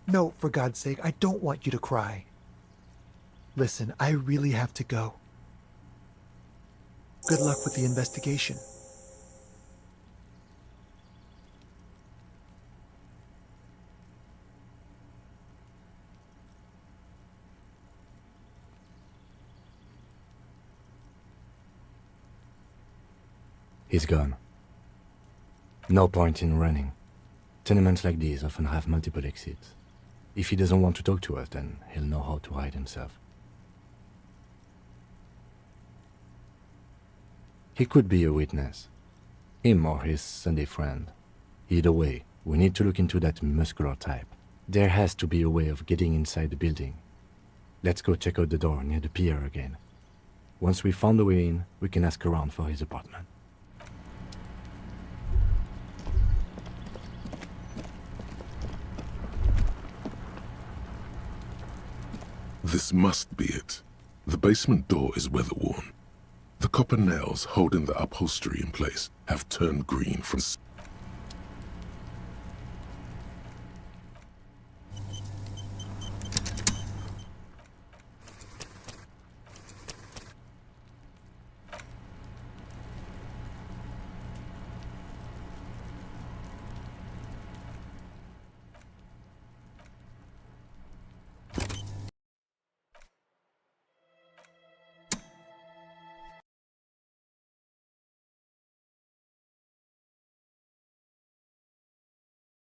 No, for God's sake, I don't want you to cry. Listen, I really have to go. Good luck with the investigation. He's gone. No point in running. Tenements like these often have multiple exits. If he doesn't want to talk to us, then he'll know how to hide himself. He could be a witness. Him or his Sunday friend. Either way, we need to look into that muscular type. There has to be a way of getting inside the building. Let's go check out the door near the pier again. Once we found a way in, we can ask around for his apartment. This must be it. The basement door is weather-worn. The copper nails holding the upholstery in place have turned green from